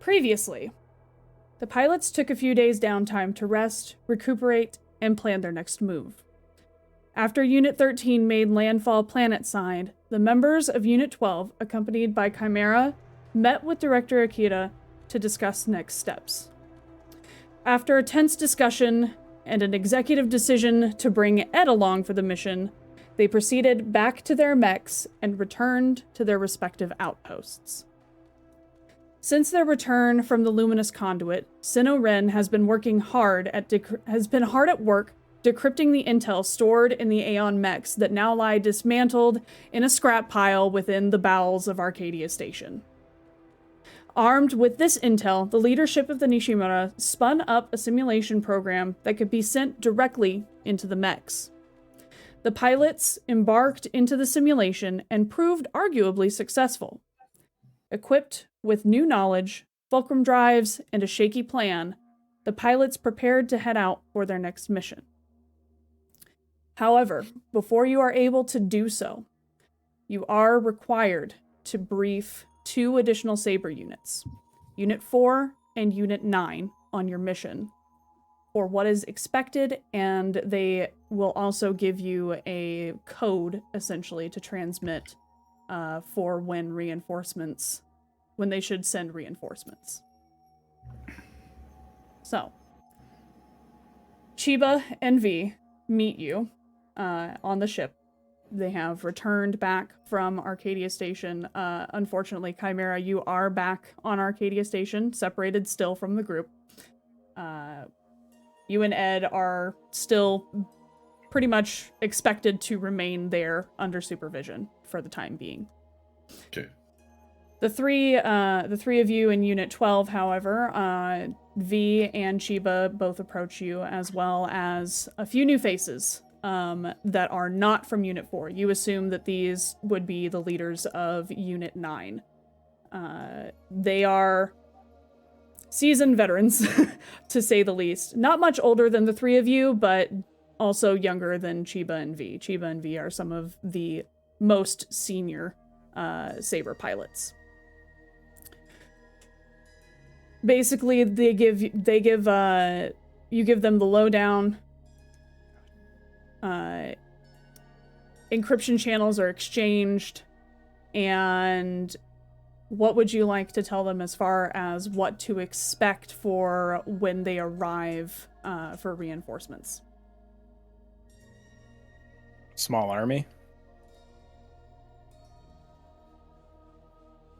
Previously, the pilots took a few days downtime to rest, recuperate, and plan their next move. After Unit 13 made landfall planetside, the members of Unit 12, accompanied by Chimera, met with Director Akira to discuss next steps. After a tense discussion and an executive decision to bring Ed along for the mission, they proceeded back to their mechs and returned to their respective outposts. Since their return from the Luminous Conduit, Sinnoh Ren has been hard at work decrypting the intel stored in the Aeon mechs that now lie dismantled in a scrap pile within the bowels of Arcadia Station. Armed with this intel, the leadership of the Nishimura spun up a simulation program that could be sent directly into the mechs. The pilots embarked into the simulation and proved arguably successful. Equipped with new knowledge, fulcrum drives, and a shaky plan, the pilots prepared to head out for their next mission. However, before you are able to do so, you are required to brief 2 additional SABER units, Unit 4 and Unit 9, on your mission, for what is expected, and they will also give you a code, essentially, to transmit for when they should send reinforcements. So, Chiba and V meet you on the ship. They have returned back from Arcadia Station. Unfortunately, Chimera, you are back on Arcadia Station, separated still from the group. You and Ed are still pretty much expected to remain there under supervision for the time being. Okay. The three of you in Unit 12, however, V and Chiba both approach you, as well as a few new faces that are not from Unit 4. You assume that these would be the leaders of Unit 9. They are seasoned veterans, to say the least. Not much older than the 3 of you, but also younger than Chiba and V. Chiba and V are some of the most senior SABER pilots. Basically, you give them the lowdown. Encryption channels are exchanged, and what would you like to tell them as far as what to expect for when they arrive for reinforcements? Small army.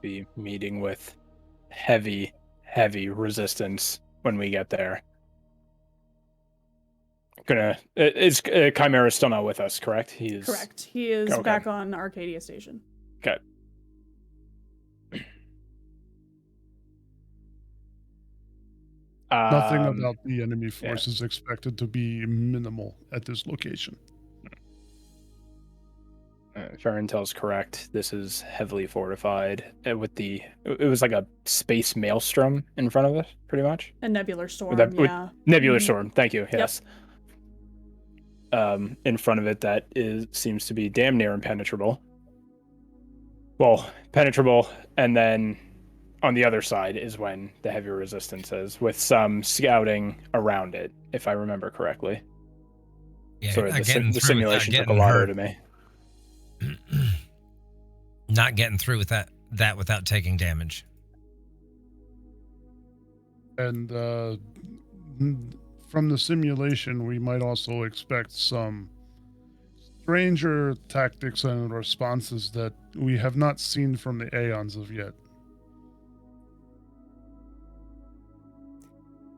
Be meeting with heavy resistance when we get there. Chimera still not with us, correct? Correct. He is back on Arcadia Station. Okay. Nothing about the enemy force is expected to be minimal at this location. If our intel is correct, this is heavily fortified. It was like a space maelstrom in front of us, pretty much. A nebular storm, Nebular storm, thank you, yes. Yep. In front of it, that seems to be damn near impenetrable. Well, penetrable, and then on the other side is when the heavy resistance is, with some scouting around it, if I remember correctly. Yeah, so the simulation took a lot out of me. Not getting through with that without taking damage. And from the simulation, we might also expect some stranger tactics and responses that we have not seen from the Aeons of yet.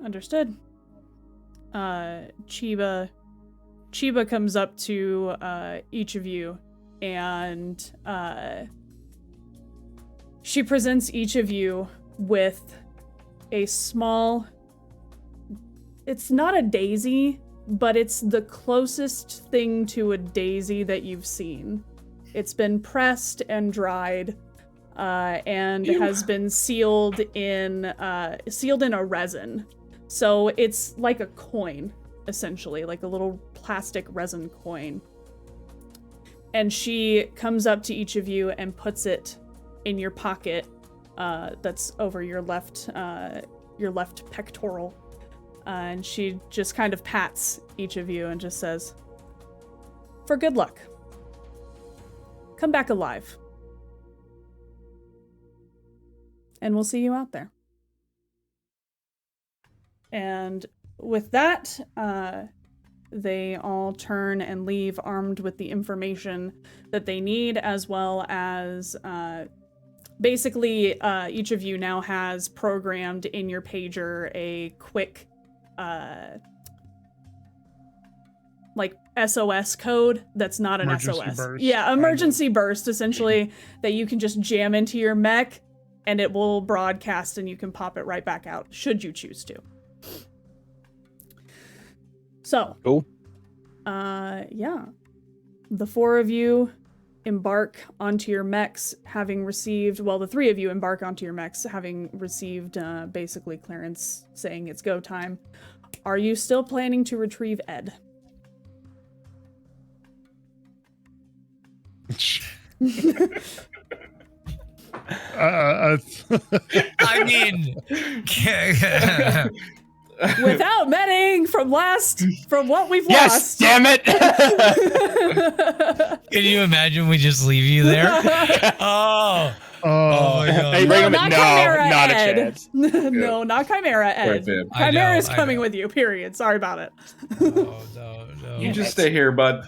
Understood. Chiba comes up to each of you, and she presents each of you with a small... It's not a daisy, but it's the closest thing to a daisy that you've seen. It's been pressed and dried, and has been sealed in a resin. So it's like a coin, essentially, like a little plastic resin coin. And she comes up to each of you and puts it in your pocket that's over your left pectoral. And she just kind of pats each of you and just says, "For good luck. Come back alive. And we'll see you out there." And with that, they all turn and leave armed with the information that they need, as well as basically each of you now has programmed in your pager a quick like SOS code that's not an Emergency SOS. burst, Yeah, emergency burst, essentially, that you can just jam into your mech and it will broadcast and you can pop it right back out, should you choose to. So, Cool. yeah. The four of you embark onto your mechs, having received, well, the three of you embark onto your mechs, having received basically clearance saying it's go time. Are you still planning to retrieve Ed? I mean, Without metting from what we've Yes, lost. damn it! can you imagine we just leave you there? Oh my God. Hey, bring him not in. Chimera Not a Ed. chance. No, not Chimera Ed. Right, babe. I Chimera's know. coming with you, period. Sorry about it. No. You just stay here, bud.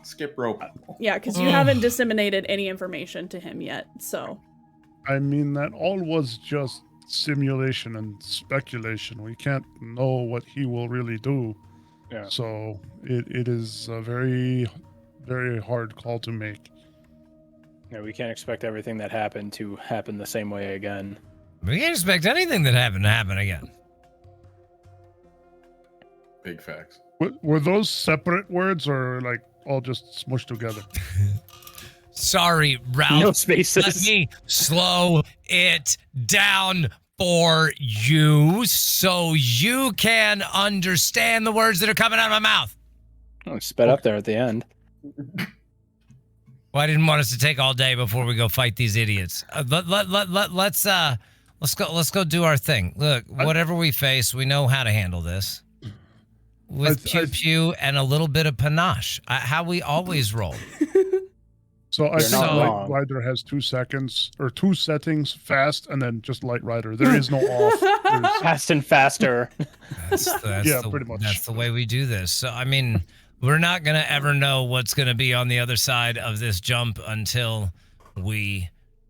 Skip rope. Yeah, because you haven't disseminated any information to him yet, so. I mean, that all was just simulation and speculation. We can't know what he will really do. Yeah. So it is a very, very hard call to make. Yeah, we can't expect everything that happened to happen the same way again. We can't expect anything that happened to happen again. Big facts. Were those separate words or like all just smushed together? Sorry, Ralph. No spaces. Let me slow it down for you so you can understand the words that are coming out of my mouth. Oh, sped up there at the end. Well, I didn't want us to take all day before we go fight these idiots. Let's go do our thing. Look, whatever we face, we know how to handle this. With pew and a little bit of panache, how we always roll. So I You're think not wrong. Lightryder has 2 seconds or 2 settings, fast and then just Lightryder. There is no off. There's- Fast and faster. Yeah, pretty much. That's the way we do this. So, I mean, we're not going to ever know what's going to be on the other side of this jump until we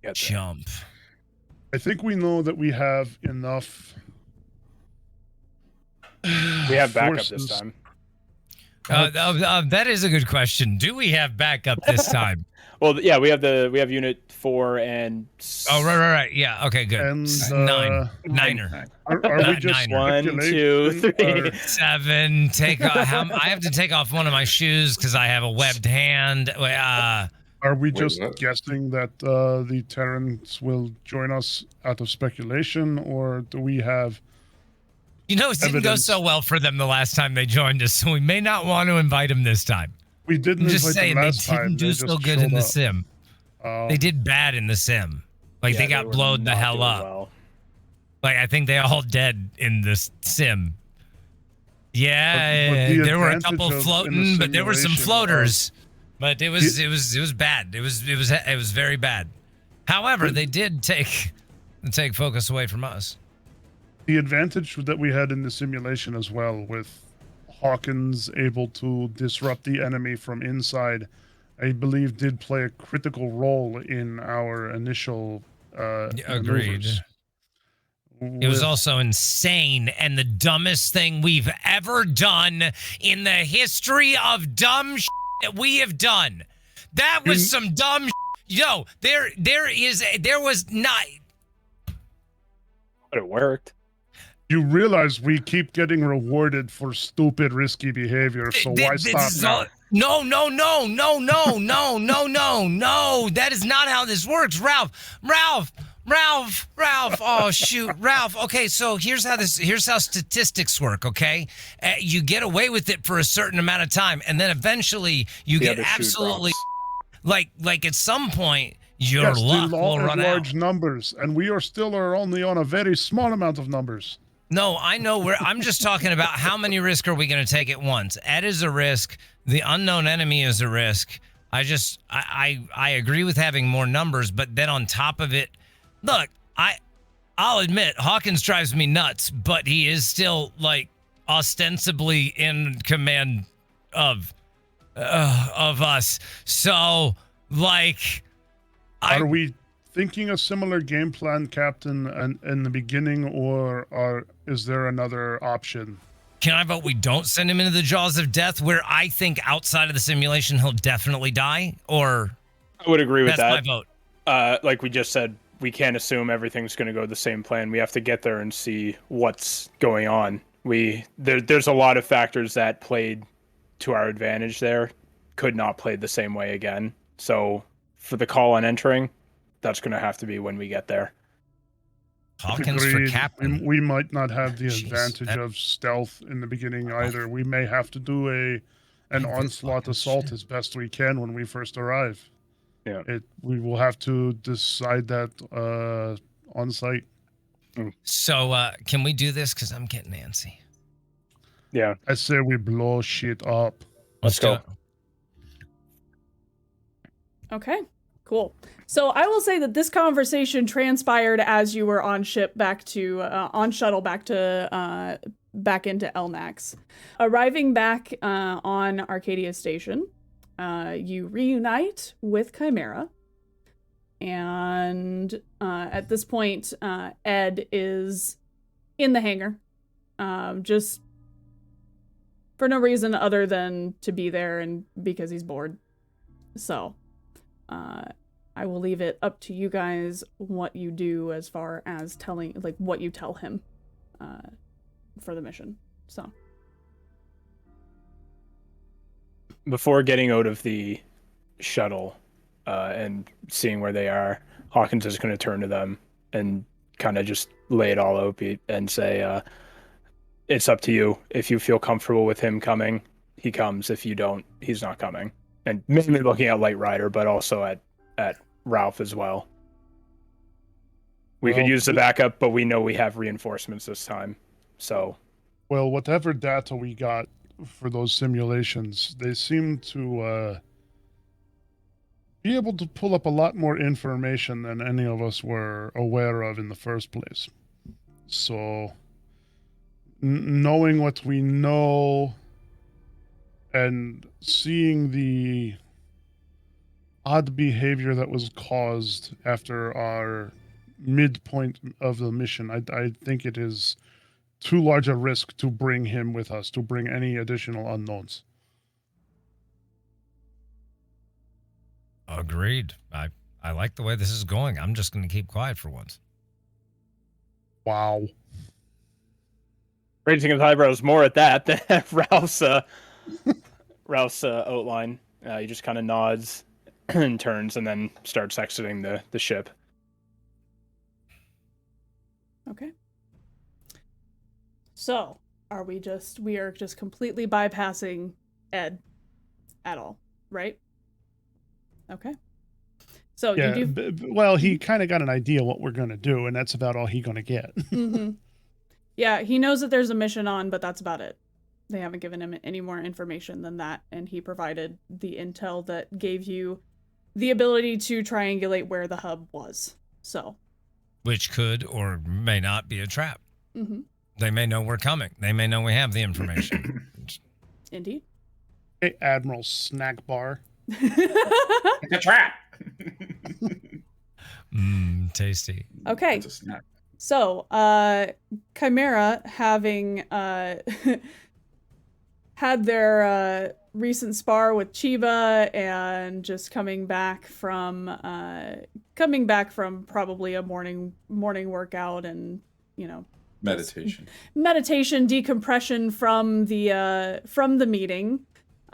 Get there. jump. I think we know that we have enough. We have backup this forces. time. That is a good question. Do we have backup this time? Well, yeah, we have Unit 4 and. Oh, right. Yeah. Okay, good. And, Niner. Are we just Niner. 1, 2, 3. 7. Take off. I have to take off one of my shoes because I have a webbed hand. Are we Wait, just what? guessing that the Terrans will join us out of speculation, or do we have? You know, it didn't go Evidence. so well for them the last time they joined us, so we may not want to invite them this time. We didn't I'm just invite saying them they last time. didn't do They so just good in showed the up. sim. They did bad in the sim. Like, they got were blowed the not hell doing up. well. Like, I think they all dead in this sim. But Yeah, the there were a advantage couple of in a floating, but there were some simulation floaters. But it was bad. It was very bad. However, they did take focus away from us. The advantage that we had in the simulation as well, with Hawkins able to disrupt the enemy from inside, I believe did play a critical role in our initial Agreed. maneuvers. It was With- also insane and the dumbest thing we've ever done in the history of dumb that we have done. That was some dumb Yo, there was not. But it worked. You realize we keep getting rewarded for stupid, risky behavior, so why stop now? No. That is not how this works, Ralph. Oh shoot, Ralph. Okay, so here's how statistics work. Okay, you get away with it for a certain amount of time, and then eventually you The get other shoe absolutely drops. like at some point Your yes, luck the will run large out. numbers, and we are only on a very small amount of numbers. No, I know. I'm just talking about how many risks are we going to take at once. Ed is a risk. The unknown enemy is a risk. I agree with having more numbers, but then on top of it, look, I'll admit Hawkins drives me nuts, but he is still like ostensibly in command of us. So like, Are we thinking a similar game plan, Captain, in the beginning, or is there another option? Can I vote we don't send him into the jaws of death, where I think outside of the simulation he'll definitely die? Or I would agree with that's that. my vote. Like we just said, we can't assume everything's going to go the same plan. We have to get there and see what's going on. There's a lot of factors that played to our advantage there, could not play the same way again. So for the call on entering, that's going to have to be when we get there. Hawkins for Agreed. captain. We might not have the Jeez, advantage of stealth in the beginning either. We may have to do an onslaught assault as best we can when we first arrive. Yeah. We will have to decide that on site. So can we do this? Because I'm getting antsy. Yeah. I say we blow shit up. Let's go. Okay, cool. So I will say that this conversation transpired as you were on ship back to on shuttle back to back into Elnax. Arriving back on Arcadia Station, you reunite with Chimera, and at this point, Ed is in the hangar, just for no reason other than to be there and because he's bored. So. I will leave it up to you guys what you do as far as telling, like, what you tell him for the mission. So. Before getting out of the shuttle and seeing where they are, Hawkins is going to turn to them and kind of just lay it all out and say, it's up to you. If you feel comfortable with him coming, he comes. If you don't, he's not coming. And mainly looking at Lightryder, but also at Ralph as well. We could use the backup, but we know we have reinforcements this time. So, well, whatever data we got for those simulations, they seem to be able to pull up a lot more information than any of us were aware of in the first place. So, knowing what we know and seeing the odd behavior that was caused after our midpoint of the mission, I think it is too large a risk to bring him with us, to bring any additional unknowns. Agreed. I like the way this is going. I'm just going to keep quiet for once. Wow. raising his eyebrows more at that than Ralph's outline. He just kind of nods and turns and then starts exiting the ship. Okay. So, we are just completely bypassing Ed at all, right? Okay. So yeah, you do... well, he kind of got an idea what we're going to do, and that's about all he's going to get. Mm-hmm. Yeah, he knows that there's a mission on, but that's about it. They haven't given him any more information than that, and he provided the intel that gave you the ability to triangulate where the hub was. So, which could or may not be a trap. Mm-hmm. They may know we're coming. They may know we have the information. Indeed. Hey, Admiral Snack Bar. It's a trap. Tasty. Okay. It's a snack. So, Chimera, having had their recent spar with Chiba and just coming back from probably a morning workout and, you know, meditation, decompression from the meeting,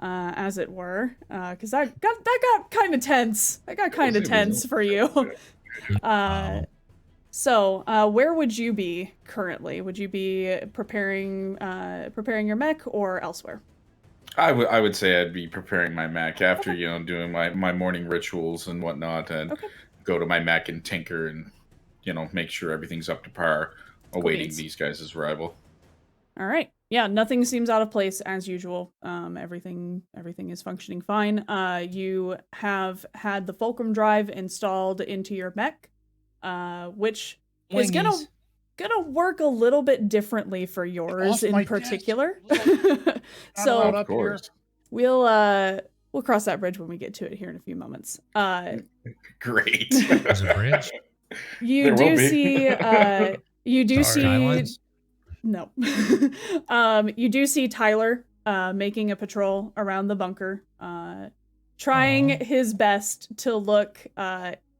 as it were, because that got kind of tense. That got kind of tense for you. So, where would you be currently? Would you be preparing your mech or elsewhere? I would say I'd be preparing my mech after, doing my morning rituals and whatnot, and go to my mech and tinker and, make sure everything's up to par, awaiting beans. these guys' arrival. All right. Yeah, nothing seems out of place as usual. Everything is functioning fine. You have had the fulcrum drive installed into your mech, which is gonna work a little bit differently for yours in particular. So Of course. we'll cross that bridge when we get to it here in a few moments. Great. There's a bridge. You There will do be. see you do Sorry. see Skylines? no. You do see Tyler making a patrol around the bunker, trying his best to look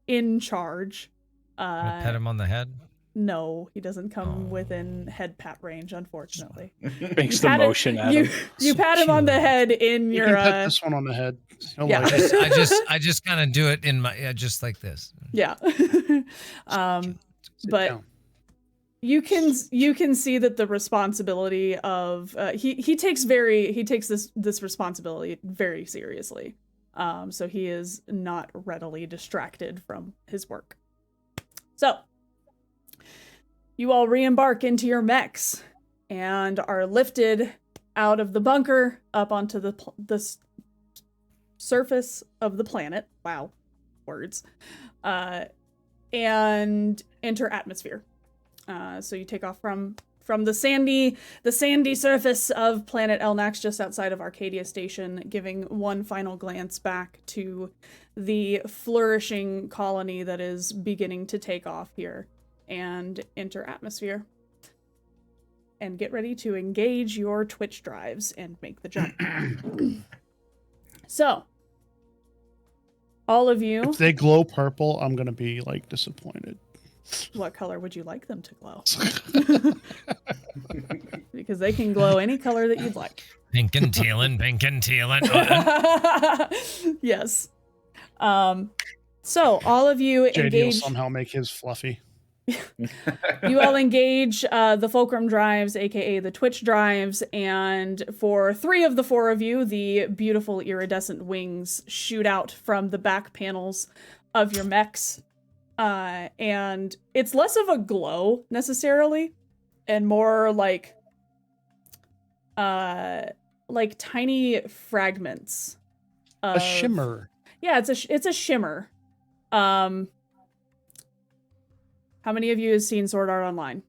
in charge. I pet him on the head. No, he doesn't come within head pat range, unfortunately. Makes the Pat motion it, at you, him. you So pat him on the cute. head in You your can pet this one on the head. He'll yeah. like it. I just kind of do it in my just like this. yeah. Sit but down. you can see that the responsibility of he takes this responsibility very seriously. So he is not readily distracted from his work. So you all re-embark into your mechs and are lifted out of the bunker up onto the surface of the planet. Wow, words. And enter atmosphere. So you take off from the sandy surface of planet Elnax just outside of Arcadia Station, giving one final glance back to the flourishing colony that is beginning to take off here, and enter atmosphere. And get ready to engage your Twitch drives and make the jump. So, all of you, If they glow purple, I'm gonna be like disappointed. what color would you like them to glow? Because they can glow any color that you'd like. Pink and tealin', pink and tealin'. Yes. So all of you JD will engage. somehow make his fluffy. You all engage the fulcrum drives, aka the Twitch drives, and for 3 of the 4 of you, the beautiful iridescent wings shoot out from the back panels of your mechs. And it's less of a glow necessarily, and more like tiny fragments. A shimmer. Yeah, it's a shimmer. How many of you have seen Sword Art Online?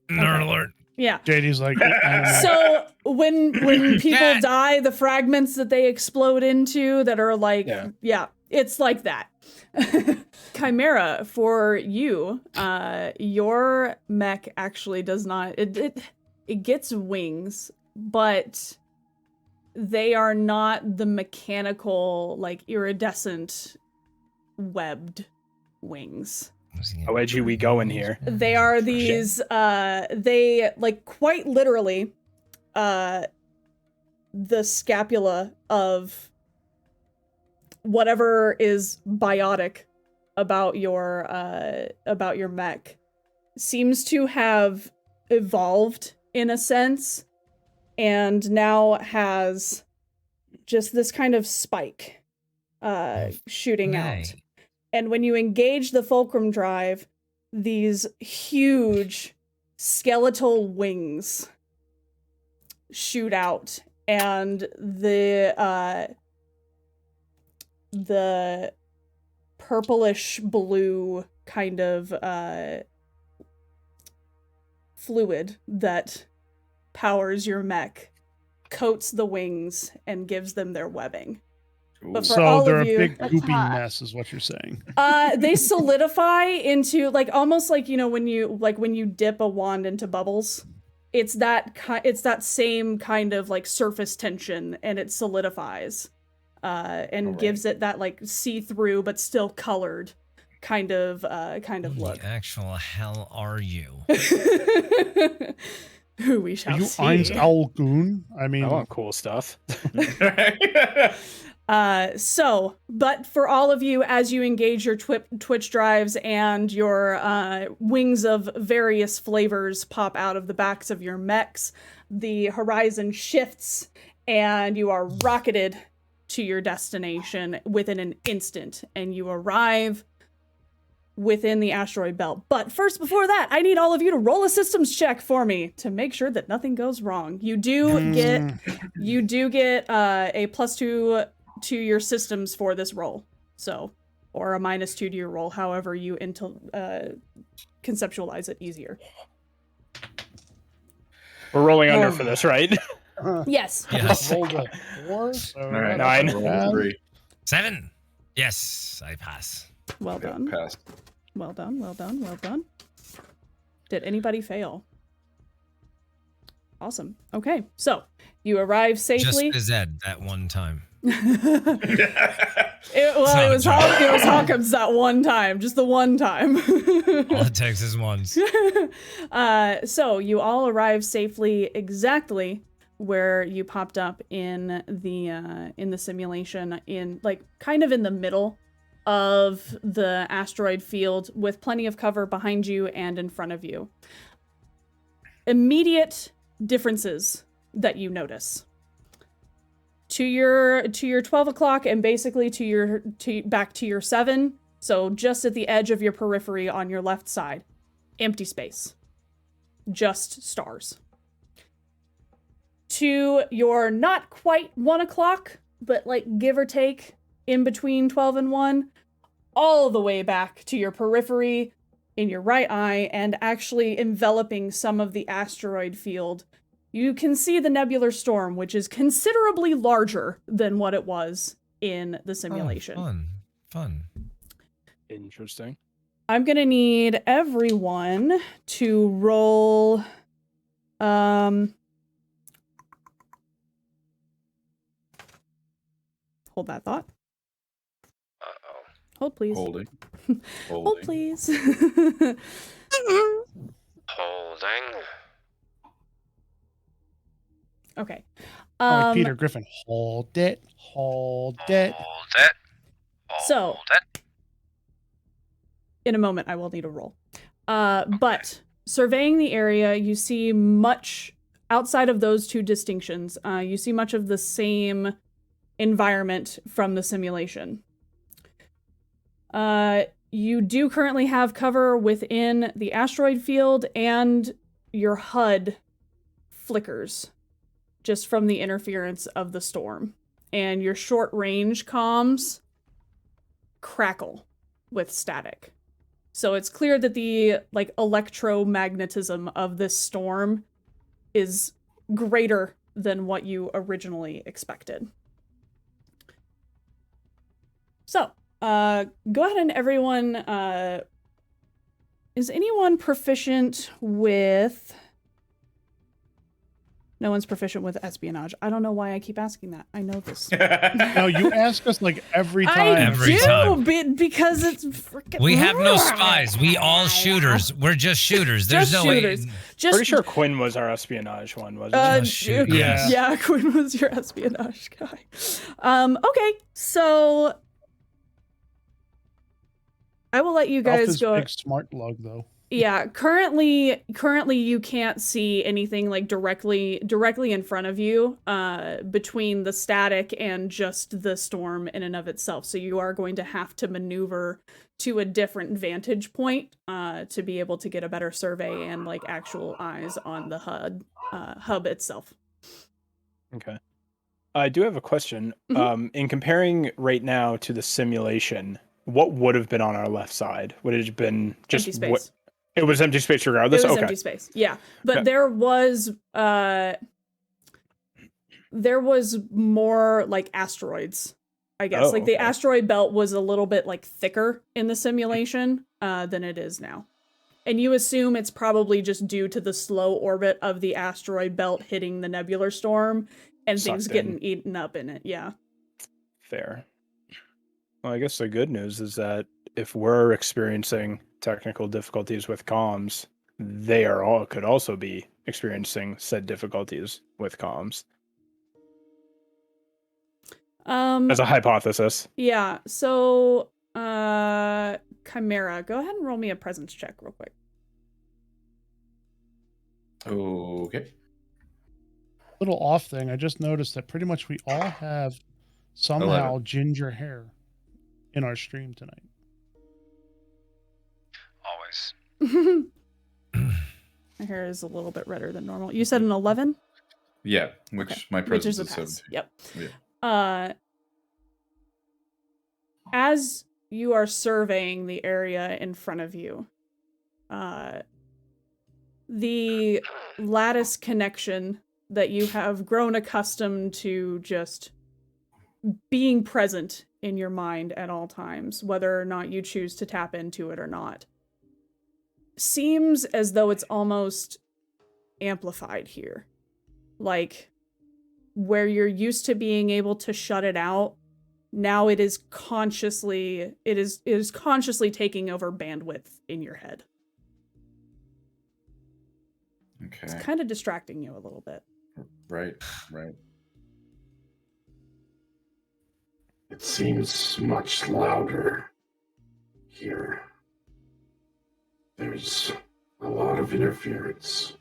Nerd alert. Yeah. JD's like, So when people die, the fragments that they explode into that are like, yeah it's like that. Chimera, for you, your mech actually does not, it gets wings, but they are not the mechanical, like, iridescent webbed wings. How edgy we go in here. They are these, they, like, quite literally, the scapula of whatever is biotic about your mech seems to have evolved in a sense, and now has just this kind of spike shooting out. And when you engage the fulcrum drive, these huge skeletal wings shoot out, and the purplish blue kind of fluid that powers your mech coats the wings and gives them their webbing. But for so all they're of a you, big goopy mess, is what you're saying. they solidify into, like, almost like, you know, when you dip a wand into bubbles. It's that same kind of, like, surface tension, and it solidifies and gives it that, like, see-through but still colored kind of look. The actual hell are you? Who we shall Are you see. Eins Al Goon? I mean, I want cool stuff. But for all of you, as you engage your Twitch drives and your wings of various flavors pop out of the backs of your mechs, the horizon shifts and you are rocketed to your destination within an instant, and you arrive within the asteroid belt. But first, before that, I need all of you to roll a systems check for me to make sure that nothing goes wrong. You do get a +2 to your systems for this roll, so, or a -2 to your roll, however you conceptualize it easier. We're rolling under for this, right? Yes. Yes. Rolled a 4, so All right, Nine. roll a 3. 7. Yes, I pass. Well Yeah, done. pass. Well done, well done, well done. Did anybody fail? Awesome. Okay, so you arrive safely. Just Ed that one time. It was Hawkins that one time, just the one time. All it takes is once. So you all arrive safely exactly where you popped up in the simulation, in like kind of in the middle of the asteroid field, with plenty of cover behind you and in front of you. Immediate differences that you notice. To your 12 o'clock and basically back to your 7, so just at the edge of your periphery on your left side, empty space. Just stars. To your not quite 1 o'clock, but like give or take in between 12 and 1, all the way back to your periphery in your right eye and actually enveloping some of the asteroid field, you can see the nebular storm, which is considerably larger than what it was in the simulation. Oh, fun. Interesting. I'm gonna need everyone to roll hold that thought. Uh-oh. Hold please. Holding. Hold please. Holding. Okay. Like Peter Griffin. Hold it. Hold it. Hold it. So- Hold it. In a moment, I will need a roll. But surveying the area, you see much outside of those two distinctions. You see much of the same environment from the simulation. You do currently have cover within the asteroid field, and your HUD flickers just from the interference of the storm. And your short-range comms crackle with static. So it's clear that the electromagnetism of this storm is greater than what you originally expected. So, go ahead and everyone, is anyone proficient with... No one's proficient with espionage. I don't know why I keep asking that. I know this. No, you ask us like every time. Every time. Because it's freaking... We have no spies. We all shooters. We're just shooters. There's Just no shooters. way. Just, Pretty sure Quinn was our espionage one, wasn't he? Just shoot, yes. Yeah, Quinn was your espionage guy. Okay, so I will let you guys Alpha's go. big smart lug though. Yeah, currently you can't see anything like directly in front of you, between the static and just the storm in and of itself. So you are going to have to maneuver to a different vantage point, to be able to get a better survey and like actual eyes on the hub itself. Okay. I do have a question. Mhm. In comparing right now to the simulation, what would have been on our left side? Would it have been just Empty space. It was empty space regardless? It was Okay. empty space. Yeah. But Okay. there was more like asteroids, I guess. Oh, like the okay. asteroid belt was a little bit like thicker in the simulation than it is now. And you assume it's probably just due to the slow orbit of the asteroid belt hitting the nebular storm and things Sucked getting in. eaten up in it. Yeah. Fair. Well, I guess the good news is that if we're experiencing technical difficulties with comms, could also be experiencing said difficulties with comms. As a hypothesis. Yeah. So, Chimera, go ahead and roll me a presence check real quick. Okay. Little off thing. I just noticed that pretty much we all have somehow ginger hair in our stream tonight. Always. My hair is a little bit redder than normal. You said an 11? Yeah, which Okay. my Which is presence a is pass. 17. Yep. Yeah. As you are surveying the area in front of you, the lattice connection that you have grown accustomed to just being present in your mind at all times, whether or not you choose to tap into it or not, seems as though it's almost amplified here. Like, where you're used to being able to shut it out, now it is consciously taking over bandwidth in your head. Okay. It's kind of distracting you a little bit. Right. It seems much louder here. There's a lot of interference.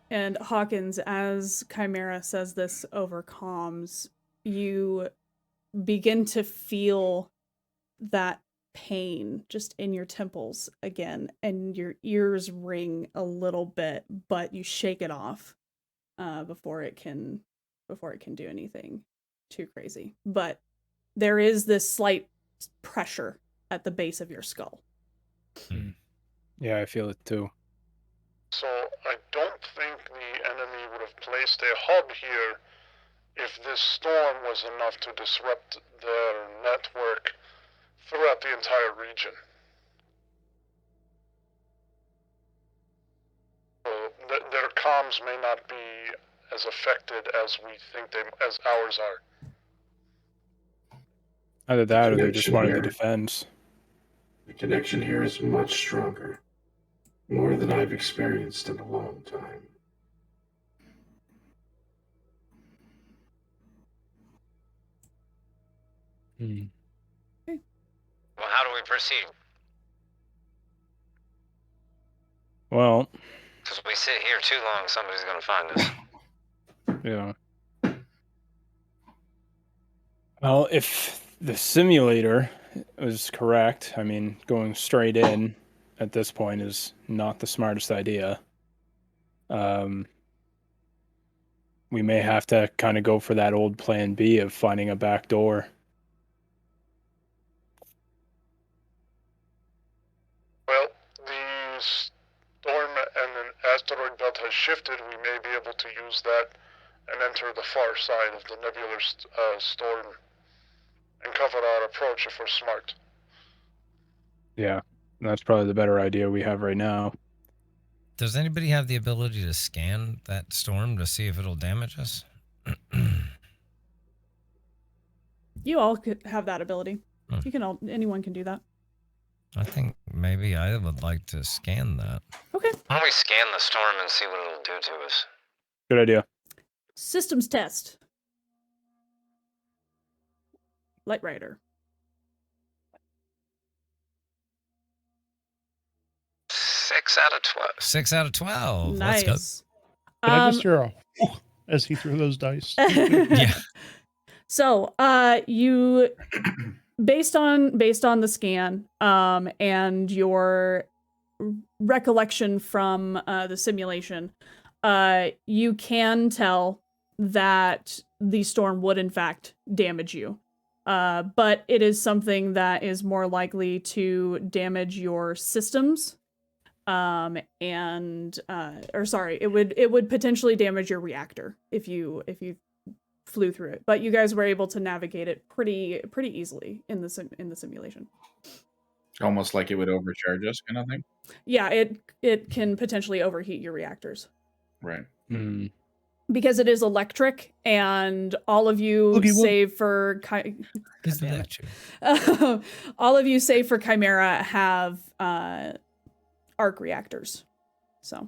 And Hawkins, as Chimera says this over comms, you begin to feel that pain just in your temples again, and your ears ring a little bit, but you shake it off before it can do anything too crazy. But there is this slight pressure at the base of your skull. Yeah, I feel it too. So I don't think the enemy would have placed a hub here if this storm was enough to disrupt their network throughout the entire region. So their comms may not be as affected as we think as ours are. Either that or they just Connection wanted to here. defend. The connection here is much stronger. More than I've experienced in a long time. Well, how do we proceed? Well, Because if we sit here too long, somebody's going to find us. yeah. Well, if the simulator was correct, I mean, going straight in at this point is not the smartest idea. We may have to kind of go for that old plan B of finding a back door. Well, the storm and an asteroid belt has shifted. We may be able to use that and enter the far side of the nebular storm and cover our approach if we're smart. Yeah, that's probably the better idea we have right now. Does anybody have the ability to scan that storm to see if it'll damage us? You all could have that ability. Hmm. Anyone can do that. I think maybe I would like to scan that. Okay. Why don't we scan the storm and see what it'll do to us? Good idea. Systems test. Lightryder. 6 out of 12. 6 out of 12. Nice. Let's Can I just hear a as he threw those dice? go. Yeah. So, you, based on the scan, and your recollection from the simulation, you can tell that the storm would in fact damage you. But it is something that is more likely to damage your systems. It would potentially damage your reactor if you flew through it. But you guys were able to navigate it pretty easily in the simulation. Almost like it would overcharge us, kind of thing. Yeah, it can potentially overheat your reactors. Right. Because it is electric, and all of you save for all of you save for Chimera have arc reactors. So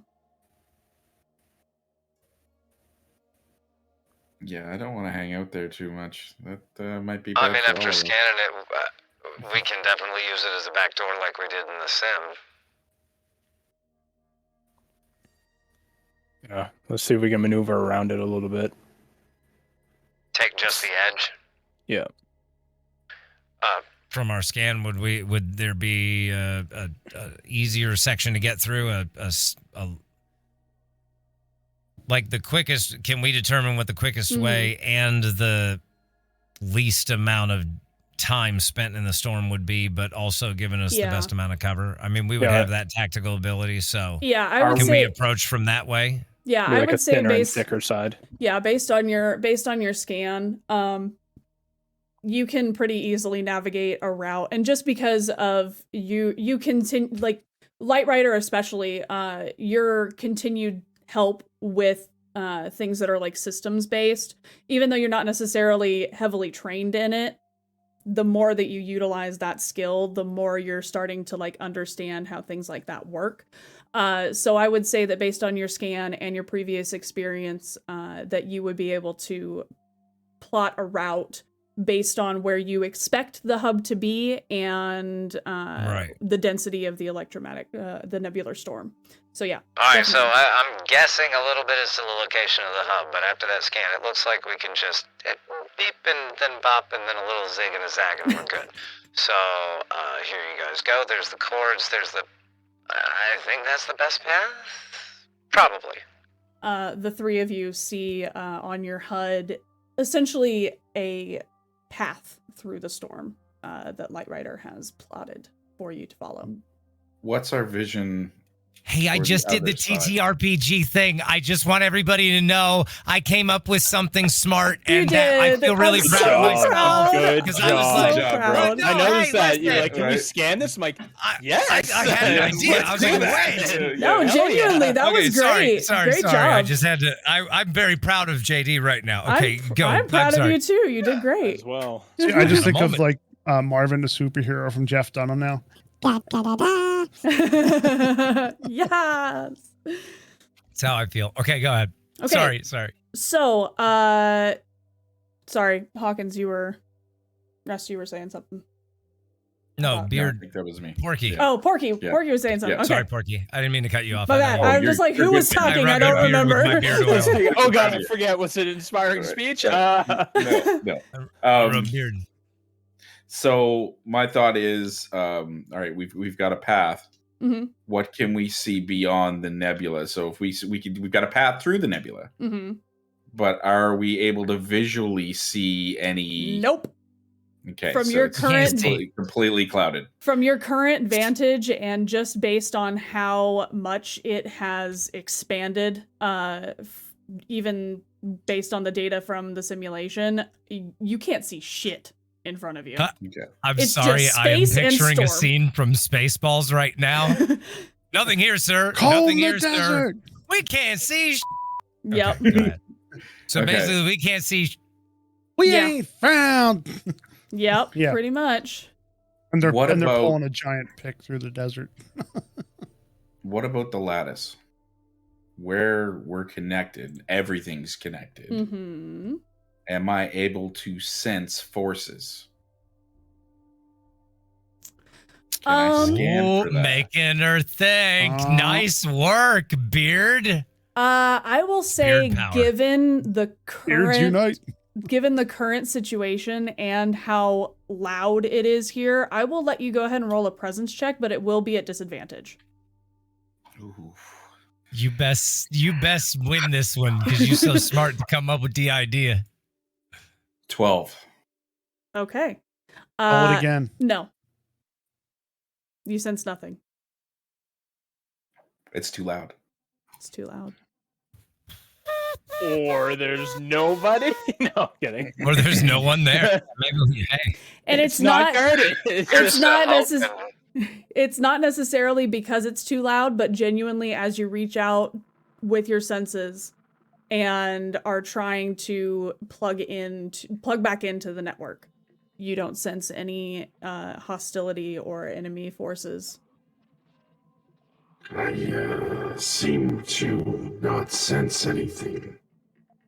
Yeah, I don't want to hang out there too much. That might be I bad mean, for after all of us. scanning it, we can definitely use it as a backdoor like we did in the sim. Yeah, let's see if we can maneuver around it a little bit. take just the edge. Yeah. From our scan, would there be a easier section to get through? Like the quickest? Can we determine what the quickest way and the least amount of time spent in the storm would be, but also giving us the best amount of cover? I mean, we would have that tactical ability. So I would can say, we approach from that way? Yeah, Maybe I like would a say thinner and thicker side. Yeah, based on your scan, you can pretty easily navigate a route, and just because of you continue, like Lightryder especially, your continued help with things that are like systems based, even though you're not necessarily heavily trained in it, the more that you utilize that skill, the more you're starting to like understand how things like that work. So I would say that based on your scan and your previous experience, that you would be able to plot a route based on where you expect the hub to be and the density of the electromagnetic, the nebular storm. So yeah. All right, so I'm guessing a little bit as to the location of the hub, but after that scan, it looks like we can just beep and then bop and then a little zig and a zag and we're good. So here you guys go. There's the cords. There's the... I think that's the best path? Probably. The three of you see on your HUD essentially a path through the storm that Lightryder has plotted for you to follow. What's our vision? Hey, I just did the TTRPG thing. I just want everybody to know I came up with something smart, and I feel really proud of myself. Good Because job. I was like, proud. no, I noticed hey, that. You're listen. like, can we scan this? I'm like, yes. I had an idea. I was like, wait. No, genuinely, that was great. Sorry. Great job. I just had to. I'm very proud of JD right now. Okay, go. I'm proud of sorry. you too. You did great. As well. See, I just think of moment. like Marvin the superhero from Jeff Dunham now. Yes. That's how I feel. Okay, go ahead. Okay. Sorry. So, sorry, Hawkins, you were saying something. No, I Beard. think that was me. Porky. Yeah. Oh, Porky. Yeah. Porky was saying something. Yeah. Okay. Sorry, Porky. I didn't mean to cut you off. My bad. I'm just like, who was talking? I don't remember. Oh god, I forget. Was it an inspiring speech? No. Beard. So my thought is, all right, we've got a path. Mm-hmm. What can we see beyond the nebula? So if we've got a path through the nebula, but are we able to visually see any? Nope. Okay. From so your it's current completely clouded. From your current vantage, and just based on how much it has expanded, even based on the data from the simulation, you can't see shit in front of you. Okay. I'm It's sorry. just I am space and picturing a storm. scene from Spaceballs right now. Nothing here, sir. Nothing here, sir. We can't see. Yep. Okay, go ahead. So Okay. basically, we can't see. We Yeah. ain't found. Yep. Yeah. Pretty much. And they're What about- pulling a giant pick through the desert. What about the lattice? Where we're connected, everything's connected. Mm-hmm. Am I able to sense forces? Can I scan for that? Making her think. Nice work, Beard. I will say, Beard power. given the Beards unite. current situation and how loud it is here, I will let you go ahead and roll a presence check, but it will be at disadvantage. Ooh. You best win this one because you're so smart to come up with the idea. 12. Okay. Roll it again. No. You sense nothing. It's too loud. It's too loud. Or there's nobody. No, kidding. Or there's no one there. Maybe, hey. And it's not guarded. it's not necessarily because it's too loud, but genuinely as you reach out with your senses and are trying to plug back into the network, you don't sense any hostility or enemy forces. I seem to not sense anything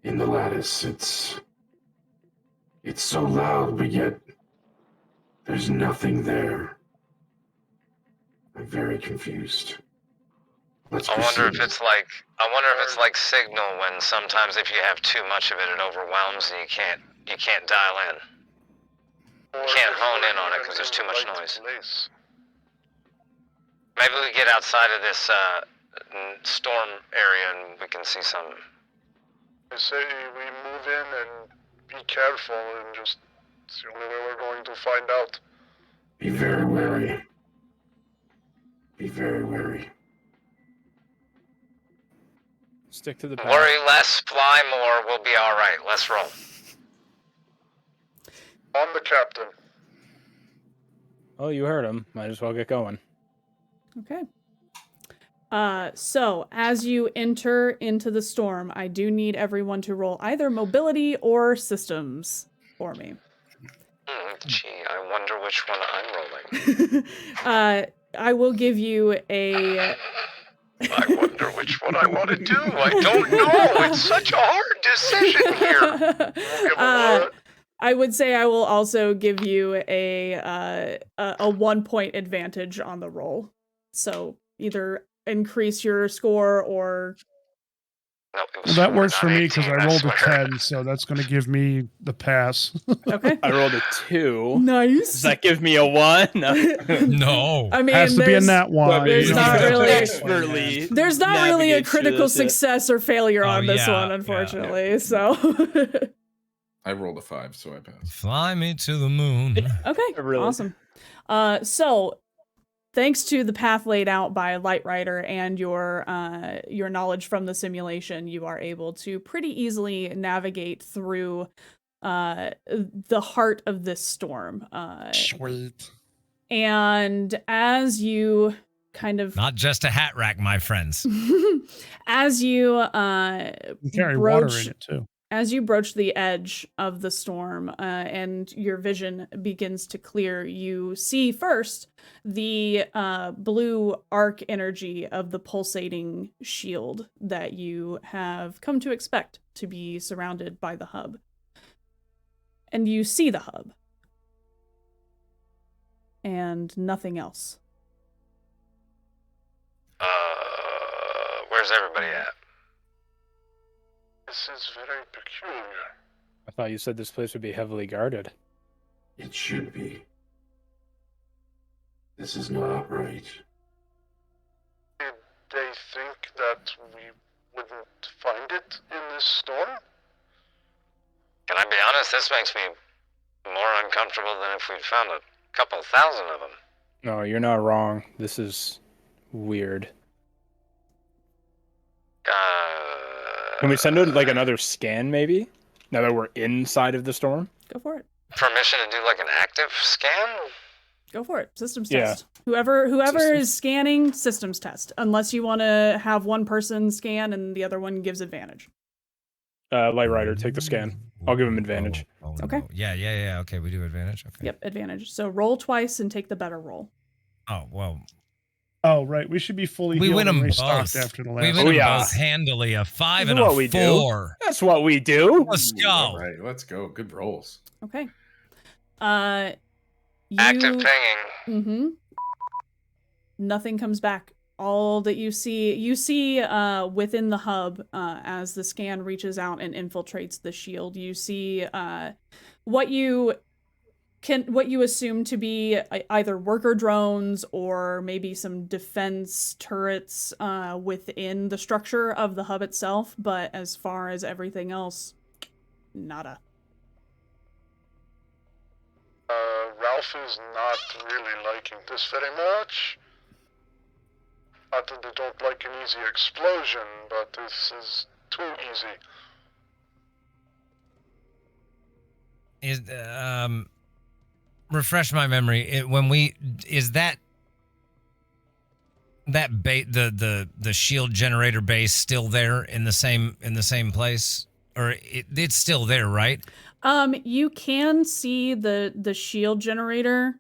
in the lattice. It's so loud, but yet there's nothing there. I'm very confused. Let's I wonder if proceed. it's like Signal when sometimes if you have too much of it, it overwhelms and you can't you can't dial in. You can't hone in on it because there's too much noise. Maybe we get outside of this storm area and we can see something. I say we move in and be careful and just, it's the only way we're going to find out. Be very wary. Be very wary. Stick to the path. Worry less, fly more, we'll be alright. Let's roll. On the captain. Oh, you heard him. Might as well get going. Okay. So as you enter into the storm, I do need everyone to roll either mobility or systems for me. Gee, I wonder which one I'm rolling. I will give you a... I wonder which one I want to do. I don't know. It's such a hard decision here. I would say I will also give you a 1 point advantage on the roll. So either increase your score or... No, Well, that works for me because I rolled a 10, so that's going to give me the pass. Okay. I rolled a 2. Nice. Does that give me a 1? No. I mean, Has to be a nat one. there's not really- expertly. There's not really a navigate through critical this. success or failure Oh, on this yeah, one, yeah. unfortunately. So, I rolled a 5, so I passed. Fly me to the moon. okay, Really? awesome. So, thanks to the path laid out by Lightryder and your knowledge from the simulation, you are able to pretty easily navigate through the heart of this storm. Sweet. And as you kind of Not just a hat rack, my friends. as you You carry water broach in it too. as you broach the edge of the storm and your vision begins to clear, you see first the blue arc energy of the pulsating shield that you have come to expect to be surrounded by the hub. And you see the hub. And nothing else. Where's everybody at? This is very peculiar. I thought you said this place would be heavily guarded. It should be. This is not right. Did they think that we wouldn't find it in this storm? Can I be honest? This makes me more uncomfortable than if we'd found a couple thousand of them. No, you're not wrong. This is weird. Can we send out like another scan maybe? Now that we're inside of the storm? Go for it. Permission to do like an active scan? Go for it. Systems Yeah. test. Whoever Systems. is scanning, systems test. Unless you want to have one person scan and the other one gives advantage. Lightryder, take the scan. I'll give him advantage. Oh, Okay. no. Yeah. Okay, we do advantage. Okay. Yep, advantage. So roll twice and take the better roll. Oh, well. Oh, right. We should be fully We healed win and them restocked both. after the We last win Oh, them yeah. both handily. A 5 This and is a what we do. 4. That's what we do. Let's go. All right, let's go. Good rolls. Okay. You... Active pinging. Mm-hmm. Nothing comes back. All that you see within the hub, as the scan reaches out and infiltrates the shield, you see what you assume to be either worker drones or maybe some defense turrets within the structure of the hub itself. But as far as everything else, nada. Ralph is not really liking this very much. Not that they don't like an easy explosion, but this is too easy. Is refresh my memory. When we is that the shield generator base still there in the same place, or it's still there, right? You can see the shield generator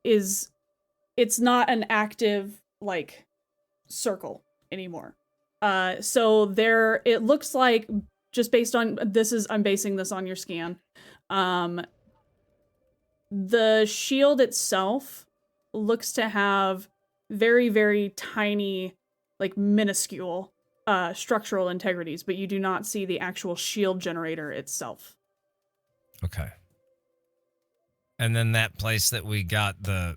it's not an active like circle anymore. So there it looks like, just based on I'm basing this on your scan. The shield itself looks to have very, very tiny, like minuscule structural integrities, but you do not see the actual shield generator itself. Okay. And then that place that we got the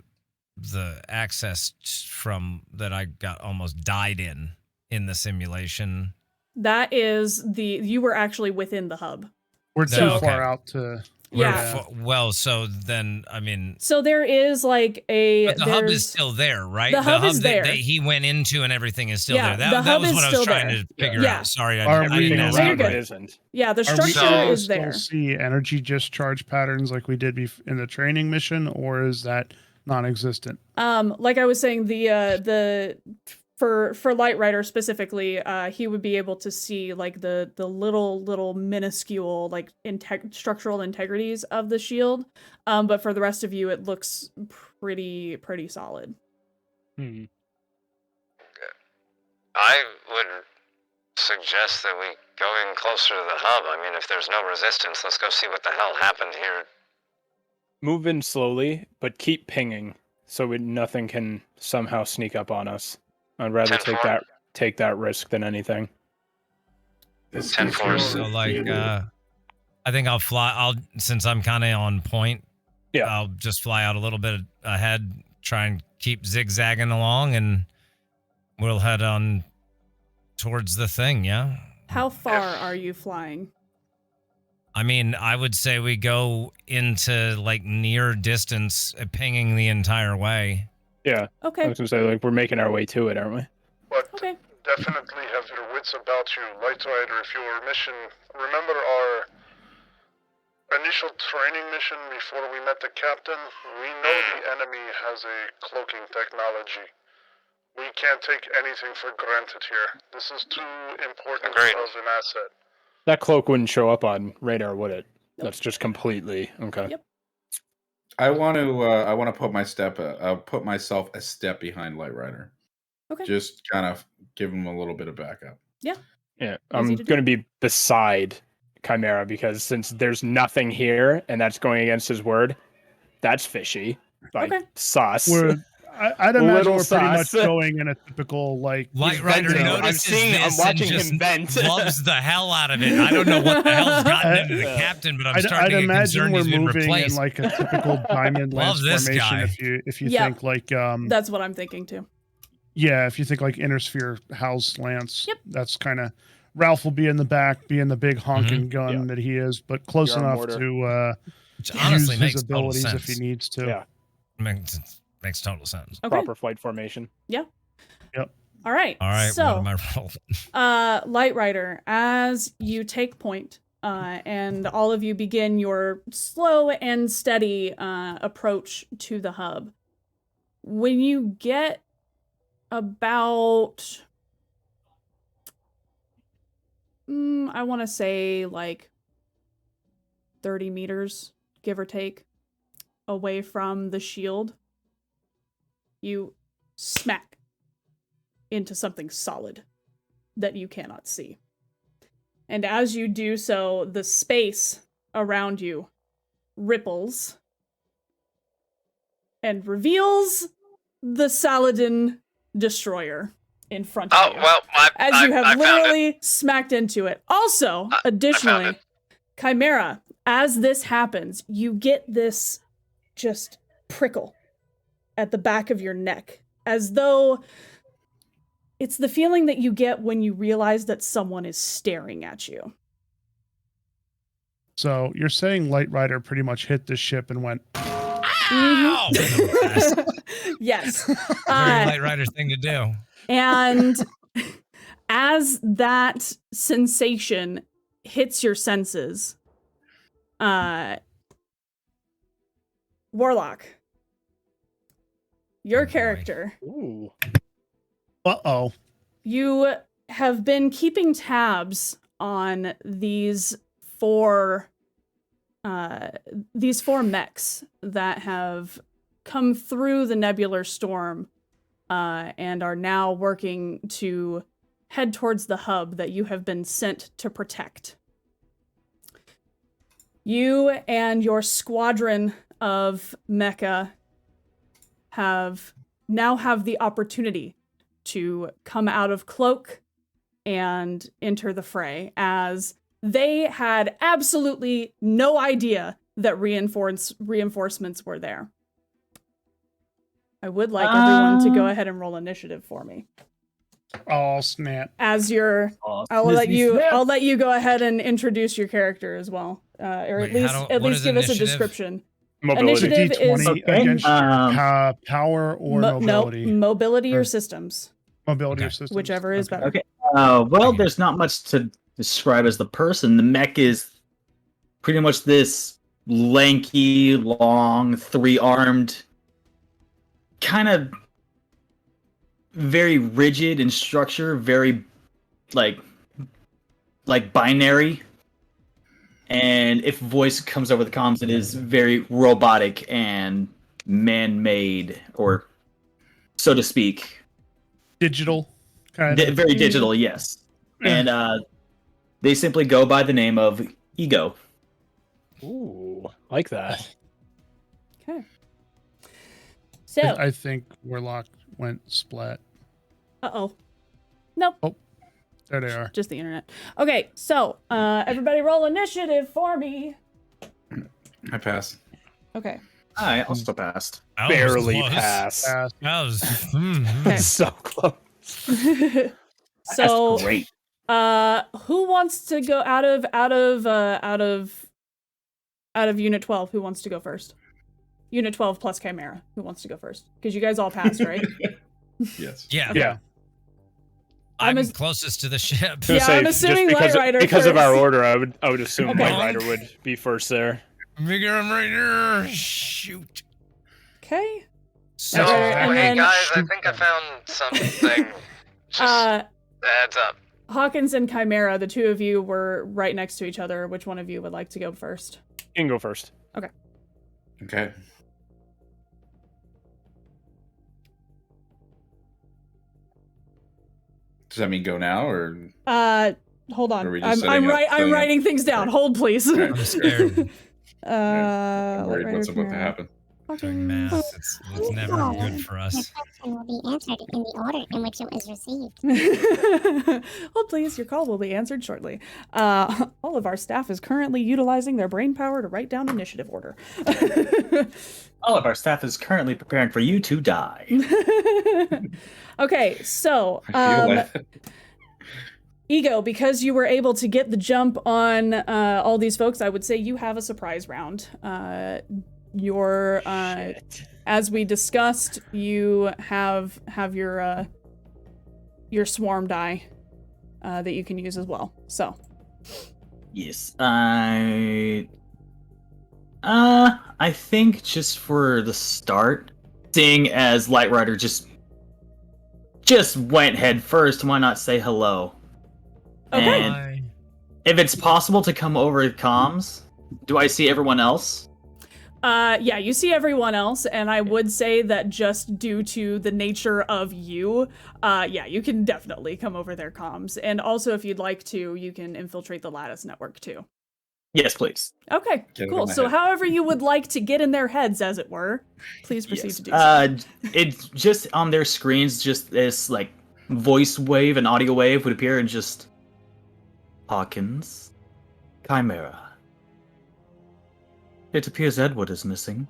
access from that I got almost died in the simulation. That is you were actually within the hub. We're too Okay. far out to. Yeah. Well, so then, I mean... So there is like But the hub is still there, right? The hub is there. That he went into and everything is still Yeah, there. the That hub was is what I still was trying there. to figure Yeah. out. Sorry, Are I we didn't ask around you. it isn't? Yeah, the Are we structure able to is there. still see energy discharge patterns like we did in the training mission, or is that non-existent? Like I was saying, the for Lightryder specifically, he would be able to see like the little minuscule like structural integrities of the shield. But for the rest of you, it looks pretty solid. Hmm. I would suggest that we go in closer to the hub. I mean, if there's no resistance, let's go see what the hell happened here. Move in slowly, but keep pinging so nothing can somehow sneak up on us. I'd rather 10-4. take that risk than anything. This 10-4. is So, your like, feeling. I think I'll fly. Since I'm kind of on point, Yeah. I'll just fly out a little bit ahead, try and keep zigzagging along, and we'll head on towards the thing, yeah? How far are you flying? I mean, I would say we go into, like, near distance, pinging the entire way. Yeah. I Okay. was gonna say, like, we're making our way to it, aren't we? But Okay. definitely have your wits about you, Lightryder. If your mission, remember our initial training mission before we met the captain? We know the enemy has a cloaking technology. We can't take anything for granted here. This is too important Agreed. of an asset. That cloak wouldn't show up on radar, would it? Nope. That's just completely okay. Yep. I want to put myself a step behind Lightryder. Okay. Just kind of give him a little bit of backup. Yeah, Easy I'm to do. going to be beside Chimera because since there's nothing here and that's going against his word, that's fishy. Like, Okay. sauce. I'd imagine Little we're pretty much sauce. going in a typical like. Lightrider venting. notices I'm this watching and just him vent. loves the hell out of it. I don't know what the hell's gotten into the captain, but I'm I'd starting to get imagine concerned we're he's been moving in replaced. like a typical diamond lance Love this formation. guy. If you Yeah. think like That's what I'm thinking too. yeah, if you think like inner sphere house lance, Yep. that's kind of Ralph will be in the back, being the big honking gun Yeah. that he is, but close Your enough mortar. to Which honestly use makes his total abilities sense. if he needs to. Yeah. Makes total sense. Okay. Proper flight formation. All right. All right, what So, am I rolling? Lightryder, as you take point, and all of you begin your slow and steady approach to the hub, when you get about, I want to say like 30 meters, give or take, away from the shield, you smack into something solid that you cannot see. And as you do so, the space around you ripples and reveals the Saladin destroyer in front of Oh, you. well, As you have I found it. literally smacked into it. Also, additionally, it. Chimera, as this happens, you get this just prickle at the back of your neck, as though it's the feeling that you get when you realize that someone is staring at you. So you're saying Lightryder pretty much hit the ship and went, Ow! Yes. Very Lightrider thing to do. And as that sensation hits your senses, Warlock, your Oh, boy. character, Ooh. uh-oh. you have been keeping tabs on these four mechs that have come through the nebular storm and are now working to head towards the hub that you have been sent to protect. You and your squadron of mecha now have the opportunity to come out of cloak and enter the fray, as They had absolutely no idea that reinforcements were there. I would like everyone to go ahead and roll initiative for me. Oh snap! As your, I'll let you go ahead and introduce your character as well, or Wait, at least give us a initiative? description. Mobility. Initiative is against your power or mobility. No, mobility or systems. Mobility or Okay. systems. Whichever is better. Okay. Well, there's not much to describe as the person. The mech is pretty much this lanky, long, three-armed, kind of very rigid in structure, very like binary. And if voice comes over the comms, it is very robotic and man-made, or so to speak. Digital. Kind of. Very digital, yes. And they simply go by the name of E.G.O. Ooh, like that. Okay. So I think Warlock went splat. Uh-oh. Nope. Oh, there they are. Just the internet. Okay, so everybody roll initiative for me. I pass. Okay. I also passed. That was Barely close. pass. That was Okay. So close. So That's great. who wants to go out of Unit 12? Who wants to go first? Unit 12 plus Chimera. Who wants to go first? Because you guys all passed, right? Yes. yeah. Yeah. I'm I'm closest to the ship. Yeah, I'm assuming Lightryder because of our first. order, I would assume Okay. Lightryder would be first there. Figure I'm right here. Shoot. Okay. So, Lightryder, and hey then guys, I think I found something. Just a heads up. Hawkins and Chimera, the two of you were right next to each other. Which one of you would like to go first? You can go first. Okay. Does that mean go now or? Hold on. Are we just I'm setting up- writing things down. Hold, please. Okay. I'm scared. I'm worried Lightryder, what's about to Chimera. happen. Doing math, it's never good for us. Your question will be answered in the order in which it was received. Hold, please. Your call will be answered shortly. All of our staff is currently utilizing their brain power to write down initiative order. All of our staff is currently preparing for you to die. Okay, so I feel like E.G.O, because you were able to get the jump on all these folks, I would say you have a surprise round. Your as we discussed, you have your swarm die that you can use as well. So Yes, I think just for the start, seeing as Lightryder just went head first, why not say hello? Okay. And if it's possible to come over comms, do I see everyone else? yeah, you see everyone else, and I would say that just due to the nature of you, yeah, you can definitely come over their comms. And also, if you'd like to, you can infiltrate the Lattice network too. Yes, please. Okay, Get it cool. in my So head. however you would like to get in their heads, as it were, please proceed Yes. to do so. It's just on their screens, just this like voice wave and audio wave would appear, and just Hawkins, Chimera. It appears Edward is missing.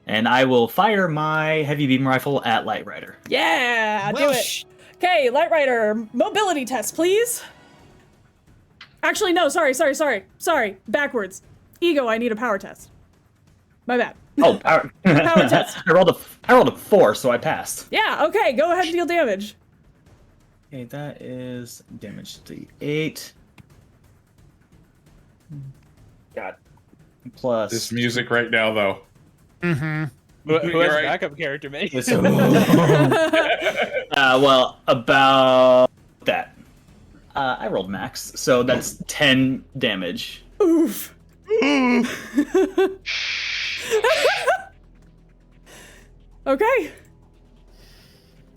And I will fire my heavy beam rifle at Lightryder. Yeah, do Well, it. Okay, Lightryder, mobility test, please. Actually, no, sorry. Backwards. E.G.O, I need a power test. My bad. Oh, power, Power test. I rolled a 4, so I passed. Yeah, okay, go ahead and deal damage. Okay, that is damage to 8. God. Plus. this music right now, though. Mm-hmm. Who has You're a right. backup character, mate? Well, about that. I rolled max, so that's 10 damage. Oof. Okay.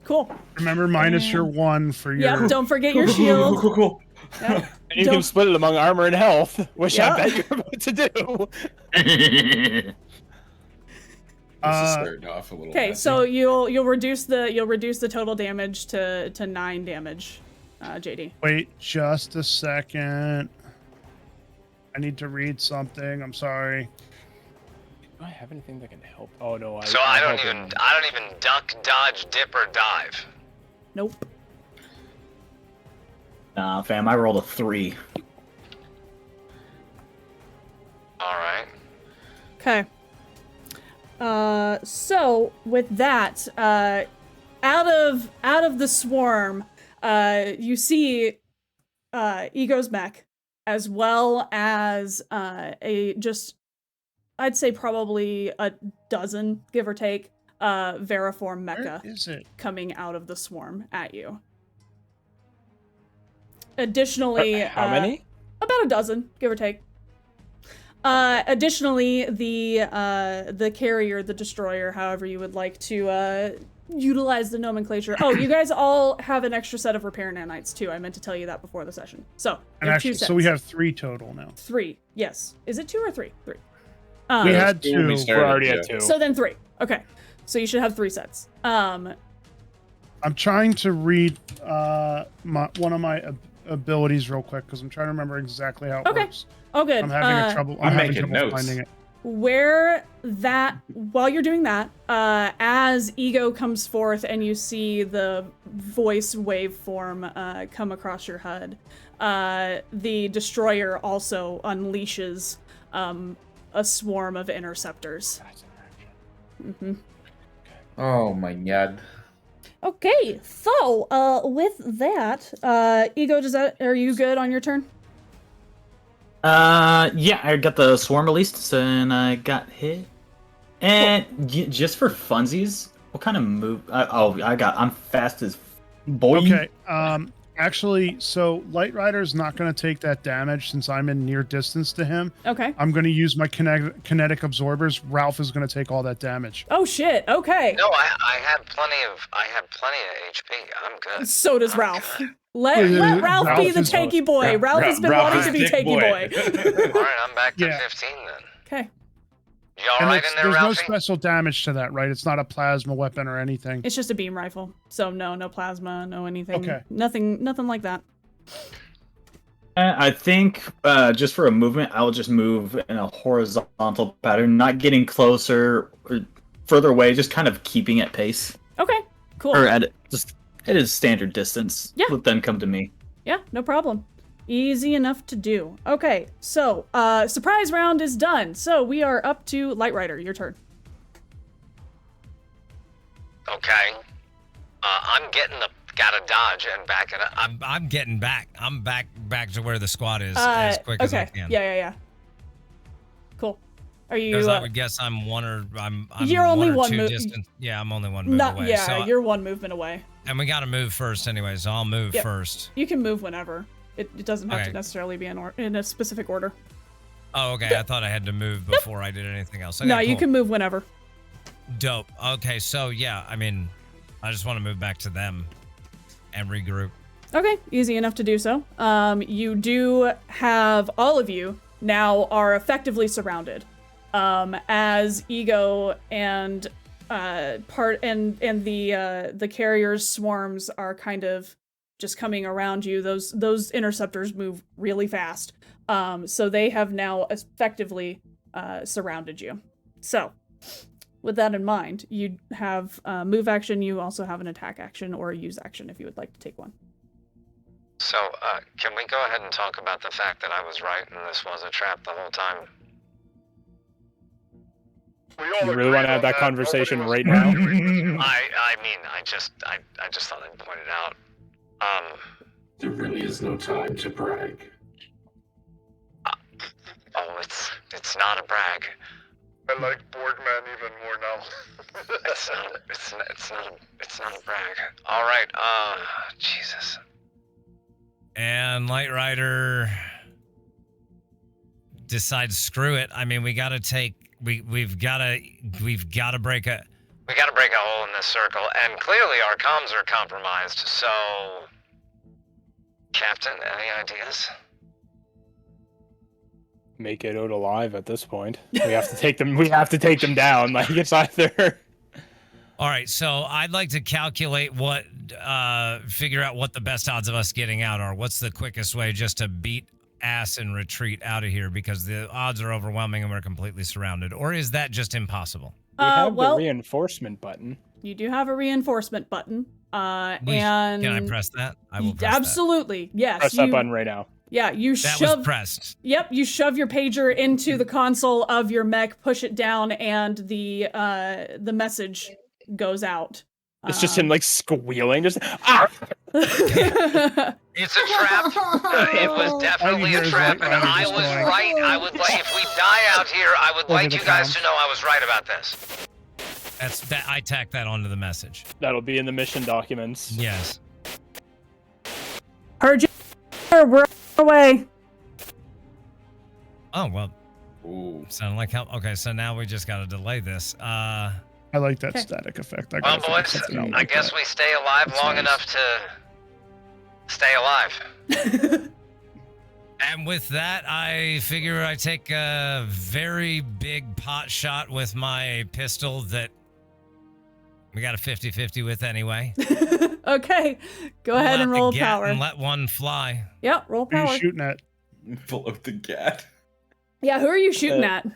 Cool. Remember, minus your 1 for your. Yep, don't forget your shield. Cool. Yep. And you can split it among armor and health, which Yeah. I bet you're about to do. This is starting off a little. Okay, messy. so you'll reduce the total damage to 9 damage. JD. Wait just a second. I need to read something. I'm sorry. Do I have anything that can help? Oh no, I don't even duck, dodge, dip, or dive. Nope. Nah, fam, I rolled a 3. All right. Okay. So with that, out of the swarm, you see E.G.O's mech, as well as I'd say probably a dozen, give or take, Veriform mecha Where is it? coming out of the swarm at you. Additionally, how many? About a dozen, give or take. Additionally, the carrier, the destroyer, however you would like to utilize the nomenclature. Oh, you guys all have an extra set of repair nanites too. I meant to tell you that before the session. So, And actually, so we have 3 total now. 3, yes. Is it 2 or 3? 3. We had 2. We're already at 2. So then 3. Okay. So you should have 3 sets. I'm trying to read one of my abilities real quick because I'm trying to remember exactly how it works. Oh, good. I'm having trouble finding it. While you're doing that, as E.G.O comes forth and you see the voice waveform come across your HUD, the destroyer also unleashes a swarm of interceptors. Mm-hmm. Oh my god. Okay, so with that, E.G.O, are you good on your turn? Yeah, I got the swarm released and I got hit. And just for funsies, what kind of move? I'm fast as boy. Okay. Actually, so Lightryder's not going to take that damage since I'm in near distance to him. Okay. I'm going to use my kinetic absorbers. Ralph is going to take all that damage. Oh shit. Okay. No, I had plenty of HP. I'm good. So does Ralph. Let Ralph be the tanky boy. Ralph has been wanting to be tanky boy. All right, I'm back to 15 then. Okay. You all right in there, There's Ralphie? no special damage to that, right? It's not a plasma weapon or anything. It's just a beam rifle. So no plasma, no anything. Okay. Nothing like that. I think just for a movement, I'll just move in a horizontal pattern, not getting closer or further away, just kind of keeping at pace. Okay, cool. Or at his standard distance. Yeah. Let them come to me. Yeah, no problem. Easy enough to do. Okay, so surprise round is done. So we are up to Lightryder. Your turn. Okay. I'm gotta dodge and back it up. I'm getting back. I'm back to where the squad is as quick as I can. Yeah. Cool. Are you? Because I would guess I'm You're only one two move. distance. Yeah, I'm only one move away. Yeah, so, you're one movement away. and we got to move first anyway, so I'll move Yep. first. You can move whenever. It doesn't have to Okay. necessarily be in a specific order. Oh, okay. I thought I had to move before I did anything else. Okay, No, you cool. can move whenever. Dope. Okay, so yeah, I mean, I just want to move back to them and regroup. Okay, easy enough to do so. You do have all of you now are effectively surrounded. As E.G.O and the carrier's swarms are kind of just coming around you. Those interceptors move really fast. So they have now effectively surrounded you. So with that in mind, you have move action. You also have an attack action or a use action if you would like to take one. So, can we go ahead and talk about the fact that I was right and this was a trap the whole time? You really want to have that conversation right now? I mean, I just thought I'd point it out. There really is no time to brag. It's not a brag. I like Borgman even more now. It's not a brag. All right. Jesus. And Lightryder decides, screw it. I mean, we've got to break a. We gotta break a hole in this circle, and clearly our comms are compromised. So, Captain, any ideas? Make it out alive at this point. We have to take them. We have to take them down. Like it's either. All right, so I'd like to calculate figure out what the best odds of us getting out are. What's the quickest way just to beat ass and retreat out of here because the odds are overwhelming and we're completely surrounded? Or is that just impossible? We have the reinforcement button. You do have a reinforcement button. And can I press that? I will press absolutely. Yes. Press that button right now. Yeah, that was pressed. Yep, you shove your pager into the console of your mech, push it down, and the message goes out. It's just him like squealing, just ah! It's a trap. It was definitely a trap, and I was right. I would like, if we die out here, I would like you guys to know I was right about this. I tacked that onto the message. That'll be in the mission documents. Yes. Heard you. We're away. Oh well. Ooh. Sounded like how. Okay, so now we just got to delay this. I like that static effect. Well, boys, I guess we stay alive long enough to stay alive. And with that, I figure I take a very big pot shot with my pistol that we got a 50-50 with anyway. Okay, go ahead and roll power. And let one fly. Yep, roll Who are power. you shooting at? Full of the gat. Yeah, who are you shooting at?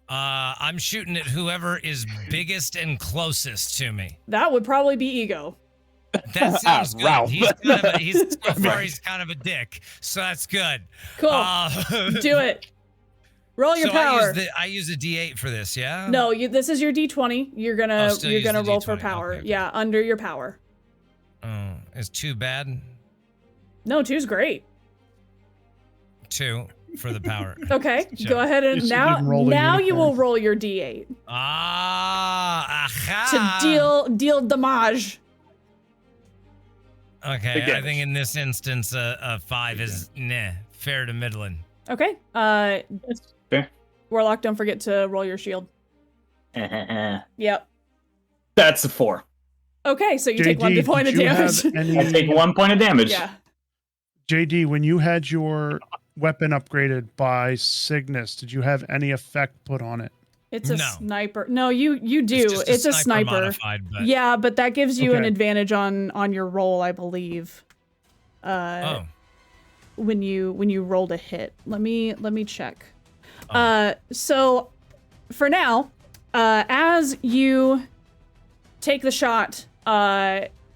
I'm shooting at whoever is biggest and closest to me. That would probably be E.G.O. That sounds good. Ralph. He's kind of a dick, so that's good. Cool. Do it. Roll your power. I use a D8 for this, yeah? No, this is your D20. You're gonna roll for D20. power. Okay. Yeah, under your power. Oh, is 2 bad? No, 2's great. 2 for the power. Okay, Sure. go ahead and now you will roll your D8 to deal damage. Okay, I think in this instance, a 5 is fair to middling. Okay. That's fair. Warlock, don't forget to roll your shield. Yep. That's a 4. Okay, so you take 1 point of damage. I take 1 point of damage. Yeah. JD, when you had your weapon upgraded by Cygnus, did you have any effect put on it? It's a sniper. No, you do. It's a sniper. Modified, but... Yeah, but that gives you an advantage on your roll, I believe. When you rolled a hit. Let me check. So for now, as you take the shot,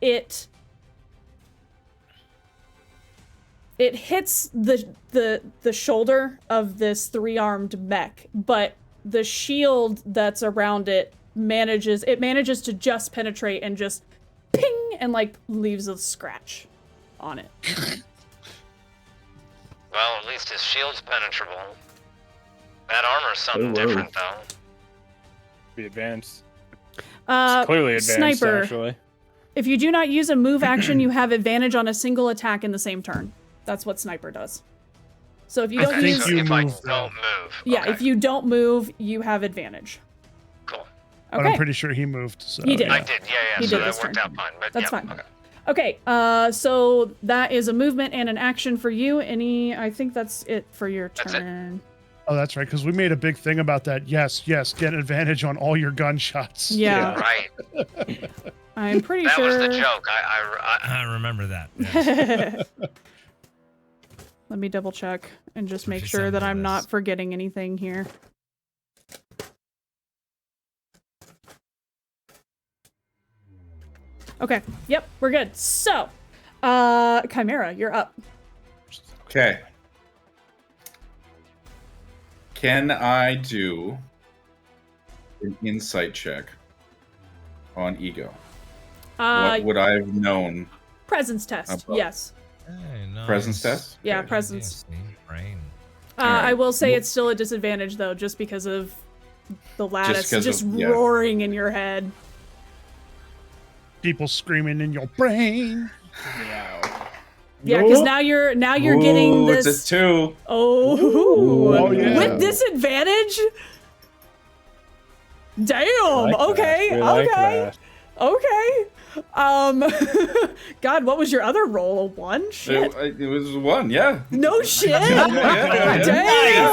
it hits the shoulder of this 3-armed mech, but the shield that's around it manages to just penetrate and just ping and like leaves a scratch on it. Well, at least his shield's penetrable. That armor's something different, though. Be advanced. It's clearly advanced, sniper. actually. If you do not use a move action, you have advantage on a single attack in the same turn. That's what sniper does. So if you don't use, if I don't move. Yeah, if you don't move, you have advantage. Cool. Okay. But I'm pretty sure he moved. So, He did. I did, yeah. He So did that this worked turn. out fine. But That's yeah, fine. Okay. Okay, so that is a movement and an action for you. I think that's it for your turn. Oh, that's right, because we made a big thing about that. Yes, get advantage on all your gunshots. Yeah. Right. I'm pretty that sure. That was the joke. I remember that. Yes. Let me double check and just make sure that I'm not forgetting anything here. Okay. Yep, we're good. So, Chimera, you're up. Okay. Can I do an insight check on E.G.O? What would I have known? Presence test. Yes. Hey, nice. Presence test? Yeah, presence. I will say it's still a disadvantage though, just because of the lattice just roaring in your head. People screaming in your brain. Yeah, because now you're getting this. It's a 2. Oh, yeah. With disadvantage. Damn. Like okay. that. Okay. God, what was your other roll? A 1? Shit. It was 1, yeah. No shit. Yeah. Damn.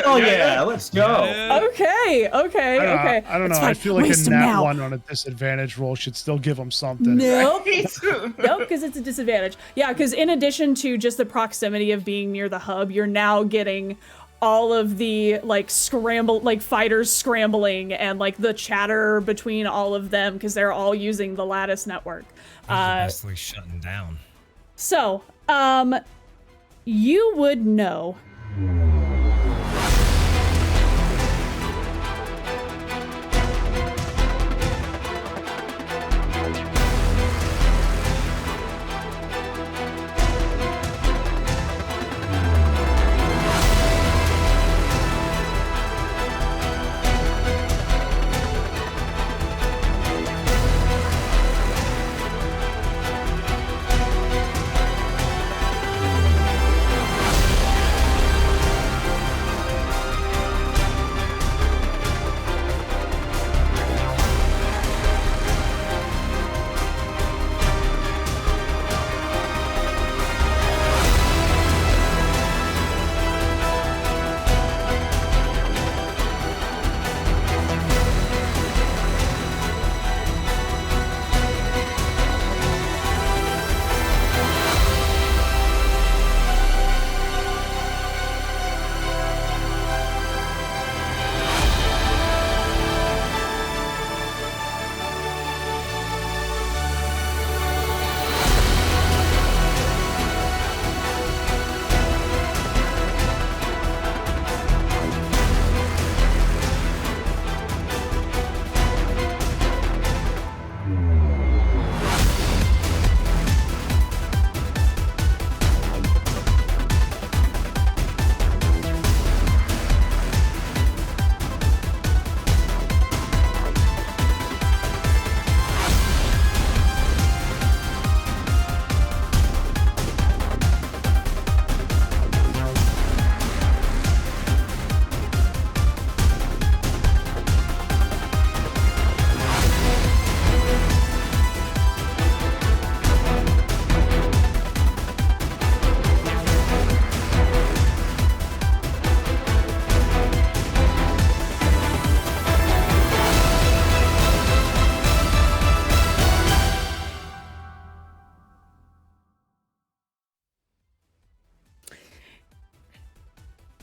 Oh yeah, let's go. Okay. I don't know. It's I fine. feel like Waste a 'em nat now. 1 on a disadvantage roll should still give them something. Nope. Nope, because it's a disadvantage. Yeah, because in addition to just the proximity of being near the hub, you're now getting all of the fighters scrambling and like the chatter between all of them because they're all using the lattice network. Basically shutting down. So, you would know.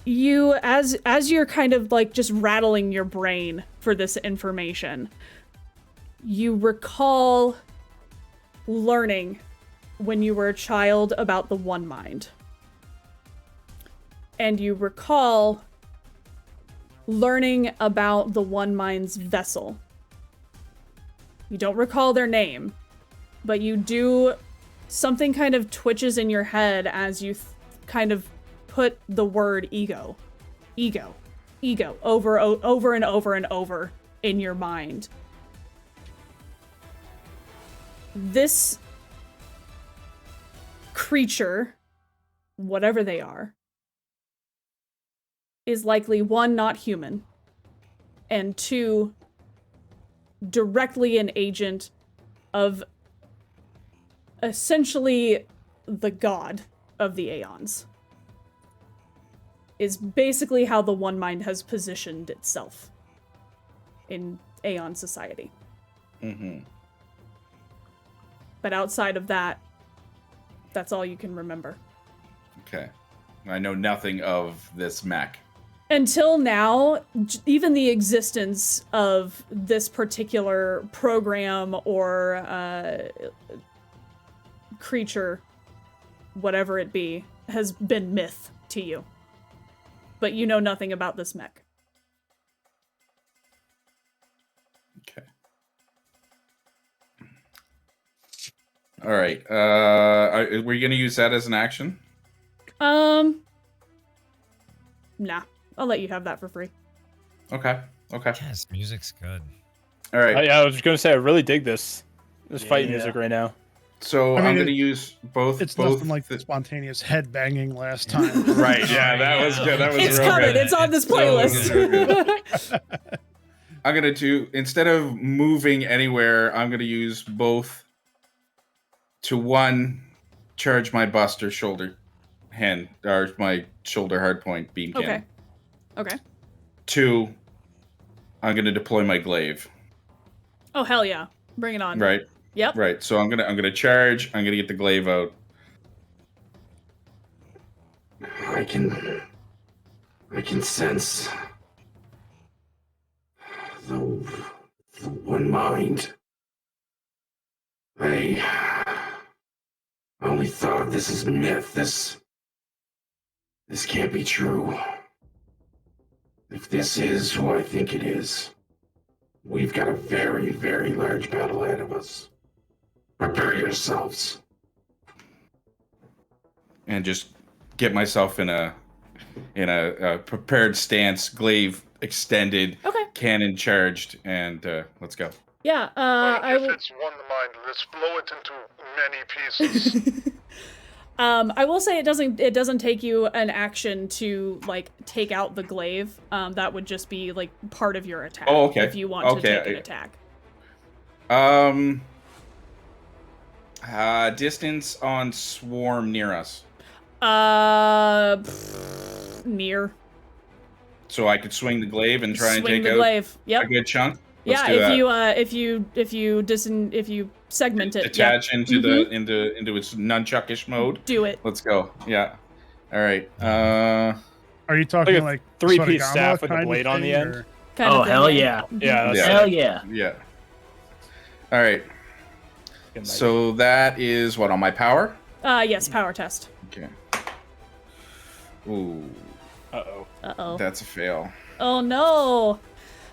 You, as you're kind of like just rattling your brain for this information, you recall learning when you were a child about the One Mind. And you recall learning about the One Mind's vessel. You don't recall their name, but you do, something kind of twitches in your head as you kind of put the word ego over and over and over in your mind. This creature, whatever they are, is likely 1, not human, and 2, directly an agent of essentially the god of the Aeons. Is basically how the One Mind has positioned itself in Aeon society. Mm-hmm. But outside of that, that's all you can remember. Okay. I know nothing of this mech. Until now, even the existence of this particular program or creature, whatever it be, has been myth to you. But you know nothing about this mech. Okay. All right. Were you going to use that as an action? Nah. I'll let you have that for free. Okay. Yes, music's good. All right. Yeah, I was going to say, I really dig this fight music right now. So I'm going to use both. It's both nothing like the spontaneous head banging last time. Right. Yeah, that was good. That was It's real coming. good. It's on this playlist. I'm gonna do, instead of moving anywhere, I'm gonna use both to one, charge my Buster shoulder hand, or my shoulder hardpoint beam cannon. Okay. 2, I'm gonna deploy my glaive. Oh hell yeah! Bring it on. Right. Yep. Right. So I'm gonna charge. I'm gonna get the glaive out. I can sense the one mind. I only thought this is myth. This can't be true. If this is who I think it is, we've got a very, very large battle ahead of us. Prepare yourselves. And just get myself in a prepared stance, glaive extended, cannon charged, and let's go. Yeah. If it's one mind, let's blow it into many pieces. I will say it doesn't take you an action to like take out the glaive. That would just be like part of your attack. Oh, okay. If you want to take an attack. Distance on swarm near us. Near. So I could swing the glaive and try and Swing take the out glaive. Yep. a good chunk. Yeah, if you segment it, detach into its nunchuckish mode. Do it. Let's go. Yeah. All right. Are you talking like 3-piece Sorigama staff with a kind of blade on the thing, end? or- Kind of Oh thing, hell yeah. yeah! Yeah. Hell yeah! Yeah. All right. So that is what on my power? Yes, power test. Okay. Ooh. Uh-oh. That's a fail. Oh no.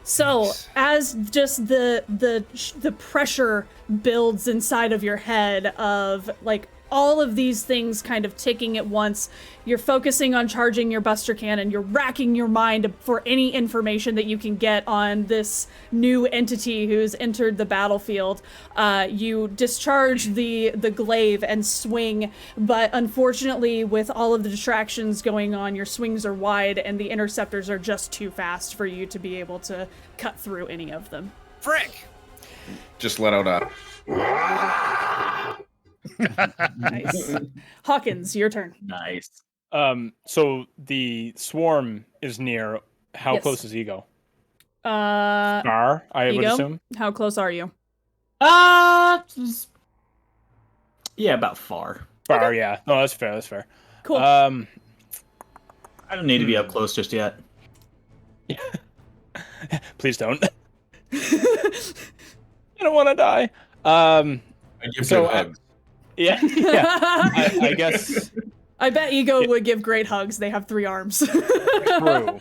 So, as just the pressure builds inside of your head of like all of these things kind of ticking at once, you're focusing on charging your Buster Cannon, you're racking your mind for any information that you can get on this new entity who's entered the battlefield. You discharge the glaive and swing, but unfortunately with all of the distractions going on, your swings are wide and the interceptors are just too fast for you to be able to cut through any of them. Frick! Just let out a... Nice. Hawkins, your turn. Nice. So the swarm is near. How Yes. close is E.G.O? Far, I would E.G.O? assume. How close are you? Yeah, about far. Far, yeah. No, that's fair. That's fair. Cool. I don't need to be up close just yet. Please don't. I don't want to die. I give So, you hugs. Yeah. I guess. I bet E.G.O would give great hugs. They have 3 arms. True.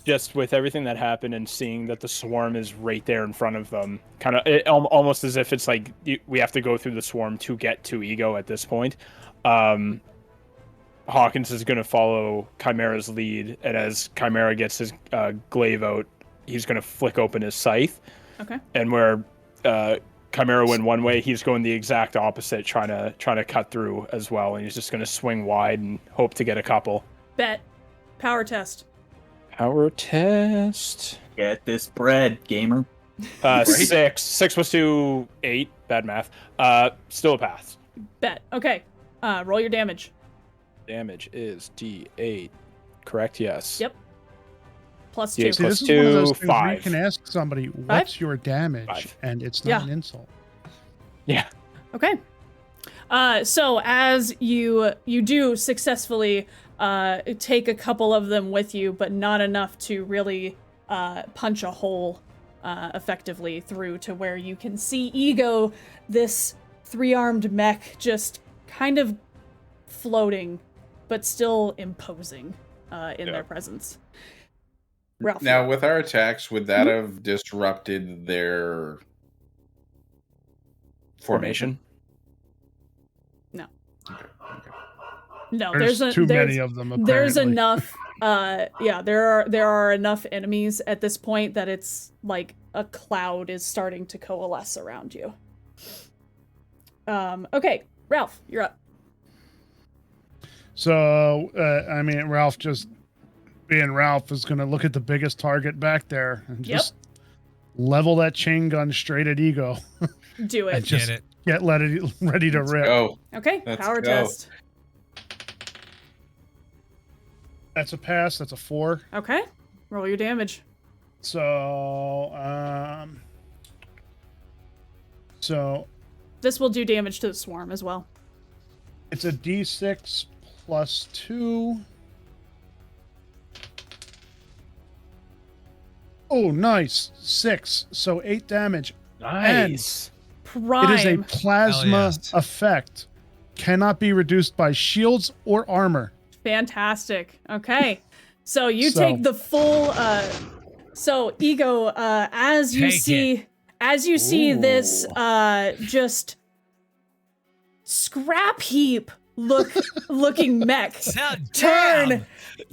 Just with everything that happened and seeing that the swarm is right there in front of them, kind of almost as if it's like we have to go through the swarm to get to E.G.O at this point. Hawkins is going to follow Chimera's lead, and as Chimera gets his glaive out, he's going to flick open his scythe. Okay. And where Chimera went one way, he's going the exact opposite, trying to cut through as well, and he's just going to swing wide and hope to get a couple. Bet. Power test. Power test. Get this bread, gamer. 6. 6 plus 2, 8. Bad math. Still a pass. Bet. Okay. Roll your damage. Damage is D8. Correct? Yes. Yep. Plus Yeah, 2. See, Plus this is one of those 2, things where you 5. can ask somebody, "What's your damage?" 5. and it's not Yeah. an insult. Yeah. Okay. So as you do successfully take a couple of them with you, but not enough to really punch a hole effectively through to where you can see E.G.O, this 3-armed mech, just kind of floating, but still imposing in their presence. Ralph. Now, with our attacks, would that have disrupted their formation? No. No, There's too many of them. There's Apparently. enough. There are enough enemies at this point that it's like a cloud is starting to coalesce around you. Okay, Ralph, you're up. So, I mean, Ralph just being Ralph, is going to look at the biggest target back there and just level that chain gun straight at E.G.O. Do and it. just Get it. get ready to rip. Go. Okay, Let's power go. test. That's a pass. That's a 4. Okay, roll your damage. So, This will do damage to the swarm as well. it's a D6 plus 2. Oh, nice. 6. So 8 damage. Nice. Prime. It is a plasma Hell yes. effect. Cannot be reduced by shields or armor. Fantastic. Okay. So you So- take the full so E.G.O, as you Take see this just scrap heap looking mech turn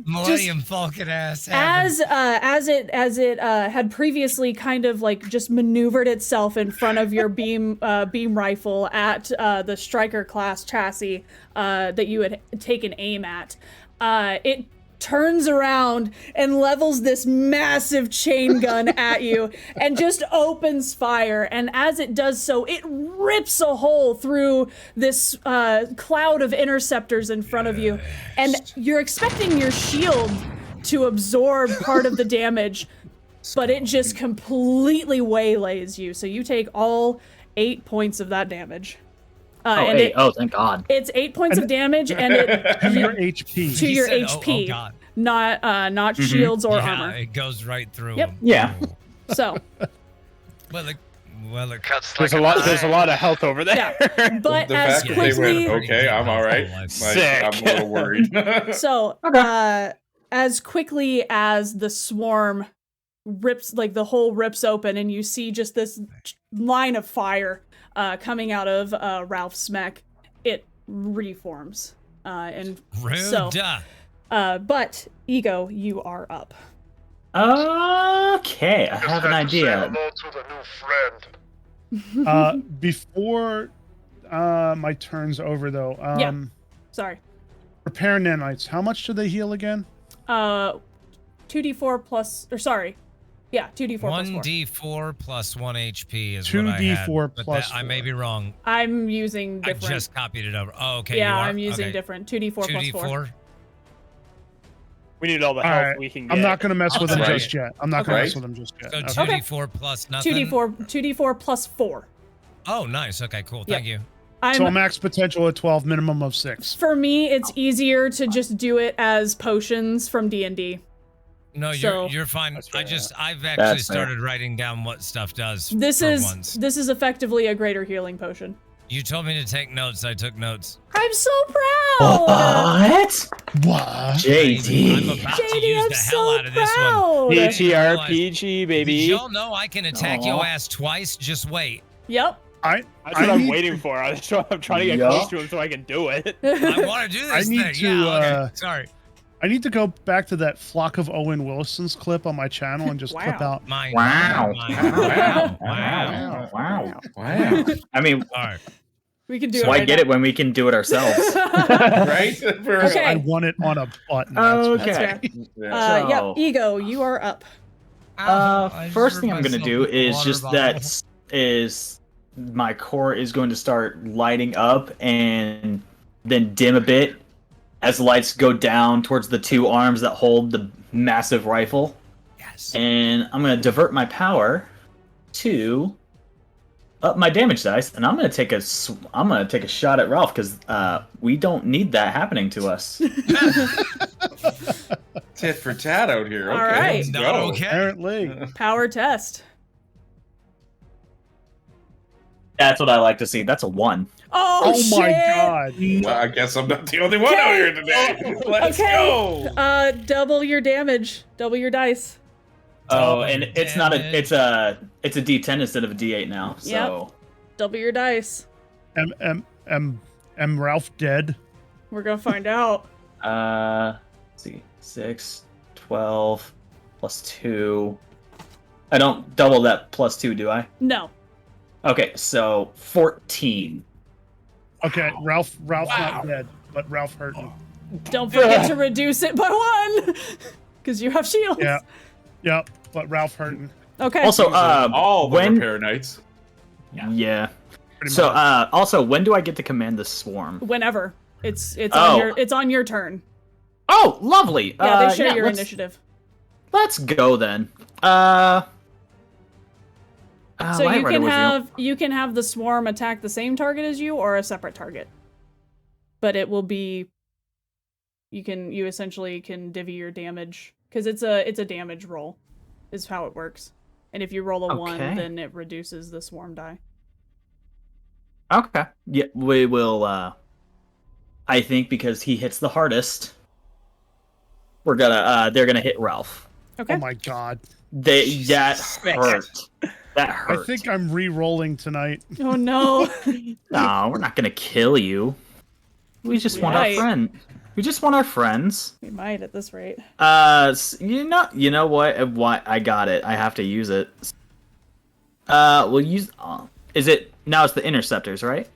Millennium Falcon ass. having- as it had previously kind of like just maneuvered itself in front of your beam rifle at the striker class chassis that you had taken aim at. It turns around and levels this massive chain gun at you and just opens fire. And as it does so, it rips a hole through this cloud of interceptors in front of you. And you're expecting your shield to absorb part of the damage, but it just completely waylays you. So you take all 8 points of that damage. And hey, thank God. it's 8 points of damage, and it To your HP. to He your said, HP, Oh, God. not shields or Yeah, armor. it goes right through. Yep. him. Yeah. So Well, it Cuts There's like a lot. There's a lot of health over there. yeah, but The as fact that they quickly went, okay, I'm all right. Sick. I'm a little worried. so as quickly as the swarm rips, like the hole rips open, and you see just this line of fire coming out of Ralph's mech, it reforms. And Rude. so, but E.G.O, you are up. Okay, I have an Had to say idea. hello to the new friend. Before my turn's over, though, Sorry. repair nanites. How much do they heal again? 2d4 plus, or sorry. Yeah, 2d4 plus 4. 1d4 plus 1 HP is what I had. 2d4 but plus I may 4. be wrong. I'm using I different. just copied it over. Oh, okay. yeah, you are? I'm using Okay. different. 2d4 plus 4. 2d4. We need all the All health right. we can get. I'm not going to mess with them Right. just yet. I'm not going to Okay. mess with them just yet. So Okay. 2d4 plus nothing. 2d4 plus 4. Oh, nice. Okay, cool. Yep. Thank you. So max potential at 12, minimum of 6. For me, it's easier to just do it as potions from D&D. No, So- you're fine. That's fair, I've actually That's fair. started writing down what stuff does. This for is once. this is effectively a greater healing potion. You told me to take notes. I took notes. I'm so proud. What? What? I'm JD. about to JD, use I'm the hell so out of this one. proud. PTRPG, baby. Did y'all know I can attack Aw. your ass twice? Just wait. Yep. That's what I'm need waiting for. I'm trying to get Yup. close to him so I can do it. I want to do I this need thing. to, Yeah, okay. Sorry. I need to go back to that Flock of Owen Wilson's clip on my channel and just clip Wow. out. Mine. Wow. Mine. Wow. Wow. Wow. Wow. I mean, All right. We can do it. why right get now. it when we can do it ourselves? Right? Okay. I want it on a button. That's Okay. That's fair. Yeah. Yep. So- E.G.O, you are up. I First just thing I'm hurt gonna myself do with the is water just bottle. that is my core is going to start lighting up and then dim a bit as the lights go down towards the 2 arms that hold the massive rifle. Yes. And I'm gonna divert my power to up my damage dice, and I'm gonna take a shot at Ralph because we don't need that happening to us. Tit for tat out here. Okay, All right. let's Not go. okay. Apparently. Power test. That's what I like to see. That's a 1. Oh, Oh shit. my god. Well, I guess I'm not the only one out here today. Let's Okay. go. Double your damage. Double your dice. Oh, and Double it's not a damage. it's a D10 instead of a D8 now. So Double your dice. Am Ralph dead? We're gonna find out. let's see, 6, 12 plus 2. I don't double that plus 2, do I? No. Okay, so 14. Okay, Ralph's not dead, but Ralph hurt him. Don't forget to reduce it by 1. because you have shields. Yeah. Yep. But Ralph hurting. Okay. Also, all the when repair knights. yeah. Pretty So, much. also, when do I get to command the swarm? Whenever it's Oh. on your turn. Oh, lovely. Yeah, they share yeah, your let's- initiative. Let's go then. So Lightryder you can have the swarm attack the same target as you or a separate target. But it will be you essentially can divvy your damage because it's a damage roll is how it works. And if you roll a 1, Okay. then it reduces the swarm die. Okay. Yeah, we will. I think because he hits the hardest, we're gonna. They're gonna hit Ralph. Okay. Oh my god. That hurt. That I hurt. think I'm re-rolling tonight. Oh no. No, we're not gonna kill you. We just want our might. friend. We just want our friends. We might at this rate. You know what? Why I got it. I have to use it. We'll use. Is it now? It's the interceptors, right?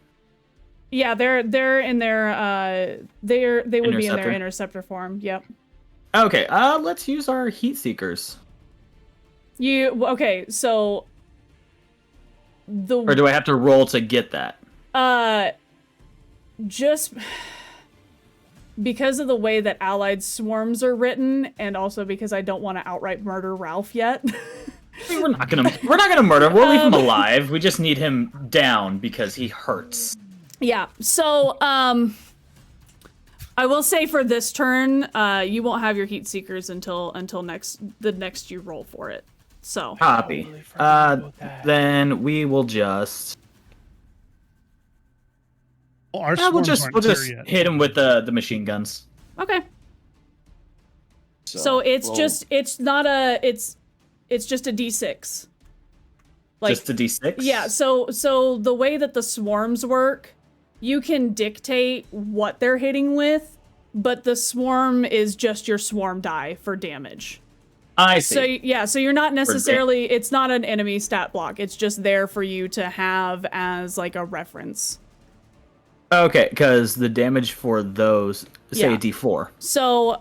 Yeah, they're in their they would be in their Interceptor. interceptor form. Yep. Okay. Let's use our heat seekers. Okay, so Or do I have to roll to get that? Just because of the way that allied swarms are written, and also because I don't want to outright murder Ralph yet. I mean, we're not gonna murder him. We'll leave him alive. We just need him down because he hurts. Yeah. So I will say for this turn, you won't have your heat seekers until the next you roll for it. So Copy. Then we will just. Well, our we'll swarms just aren't there yet. hit him with the machine guns. okay. So it's just it's just a D6. Just a D6. Yeah, so the way that the swarms work, you can dictate what they're hitting with, but the swarm is just your swarm die for damage. I see. So you're not necessarily, it's not an enemy stat block. It's just there for you to have as like a reference. Okay, because the damage for those, say Yeah. a D4. So,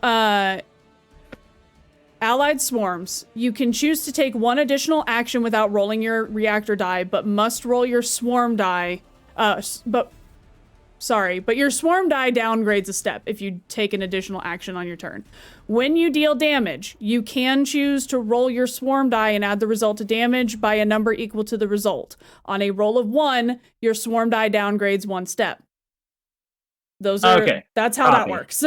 allied swarms, you can choose to take one additional action without rolling your reactor die, but must roll your swarm die. But your swarm die downgrades a step if you take an additional action on your turn. When you deal damage, you can choose to roll your swarm die and add the result to damage by a number equal to the result. On a roll of 1, your swarm die downgrades 1 step. That's how that Copy. works.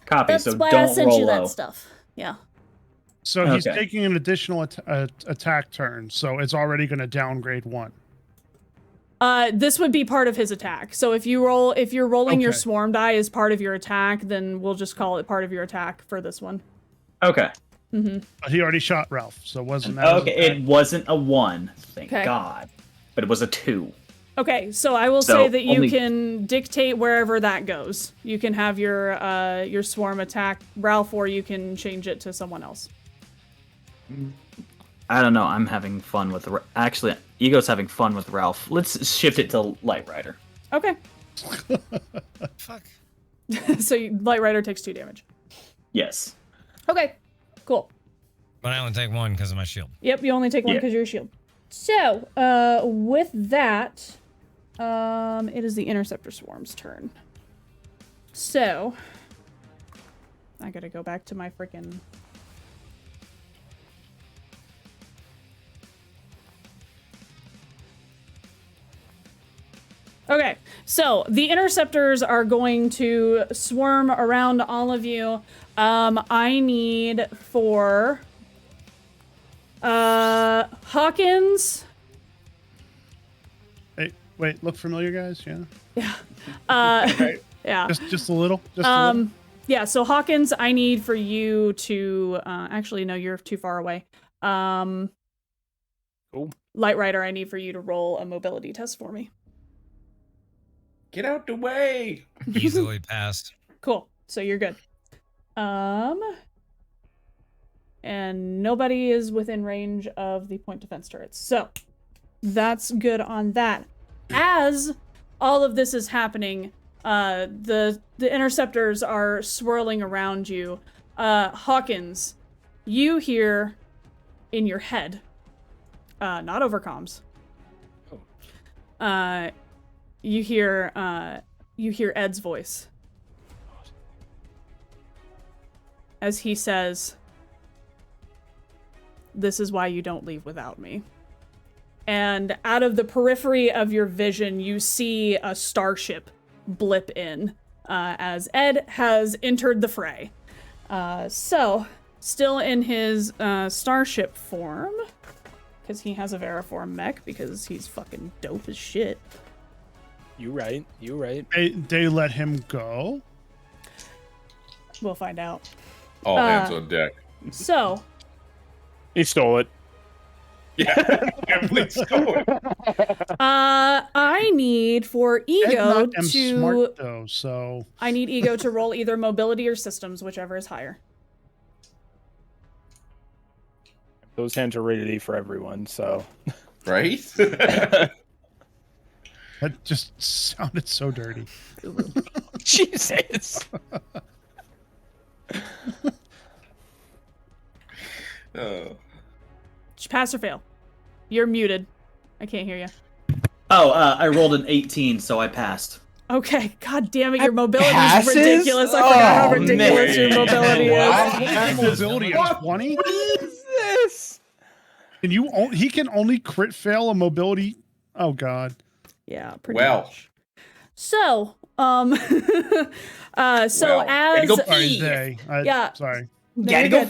Copy. That's so why don't I sent roll you low. that stuff. Yeah. So he's Okay. taking an additional attack turn, so it's already going to downgrade 1. This would be part of his attack. So if you're rolling your Okay. swarm die as part of your attack, then we'll just call it part of your attack for this one. Okay. He already shot Ralph, so wasn't that? his Okay, attack? it wasn't a 1, thank Okay. God. But it was a 2. Okay, so I will So say that you only- can dictate wherever that goes. You can have your swarm attack Ralph, or you can change it to someone else. I don't know. I'm having fun with. Actually, E.G.O's having fun with Ralph. Let's shift it to Lightryder. Okay. Fuck. So Lightryder takes 2 damage. Yes. Okay, cool. But I only take 1 because of my shield. Yep, you only take 1 Yeah. because you're a shield. So, with that, it is the Interceptor Swarm's turn. So, I gotta go back to my freaking... Okay, so the Interceptors are going to swarm around all of you. I need for... Hawkins... Hey, wait, look familiar, guys? Yeah. Yeah. Just a little. Just a little. Yeah, so Hawkins, I need for you to actually no, you're too far away. Cool. Lightryder, I need for you to roll a mobility test for me. Get out the way. Easily passed. Cool. So you're good. And nobody is within range of the point defense turrets. So that's good on that. As all of this is happening, the interceptors are swirling around you. Hawkins, you hear in your head, not over comms. You hear Ed's voice as he says, "This is why you don't leave without me." And out of the periphery of your vision, you see a starship blip in as Ed has entered the fray. So, still in his starship form, because he has a Veriform mech, because he's fucking dope as shit. You right. They let him go? We'll find out. All hands on deck. So, He stole it. Yeah, definitely stole it. I need for E.G.O Ed to smart though, so I need E.G.O to roll either mobility or systems, whichever is higher. Those hands are rated E for everyone, so. Right? that just sounded so dirty. Jesus. Pass or fail? You're muted. I can't hear you. Oh, I rolled an 18, so I passed. Okay, god damn it, your mobility passes? is ridiculous. I forgot how Oh, ridiculous your man. mobility is. Wow. Mobility is 20? What is this? And he can only crit fail a mobility. Oh god. Yeah, pretty Well. much. So, Well, as way to go. Sorry, Day. Yeah. Sorry. Very good.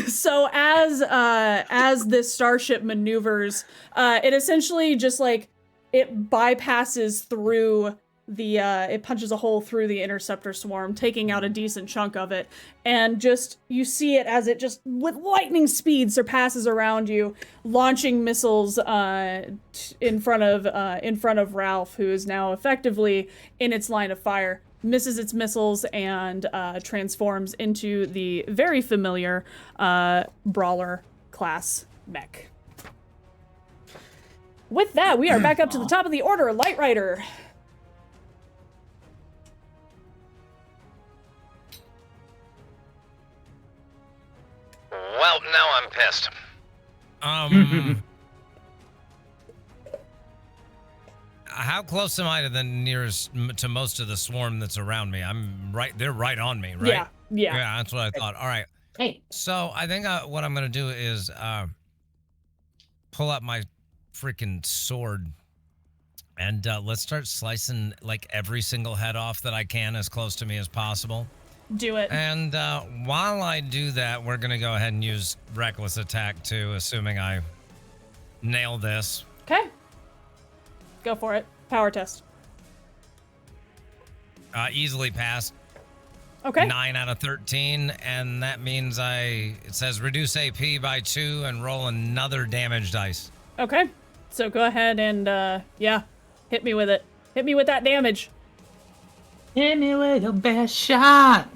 So as this starship maneuvers, it essentially just like it bypasses through the it punches a hole through the interceptor swarm, taking out a decent chunk of it, and just you see it as it just with lightning speed surpasses around you, launching missiles in front of Ralph, who is now effectively in its line of fire. Misses its missiles and transforms into the very familiar Brawler class mech. With that, we are back up to the top of the order. Lightryder. Well, now I'm pissed. How close am I to the nearest, to most of the swarm that's around me? They're right on me, right? Yeah. Yeah, that's what I thought. All right. Hey. So I think what I'm going to do is pull up my freaking sword and let's start slicing like every single head off that I can as close to me as possible. Do it. And while I do that, we're going to go ahead and use Reckless Attack too, assuming I nail this. Okay. Go for it. Power test. Easily passed. Okay. 9 out of 13, and that means it says reduce AP by 2 and roll another damage dice. Okay. So go ahead and, hit me with it. Hit me with that damage. Hit me with your best shot.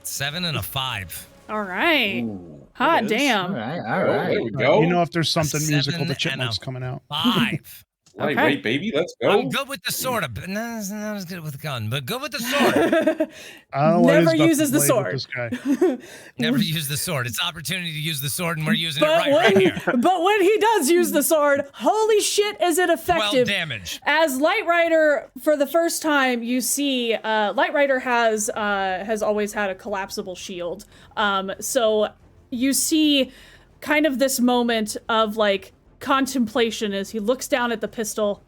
7 and a 5. All right. Ooh, Hot it is. damn. All right. There we go. You know if there's something 7 musical, the and a Chipmunks coming out. 5. Lightweight, baby. Let's go. I'm good with the sword. Not as good with the gun, but good with the sword. I don't know what it is Never about uses the blade sword. with this guy. Never use the sword. It's opportunity to use the sword, and we're using it But right here. but when he does use the sword, holy shit, is it 12 effective? damage. As Lightryder, for the first time, you see Lightryder has always had a collapsible shield. So you see kind of this moment of like contemplation as he looks down at the pistol,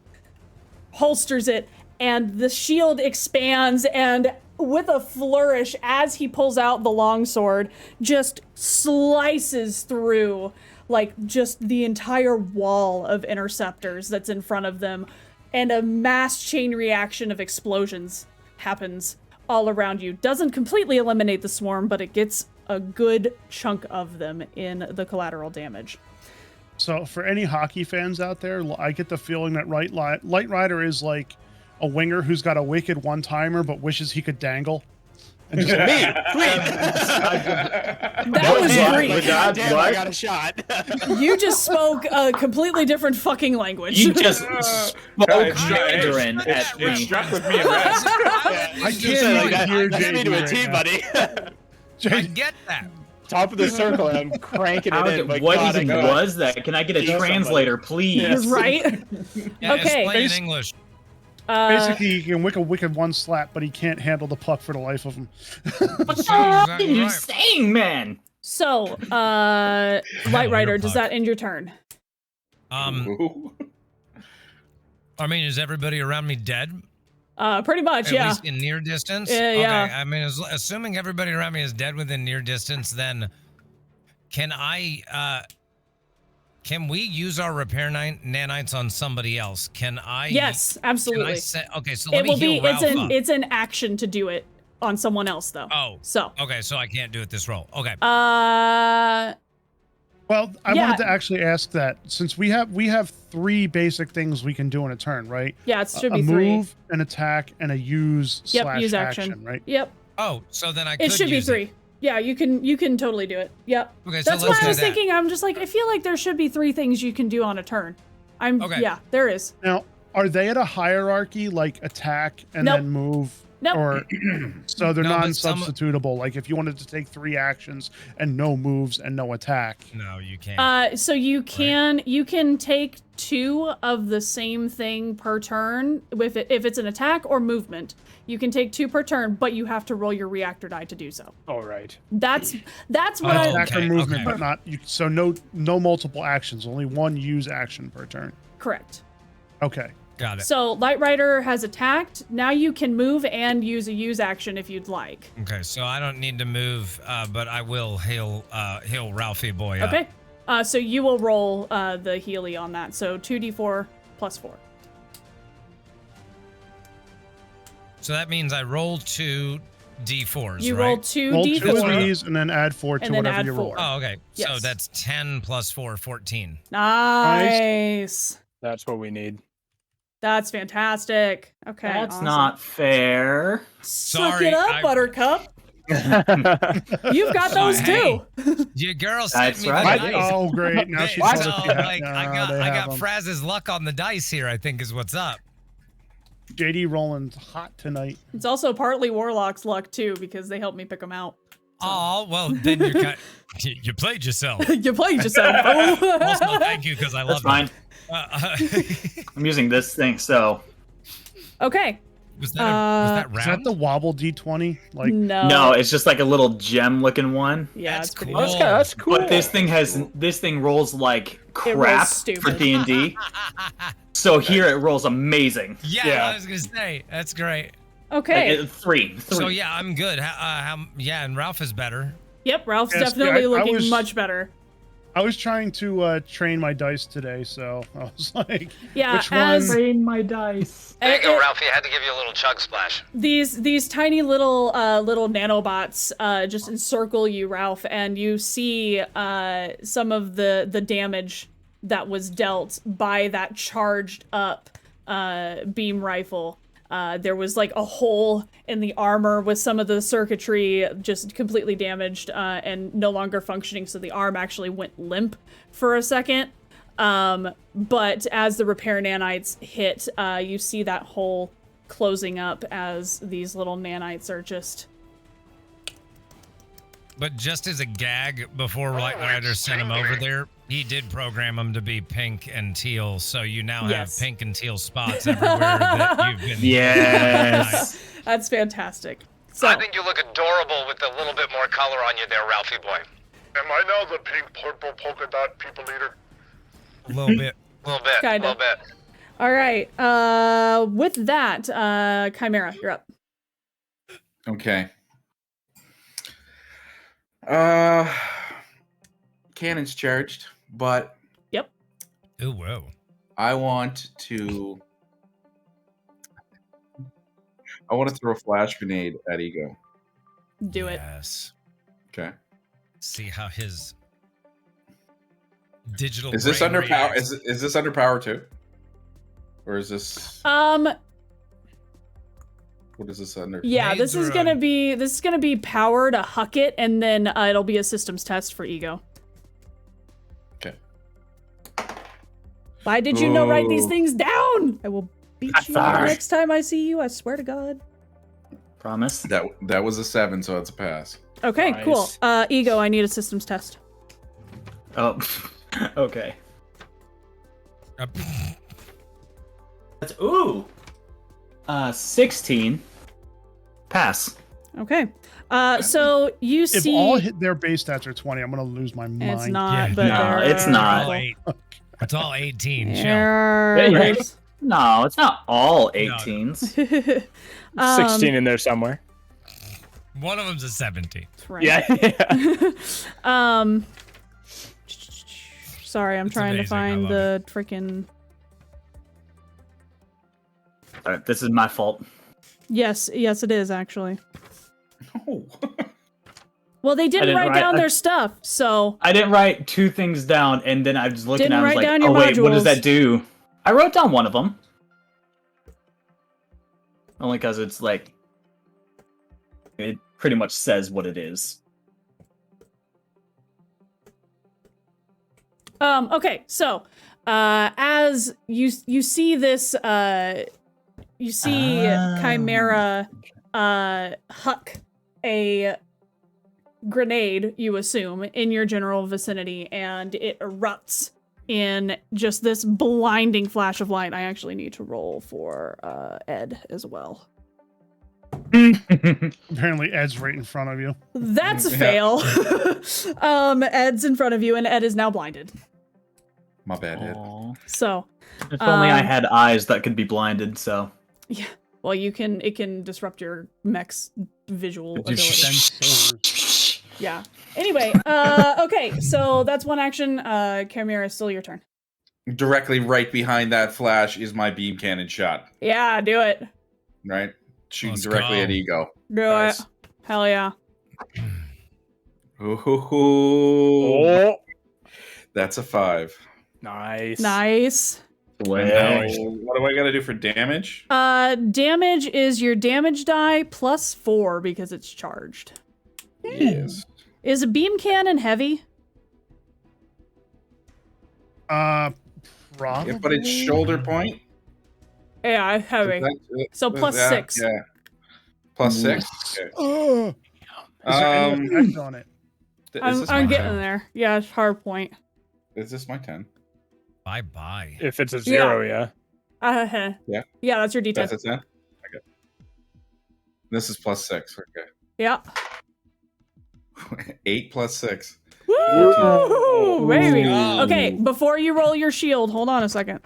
holsters it, and the shield expands, and with a flourish, as he pulls out the longsword, just slices through like just the entire wall of interceptors that's in front of them, and a mass chain reaction of explosions happens all around you. Doesn't completely eliminate the swarm, but it gets a good chunk of them in the collateral damage. So for any hockey fans out there, I get the feeling that Lightryder is like a winger who's got a wicked one-timer but wishes he could dangle. And just Me, please. That was great. God, Damn, what? I got a shot. You just spoke a completely different fucking language. You just spoke Mandarin at It me. struck with me and Rest. I can't even hear That's me JD to a right T, now. buddy. I get that. Top of the circle, and I'm cranking it in. Like, What God, even I gotta- was that? Can I get a Kill somebody. translator, please? Yes. Right? Yeah, Okay. explain in English. Basically, he can wick a wicked one slap, but he can't handle the puck for the life of him. What the Exactly fuck are you right. saying, man? So, Lightryder, does that end your turn? Ooh. I mean, is everybody around me dead? Pretty much, At yeah. least in near distance? Yeah. Okay, I mean, assuming everybody around me is dead within near distance, then can we use our repair nanites on somebody else? Can I? Yes, absolutely. Can I say, okay, so let It me will be. heal Ralph up. It's an action to do it on someone else, though. Oh. So. Okay, so I can't do it this roll. Okay. Well, I Yeah. wanted to actually ask that since we have 3 basic things we can do in a turn, right? Yeah, it should a be 3. move, an attack, and a use Yep, use action, action. right? Yep. Oh, so then I could It should be use 3. Yeah, you can totally do it. Yep. Okay, so That's let's why I do was that. thinking. I'm just like, I feel like there should be 3 things you can do on a turn. Okay. Yeah, there is. Now, are they at a hierarchy like attack and Nope. then move? Nope. Or so they're No, but some- non-substitutable. Like if you wanted to take 3 actions and no moves and no attack. No, you can't. So you can take 2 of the same thing per turn if it's an attack or movement. You can take 2 per turn, but you have to roll your reactor die to do so. All right. That's what Oh, I Attack or okay, movement, okay. but not so no multiple actions. Only 1 use action per turn. correct. Okay. Got it. So Lightryder has attacked. Now you can move and use a use action if you'd like. Okay, so I don't need to move, but I will heal Ralphie boy up. Okay. So you will roll the Healy on that. So 2d4 plus 4. So that means I roll 2 d4s, You right? roll 2 Roll 2 of d4. these and then add 4 to And then whatever add you roll. 4. Oh, okay. So Yes. that's 10 plus 4, 14. Nice. That's what we need. That's fantastic. Okay. That's awesome. not fair. Suck Sorry, it up, I- Buttercup. You've got those Hey. too. Your girl sent That's me right. the dice. Oh, great. Now They- she's so, like, I they have got 'em. Fraz's luck on the dice here, I think is what's up. JD Rollins hot tonight. It's also partly Warlock's luck too because they helped me pick them out. Oh, well, then you played yourself. You played yourself. Also, thank you, because I That's love fine. it. I'm using this thing, so Okay. Was that round? Is that the wobble D20? Like No. no, it's just like a little gem-looking one. Yeah, That's it's pretty cool. much. That's cool. But this thing rolls like It rolls crap for stupid. D&D. So here it rolls amazing. Yeah, Yeah. I was gonna say that's great. Okay. Like, three. So yeah, I'm good. Yeah, and Ralph is better. Yep, Ralph's Yes, definitely I looking was- much better. I was trying to train my dice today, so I was like, Yeah, which as one? Train my dice. There you go, Ralphie. I had to give you a little chug splash. these tiny little nanobots just encircle you, Ralph, and you see some of the damage that was dealt by that charged up beam rifle. There was like a hole in the armor with some of the circuitry just completely damaged and no longer functioning, so the arm actually went limp for a second. But as the repair nanites hit, you see that hole closing up as these little nanites are just... But just as a gag, before Lightryder sent him over there, he did program them to be pink and teal, so you now Yes. have pink and teal spots everywhere that you've been. Yes. That's fantastic. So, I think you look adorable with a little bit more color on you there, Ralphie boy. Am I now the pink purple polka dot people eater? A little bit. A little bit. Kinda. A little bit. all right. With that, Chimera, you're up. Okay. Cannon's charged, but Ooh, whoa. I want to throw a flash grenade at E.G.O. Do it. Yes. Okay. See how his digital. Is this brain under power? reacts. Is this under power too? Or is this What is this under? Yeah, this is gonna be power to huck it, and then it'll be a systems test for E.G.O. Okay. Why did you not write these things down? I will beat you Sorry. next time I see you. I swear to God. Promise. That was a 7, so it's a pass. Okay, Nice. cool. E.G.O, I need a systems test. Oh, okay. That's 16. Pass. Okay. So you If see. all their base stats are 20, I'm gonna lose my mind. It's not, Yeah, but no, they're- it's not. It's all 18. Chill. Errors. No, it's not all 18s. 16 in there somewhere. One of them's a 17. That's right. Yeah. Sorry, I'm It's trying to amazing. I find love the freaking. Alright, this is my fault. Yes, it is actually. Oh. Well, they didn't didn't write write- down I- their stuff, so I didn't write 2 things down, and then I was looking Didn't at it, I was write like, down oh your wait, what does modules. that do? I wrote down one of them. Only because it's like, it pretty much says what it is. Okay, so as you see this you see Chimera huck a grenade, you assume, in your general vicinity, and it erupts in just this blinding flash of light. I actually need to roll for Ed as well. Apparently, Ed's right in front of you. That's a Yeah. fail. Ed's in front of you, and Ed is now blinded. My bad, Ed. Aw. So, If only I had eyes that could be blinded, so. yeah. Well, it can disrupt your mech's visual ability. Sensors. Yeah. Anyway, okay, so that's one action. Chimera, still your turn. Directly right behind that flash is my beam cannon shot. Yeah, do it. Right? Shooting Let's directly go. at E.G.O. Do Nice. it. Hell yeah. Ooh, Oh, that's a 5. nice. Nice. And now, what do I gotta do for damage? Damage is your damage die plus 4 because it's charged. Yes. Is a beam cannon heavy? Probably. Yeah, but it's shoulder point. Yeah, heavy. So plus 6. Yeah. Plus 6? Okay. Is there any effect on it? I'm getting there. Yeah, it's hard point. Is this my 10? Bye-bye. If it's a 0, yeah. Yeah, that's your D10. That's a 10? Okay. This is plus 6. Okay. Yeah. 8 plus 6. Woo! Baby. Ooh. Okay, before you roll your shield, hold on a second.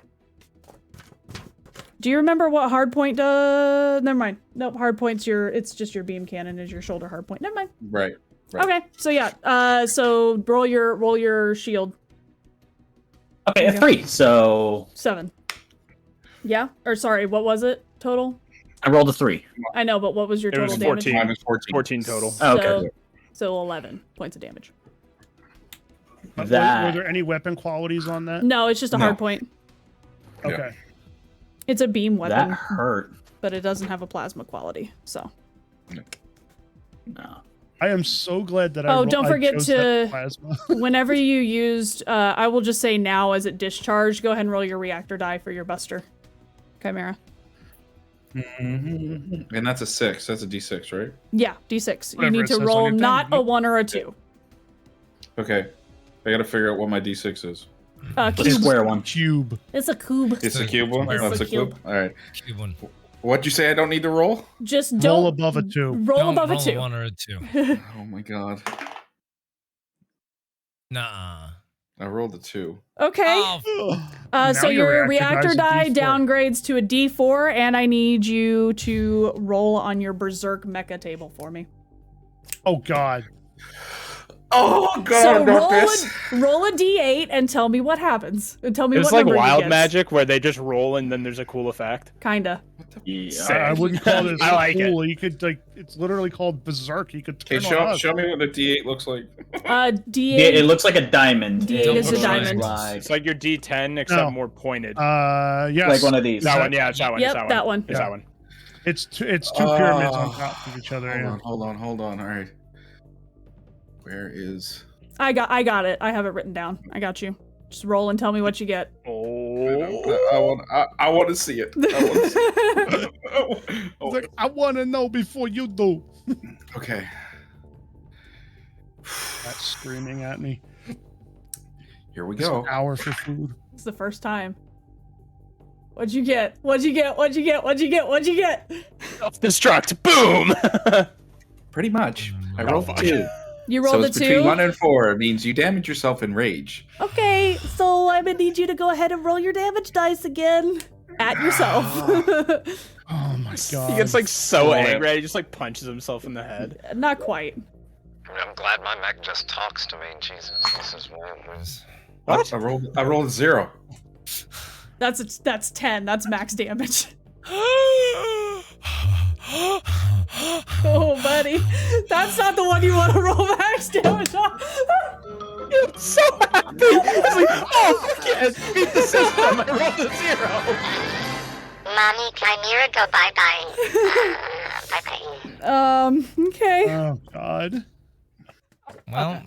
Do you remember what hardpoint does? Never mind. Nope, hardpoint's it's just your beam cannon is your shoulder hardpoint. Never mind. Right. Okay, so yeah, so roll your shield. Okay, a 3, so 7. Yeah? Or sorry, what was it total? I rolled a 3. I know, but what was your It was total damage? 14. Mine was 14. 14 total. Oh, okay. So 11 points of damage. Were That. there any weapon qualities on that? No, it's just a No. hard point. Yeah. Okay. It's a beam weapon, That hurt. but it doesn't have a plasma quality. So. No. I am so glad that Oh, don't forget chose to- that plasma. Whenever you used, I will just say now as it discharged, go ahead and roll your reactor die for your buster. Chimera. And that's a 6. That's a D6, right? Yeah, D6. You Whatever need it to says on roll your thing. not a 1 or a 2. Okay. I gotta figure out what my D6 is. The Cube. square one. Cube. It's a cube. It's a cube one? It's That's a a cube? cube. Alright. Cube one. What'd you say I don't need to roll? Just don't Roll above a 2. roll Don't above a roll 2. 1 or a 2. Oh my god. Nuh-uh. I rolled a 2. Okay. Oh, Now So your your reactor reactor die's a die D4. downgrades to a D4, and I need you to roll on your Berserk Mecha table for me. Oh god. Oh god, So Dorcas! roll a D8 and tell me what happens. And tell me It's what like number you wild get. magic where they just roll and then there's a cool effect. Kinda. Yeah. I wouldn't call it I like it. cool. You could like it's literally called Berserk. You could Okay, turn on us. show me what the D8 looks like. D8. Yeah, it looks like a diamond. D8 is a looks diamond. Like, It's like your D10 except No. more pointed. Yes. like one of these. that one, yeah, it's that one. Yep, it's that one. that one. It's Yeah. that one. It's two pyramids on top of each other. Hold on. All right. Where is? I got it. I have it written down. I got you. Just roll and tell me what you get. Oh. I want to see it. It's like, I want to know before you do. Okay. That's screaming at me. Here we It's go. an hour for food. It's the first time. What'd you get? Self-destruct. Boom. Pretty much. I rolled 2. You So rolled it's a between 2? 1 and 4. It means you damage yourself in rage. Okay, so I'm gonna need you to go ahead and roll your damage dice again. At yourself. Oh my god. He gets like so Oh, angry, he just like punches himself in the head. Not quite. I'm glad my mech just talks to me. Jesus, this is What? I rolled a 0. That's 10. That's max damage. Oh, buddy. That's not the one you want to roll max damage on. I'm so happy. I was like, oh, yes, beat the system. I rolled a 0. Mommy, Chimera, go bye-bye. Bye-bye. Okay. Oh god. Well,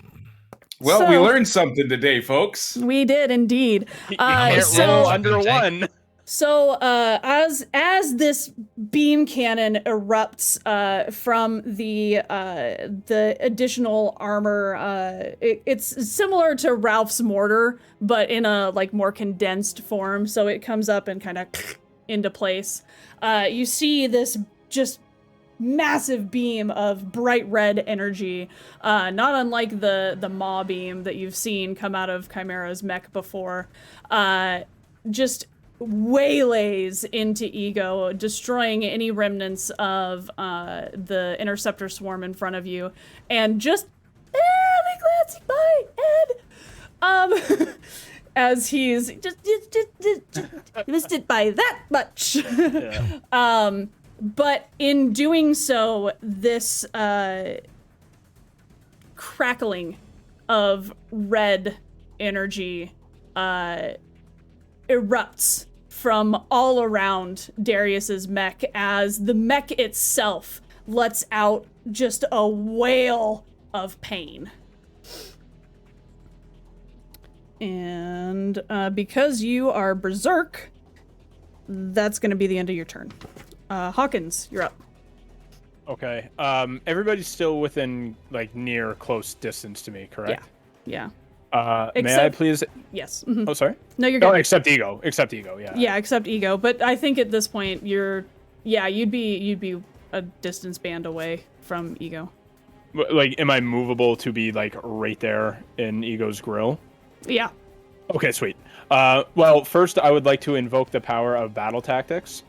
we So- learned something today, folks. We did indeed. You can't So- roll under 1. So, as this beam cannon erupts from the additional armor, it's similar to Ralph's mortar, but in a like more condensed form. So it comes up and kind of into place. You see this just massive beam of bright red energy, not unlike the maw beam that you've seen come out of Chimera's mech before. Just waylays into E.G.O, destroying any remnants of the interceptor swarm in front of you, and just glancing by Ed, as he's just missed it by that much. Yeah. But in doing so, this crackling of red energy erupts from all around Darius's mech as the mech itself lets out just a wail of pain. And because you are berserk, that's going to be the end of your turn. Hawkins, you're up. Okay. Everybody's still within like near close distance to me, correct? Yeah. May I Except- please? Yes. Mhm. Oh, sorry. No, you're No, good. except ego. Except ego. Yeah. Yeah, except E.G.O. But I think at this point you'd be a distance band away from E.G.O. Like, am I movable to be like right there in Ego's grill? Yeah. Okay, sweet. Well, first I would like to invoke the power of battle tactics.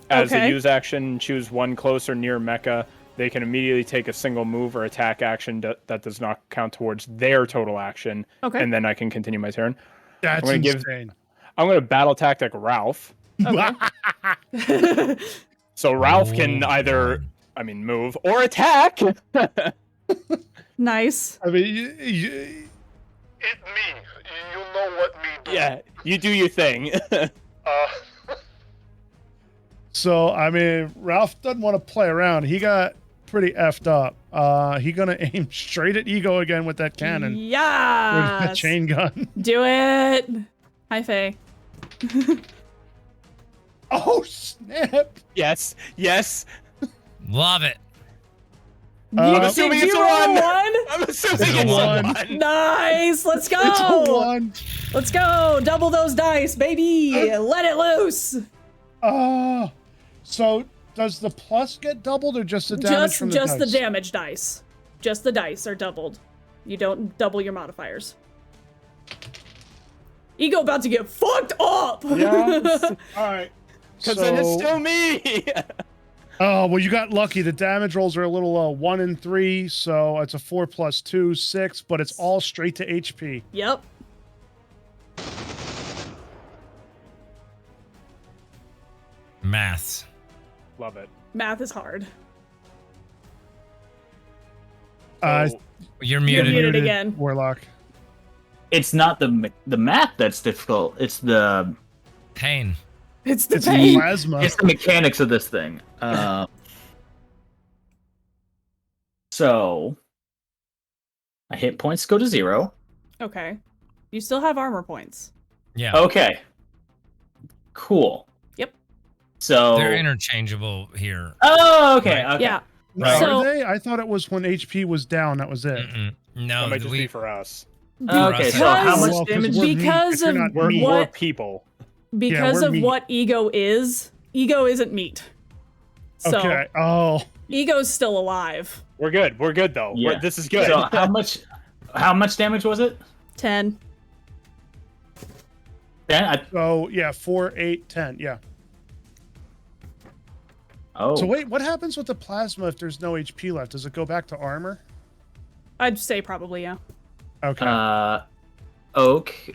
As Okay. a use action, choose one close or near Mecha. They can immediately take a single move or attack action that does not count towards their total action. Okay. And then I can continue my turn. That's gonna give- insane. I'm going to battle tactic Ralph. Okay. So Ralph can either, move or attack. Nice. I mean, It me. You know what me do. Yeah, you do your thing. so I mean, Ralph doesn't want to play around. He got pretty effed up. He gonna aim straight at E.G.O again with that cannon. With Yeah. that chain gun. Do it. Hi, Faye. Oh snap! Yes. Love it. I'm Did assuming you it's a roll 1. one? I'm assuming It's a it's a 1. 1. Nice. Let's go. It's a 1. Let's go. Double those dice, baby. Let it loose. So does the plus get doubled or just the damage from the Just the dice? damage dice. Just the dice are doubled. You don't double your modifiers. E.G.O about to get fucked up. Yeah. All right. Because then it's still me. Oh, well, you got lucky. The damage rolls are a little 1 and 3, so it's a 4 plus 2, 6, but it's all straight to HP. Yep. Maths. Love it. Math is hard. So, You're You're muted. muted again. Warlock. It's not the math that's difficult. It's the Pain. It's the It's pain. plasma. It's the mechanics of this thing. So, my hit points go to 0. Okay. You still have armor points. Yeah. Okay. Cool. Yep. So They're interchangeable here. Oh, okay. Okay. Yeah. Are So- they? I thought it was when HP was down. That was it. Mm-mm. No, That might just be we, for us. Okay. So how much Well, 'cause damage? we're meat. Because If of you're not We're meat- more what people. because we're of meat. what ego is, ego isn't meat. So Okay. Oh. ego's still alive. We're good. We're good though. Yeah. This is good. So how much damage was it? 10. Yeah. So yeah, 4, 8, 10. Yeah. Oh. So wait, what happens with the plasma if there's no HP left? Does it go back to armor? I'd say probably, yeah. Okay.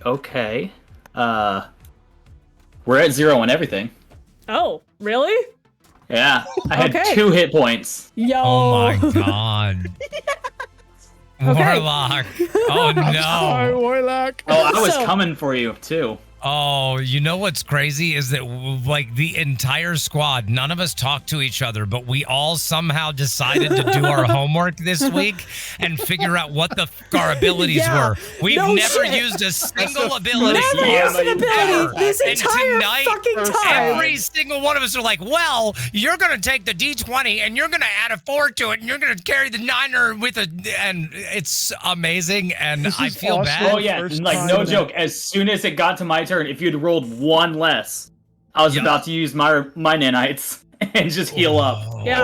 Okay. We're at 0 on everything. Oh, really? Yeah. I had Okay. 2 hit points. Yo. oh my god. Okay. Warlock. Oh Sorry, no. Warlock. Oh, I was So- coming for you too. Oh, you know what's crazy is that like the entire squad, none of us talked to each other, but we all somehow decided to do our homework this week and figure out what the fuck our abilities Yeah. were. We've No never shit. used a single ability. Never Yeah, used an but- ability this And entire tonight, fucking time. every single one of us are like, well, you're going to take the D20 and you're going to add a 4 to it and you're going to carry the 9er with a, and it's amazing. And This I is feel awesome. bad. Oh yeah, First like time no that- joke. As soon as it got to my turn, if you'd rolled 1 less, I was Yeah. about to use my nanites and just heal up. Yeah.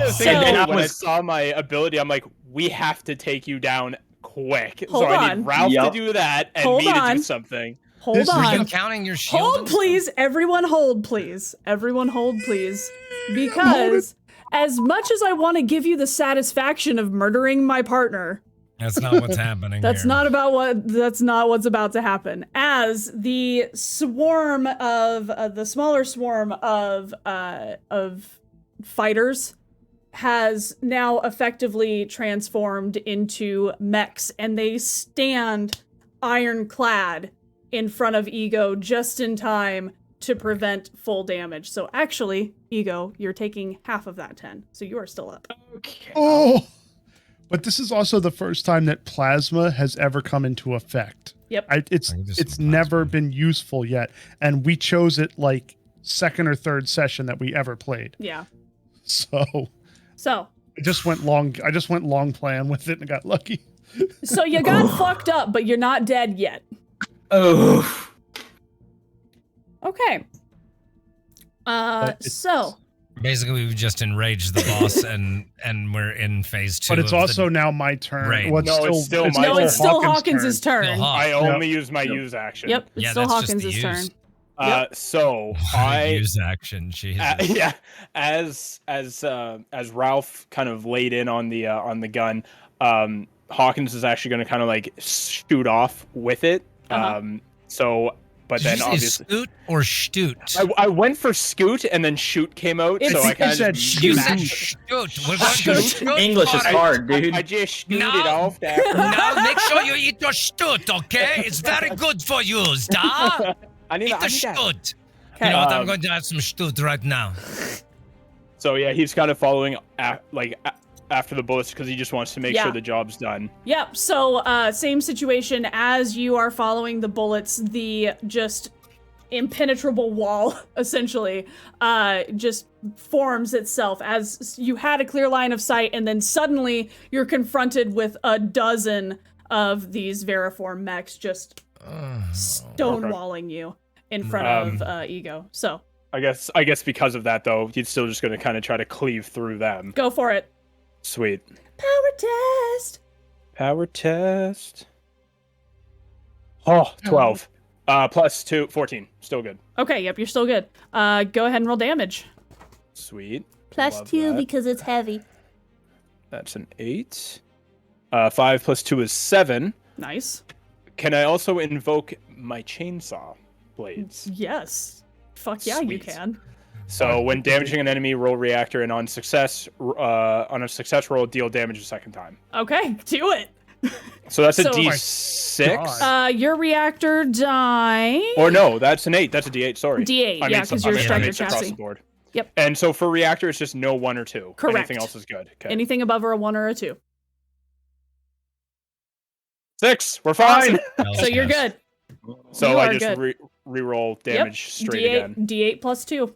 The thing So- is, And I when I was- saw my ability, I'm like, we have to take you down quick. Hold so I on. need Ralph Yep. to do that and Hold me to on. do something. Hold This is Are you on. counting your shield? Hold, and stuff? please. Everyone hold, please. Everyone hold, please. Because as much as I want to give you the satisfaction of murdering my partner, That's not what's happening. that's here. not what's about to happen. As the swarm of the smaller swarm of fighters has now effectively transformed into mechs, and they stand ironclad in front of E.G.O just in time to prevent full damage. So actually, E.G.O, you're taking half of that 10, so you are still up. Okay. Oh. But this is also the first time that plasma has ever come into effect. Yep. It's I can do some it's never plasma. been useful yet, and we chose it like second or third session that we ever played. Yeah. So So I just went long plan with it and got lucky. you got fucked up, but you're not dead yet. Oh. Okay. But it's- So Basically, we've just enraged the boss, and we're in phase 2. But it's of also the, now my turn. Raid. Well, No, it's still my no, turn. it's still Hawkins' turn. Still Hawk. I Yep. only use my use action. Yep, it's Yeah, still that's just Hawkins' the turn. use. So I I use action. Jesus. yeah, as Ralph kind of laid in on the gun, Hawkins is actually going to kind of like shoot off with it. Uh-huh. But Did then you say obviously scoot or stoot? I went for scoot and then shoot came out. It's- So I you kind of said just You shoot. said mashed- stoot. We're going to stoot. English is for it. hard, dude. I just stewed No. it off there. Now make sure you eat your stoot, okay? It's very good for you, da. I need Eat the that. stoot. Okay. You know what? I'm Um, going to have some stoot right now. So yeah, he's kind of following after the bullets because he just wants to make Yeah. sure the job's done. Yep. So same situation as you are following the bullets, the just impenetrable wall essentially just forms itself as you had a clear line of sight, and then suddenly you're confronted with a dozen of these veriform mechs just stonewalling you in front of E.G.O. So I guess because of that though, he's still just going to kind of try to cleave through them. go for it. Sweet. Power test. Power test. Oh, 12. Plus 2, 14. Still good. Okay, yep, you're still good. Go ahead and roll damage. Sweet. Plus Love 2 that. because it's heavy. That's an 8. 5 plus 2 is 7. Nice. Can I also invoke my chainsaw blades? Yes. Fuck yeah, you Sweet. can. So when damaging an enemy, roll reactor, and on a success roll, deal damage a second time. Okay, do it. So that's a So- D6. Your reactor die. Or no, that's an 8. That's a D8. Sorry. D8, I yeah, mean, 'cause you're I mean, striker it's across chassis. the board. Yep. And so for reactor, it's just no 1 or 2. Correct. Anything else is good. Okay. Anything above or a 1 or a 2. 6. We're fine. Hell So you're yes. good. So You I are just good. re-roll damage straight D8, again. D8 plus 2.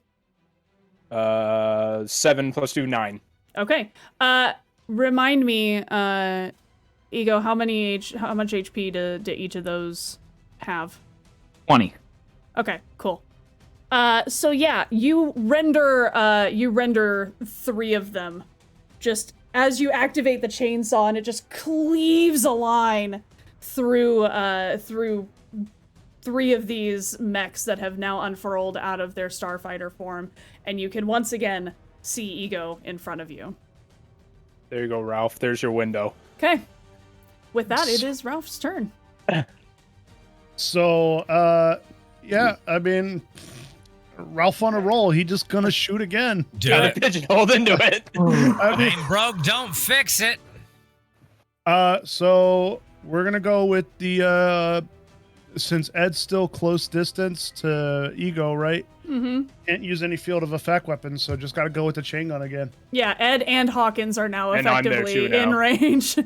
7 plus 2, 9. Okay. Remind me, E.G.O, how much HP do each of those have? 20. Okay, cool. So yeah, you render 3 of them. Just as you activate the chainsaw, and it just cleaves a line through 3 of these mechs that have now unfurled out of their starfighter form, and you can once again see E.G.O in front of you. There you go, Ralph. There's your window. Okay. With that, it is Ralph's turn. So, yeah, I mean, Ralph on a roll. He just gonna shoot again. Do Got it. it pigeonholed into it. I mean, Ain't broke, don't fix it. so we're gonna go with the since Ed's still close distance to E.G.O, right? Mm-hmm. Can't use any field of effect weapons, so just gotta go with the chain gun again. Yeah, Ed and Hawkins are now And I'm there effectively too now. in range.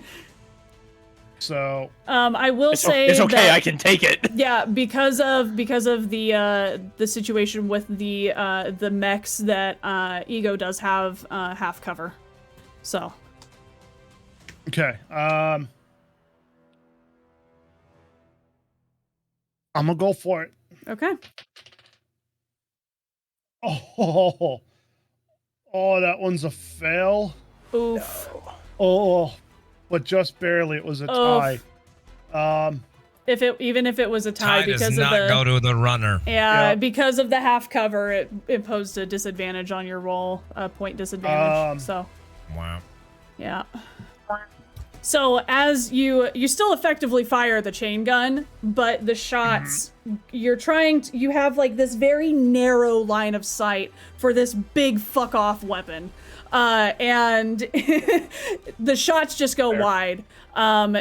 So I will say it's okay. that, I can take it. yeah, because of the situation with the mechs that E.G.O does have half cover. So okay, I'm gonna go for it. okay. Oh, that one's a fail. Oof. Oh, but just barely. It was a tie. Oof. Even if it was a tie, Tie does because of not the go to the runner. yeah, because of the half cover, it imposed a disadvantage on your roll, a point disadvantage. So Wow. yeah. So as you still effectively fire the chain gun, but the shots you have like this very narrow line of sight for this big fuck off weapon. And the shots just go wide.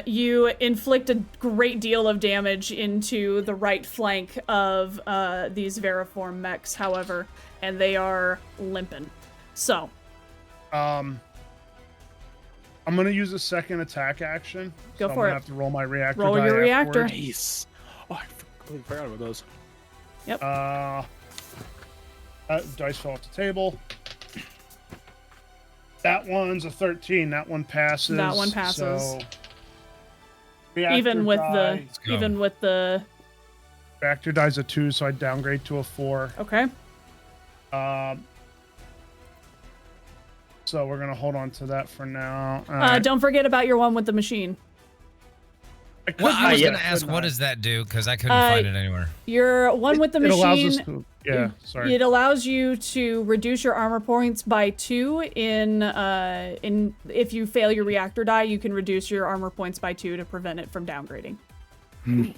You inflict a great deal of damage into the right flank of these Veriform mechs, however, and they are limping. So I'm gonna use a second attack action. Go so for I'm it. gonna have to roll my reactor. Roll die your reactor. afterwards. Nice. Oh, I completely forgot about those. Dice fell off the table. That one's a 13. That one passes. That one passes. So reactor even with die. the reactor dies a 2, so I downgrade to a 4. okay. So we're gonna hold on to that for now. Don't forget about your one with the machine. Well, I was yeah. going to ask, what does that do? Because I couldn't find it anywhere. Your one with the It allows us machine. to, yeah, sorry. It allows you to reduce your armor points by 2 in if you fail your reactor die, you can reduce your armor points by 2 to prevent it from downgrading. I'm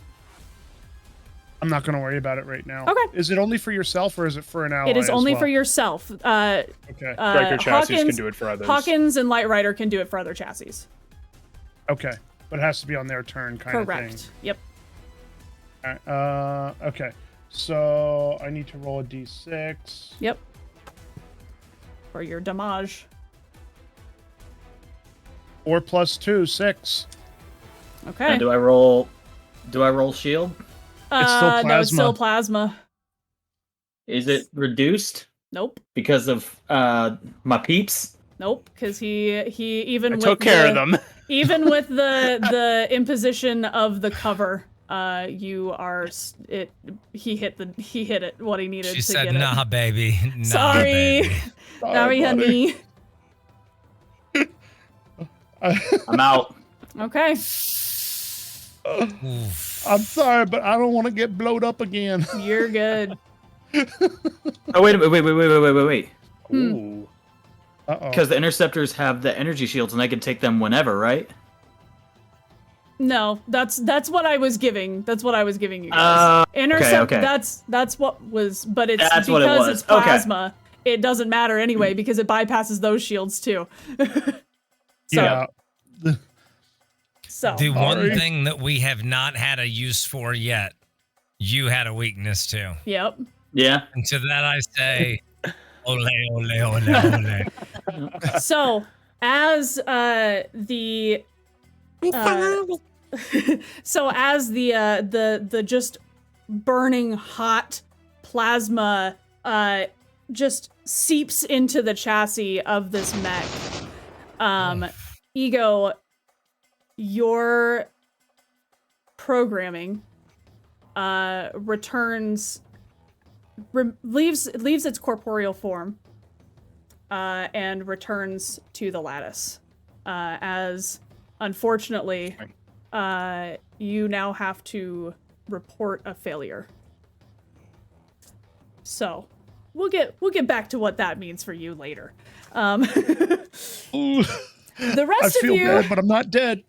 not gonna worry about it right now. Okay. Is it only for yourself or is it for an ally? It is as only well? for yourself. Okay. Striker chassis can do it for others. Hawkins and Lightryder can do it for other chassis. Okay. But it has to be on their turn, kind of thing. Correct. Yep. Alright, okay. So I need to roll a d6. Yep. For your damage. 4 plus 2, 6. Okay. And do I roll shield? It's still No, it's still plasma. plasma. Is it reduced Nope. because of my peeps? Nope. Because he even I with took care of them. Even with the imposition of the cover, you are it. He hit it. What he needed She to said, get nah, it. baby. Nah, Sorry. baby. Sorry, honey. I'm out. Okay. Oof. I'm sorry, but I don't want to get blowed up again. You're good. Oh wait a minute, wait. Ooh. Uh-oh. Because the interceptors have the energy shields and I can take them whenever, right? No, that's what I was giving. That's what I was giving you guys. Intercept. okay. That's what was. But it's That's what it because was. it's plasma. It doesn't matter anyway because it bypasses those shields too. So, Yeah. So The one thing that we have not had a use for yet, you had a weakness to. Yep. Yeah. And to that I say, ole, ole, ole, ole. So as the so as the just burning hot plasma just seeps into the chassis of this mech, E.G.O, your programming leaves its corporeal form and returns to the lattice, as unfortunately you now have to report a failure. So we'll get back to what that means for you later. The rest I feel of you, bad, but I'm not dead.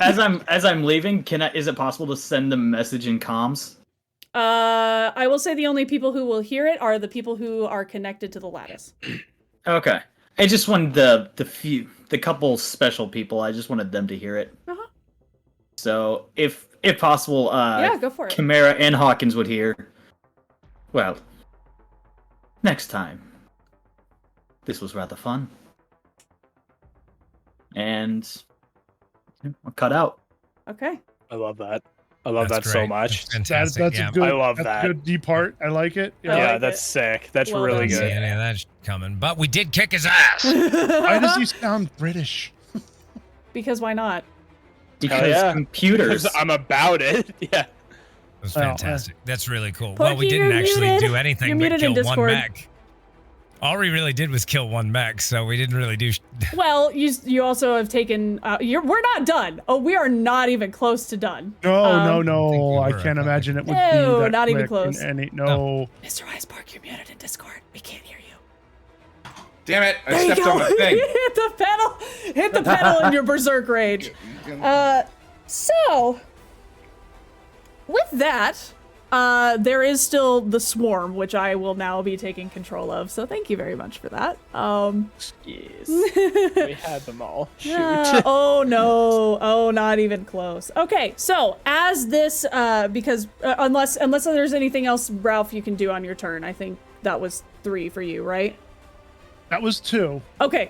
As I'm leaving, is it possible to send them a message in comms? I will say the only people who will hear it are the people who are connected to the lattice. Okay. I just wanted the couple special people. I just wanted them to hear it. Uh-huh. So if possible, Yeah, go for it. Chimera and Hawkins would hear. Well, next time. This was rather fun. And I'll cut out. Okay. I love that. I love That's that so great. much. That's fantastic. That's yeah. a good. I love that's that. a good deep part. I like it. I Yeah, like that's it. sick. That's Well really done, See good. any of that coming, but we did kick his ass. Why does he sound British? Because why not? Because yeah. computers. Because I'm about it. Yeah. It was Well, fantastic. That's really cool. Porky, Well, we didn't you're actually muted. do anything You're but muted in kill one Discord. mech. All we really did was kill one mech, so we didn't really do. Well, you also have taken. We're not done. Oh, we are not even close to done. No, think we I were, can't I imagine it would No, be that not even quick close. in any, no. MisterWisePork, you're muted in Discord. We can't hear you. Damn it! I There you stepped go. on the thing. Hit the pedal. Hit the pedal in your berserk rage. So with that, there is still the swarm, which I will now be taking control of. So thank you very much for that. Yes. We had them all. Shoot. Oh no! Oh, not even close. Okay, so as this, because unless there's anything else, Ralph, you can do on your turn. I think that was 3 for you, right? That was 2. Okay,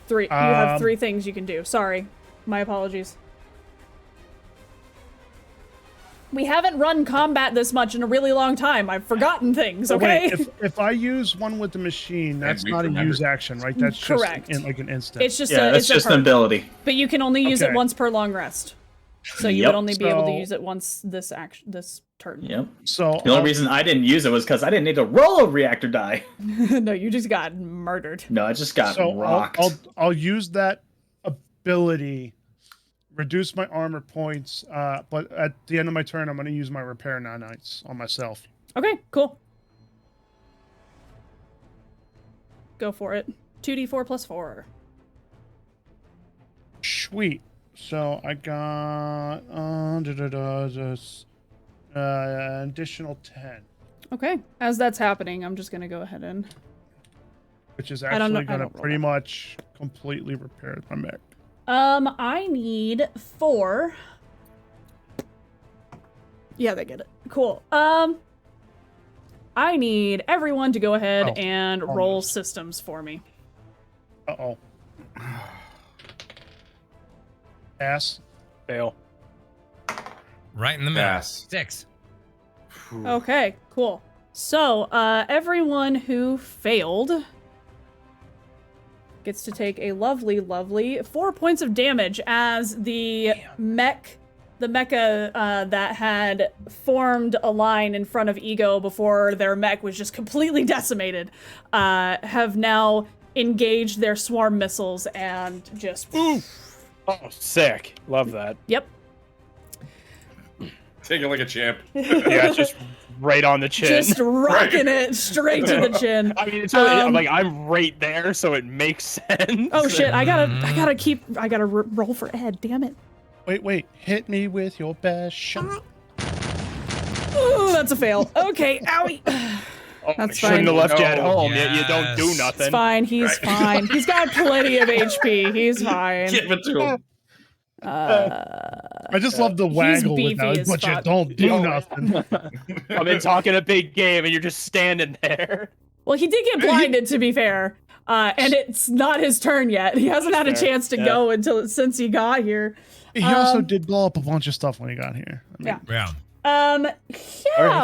3. You have 3 things you can do. Sorry, my apologies. We haven't run combat this much in a really long time. I've forgotten things. Okay. Wait, if I use one with the machine, that's we not a remembered. use action, right? That's Correct. just like an instant. It's just Yeah, a, that's it's a just an perk. ability. But you can only use it Okay. once per long rest. So you Yep. would only be able to So- use it once this turn. Yep. So The only reason I didn't use it was because I didn't need to roll a reactor die. No, you just got murdered. No, I just got so rocked. I'll use that ability, reduce my armor points, but at the end of my turn, I'm going to use my repair nanites on myself. Okay, cool. Go for it. 2d4 plus 4. Sweet. So I got additional 10, Okay. As that's happening, I'm just gonna go ahead and. which is I don't know- actually I going to don't roll pretty that. much completely repair my mech. I need 4. Yeah, they get it. Cool. I need everyone to go ahead Oh, and roll almost. systems for me. Uh-oh. Pass. Fail. Right in the middle. Pass. 6. Okay, cool. So, everyone who failed gets to take a lovely, lovely 4 points of damage as the mecha that had formed a line in front of E.G.O before their mech was just completely decimated, have now engaged their swarm missiles and just... Oh, sick. Love that. Yep. Take it like a champ. Yeah, just right on the chin. Just rocking it straight to the chin. I mean, it's really, Um, like I'm right there, so it makes sense. Oh shit, I gotta roll for Ed, damn it. Wait. Hit me with your best shot. Ooh, that's a fail. Okay, owie. Oh, That's shouldn't fine. have left you at No. home. Yet you don't do Yes. nothing. It's fine, he's fine. He's got plenty of HP, he's fine. Give it to him. I just love the He's waggle with beefy that, as but you fuck. don't do nothing. I've been talking a big game, and you're just standing there. Well, he did get blinded, to be fair, and it's not his turn yet. He hasn't had a chance to go since he got here. He also did blow up a bunch of stuff when he got here. I mean, Yeah. All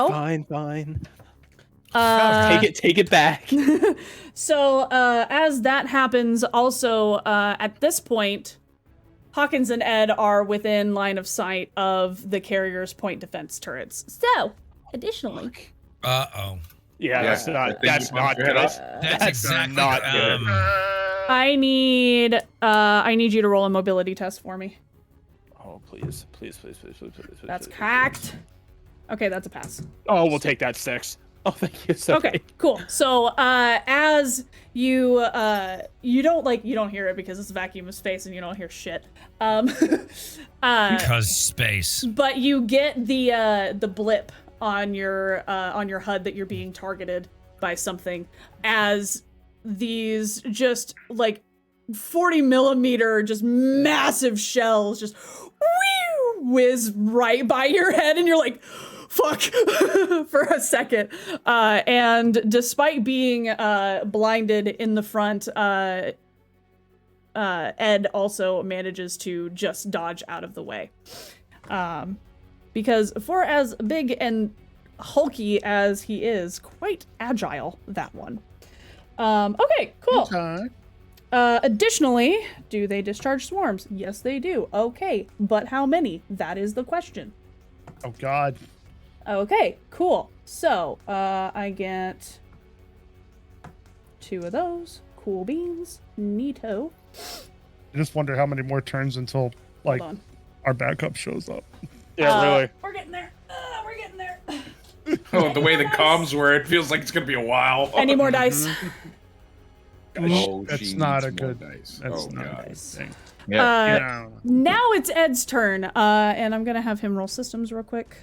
right, fine. Take it back. So, as that happens, also, at this point, Hawkins and Ed are within line of sight of the carrier's point defense turrets. So, additionally... Uh-oh. Yeah, that's not good. That's exactly not good. I need you to roll a mobility test for me. Oh, please. That's cracked. Okay, that's a pass. Oh, we'll take that 6. Oh, thank you. Okay, cool. So, as you don't hear it because it's vacuum of space and you don't hear shit. Because space. But you get the blip on your HUD that you're being targeted by something as these just like 40 millimeter just massive shells just whiz right by your head and you're like, fuck, for a second. And despite being blinded in the front, Ed also manages to just dodge out of the way. Because for as big and hulky as he is, quite agile, that one. Okay, cool. okay. Additionally, do they discharge swarms? Yes, they do. Okay, but how many? That is the question. Oh, God. Okay, cool. So, I get 2 of those. Cool beans. Neato. I just wonder how many more turns until, like, Hold on. our backup shows up. Yeah, really. We're getting there. We're getting there. Oh, the way the comms were, it feels like it's gonna be a while. Any more dice? Oh, That's she not needs a more good. dice. That's Oh, not a God. good thing. Yeah. Now it's Ed's turn, and I'm gonna have him roll systems real quick.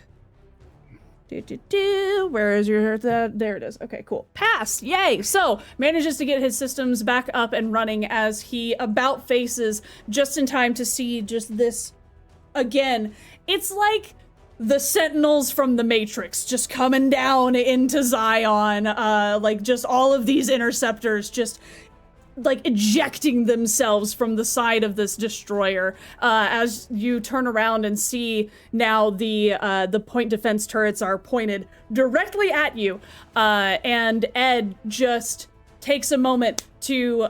Where is your there it is. Okay, cool. Pass. Yay. So manages to get his systems back up and running as he about faces just in time to see just this again. It's like the Sentinels from the Matrix just coming down into Zion, like just all of these interceptors just like ejecting themselves from the side of this destroyer, as you turn around and see now the point defense turrets are pointed directly at you, and Ed just takes a moment to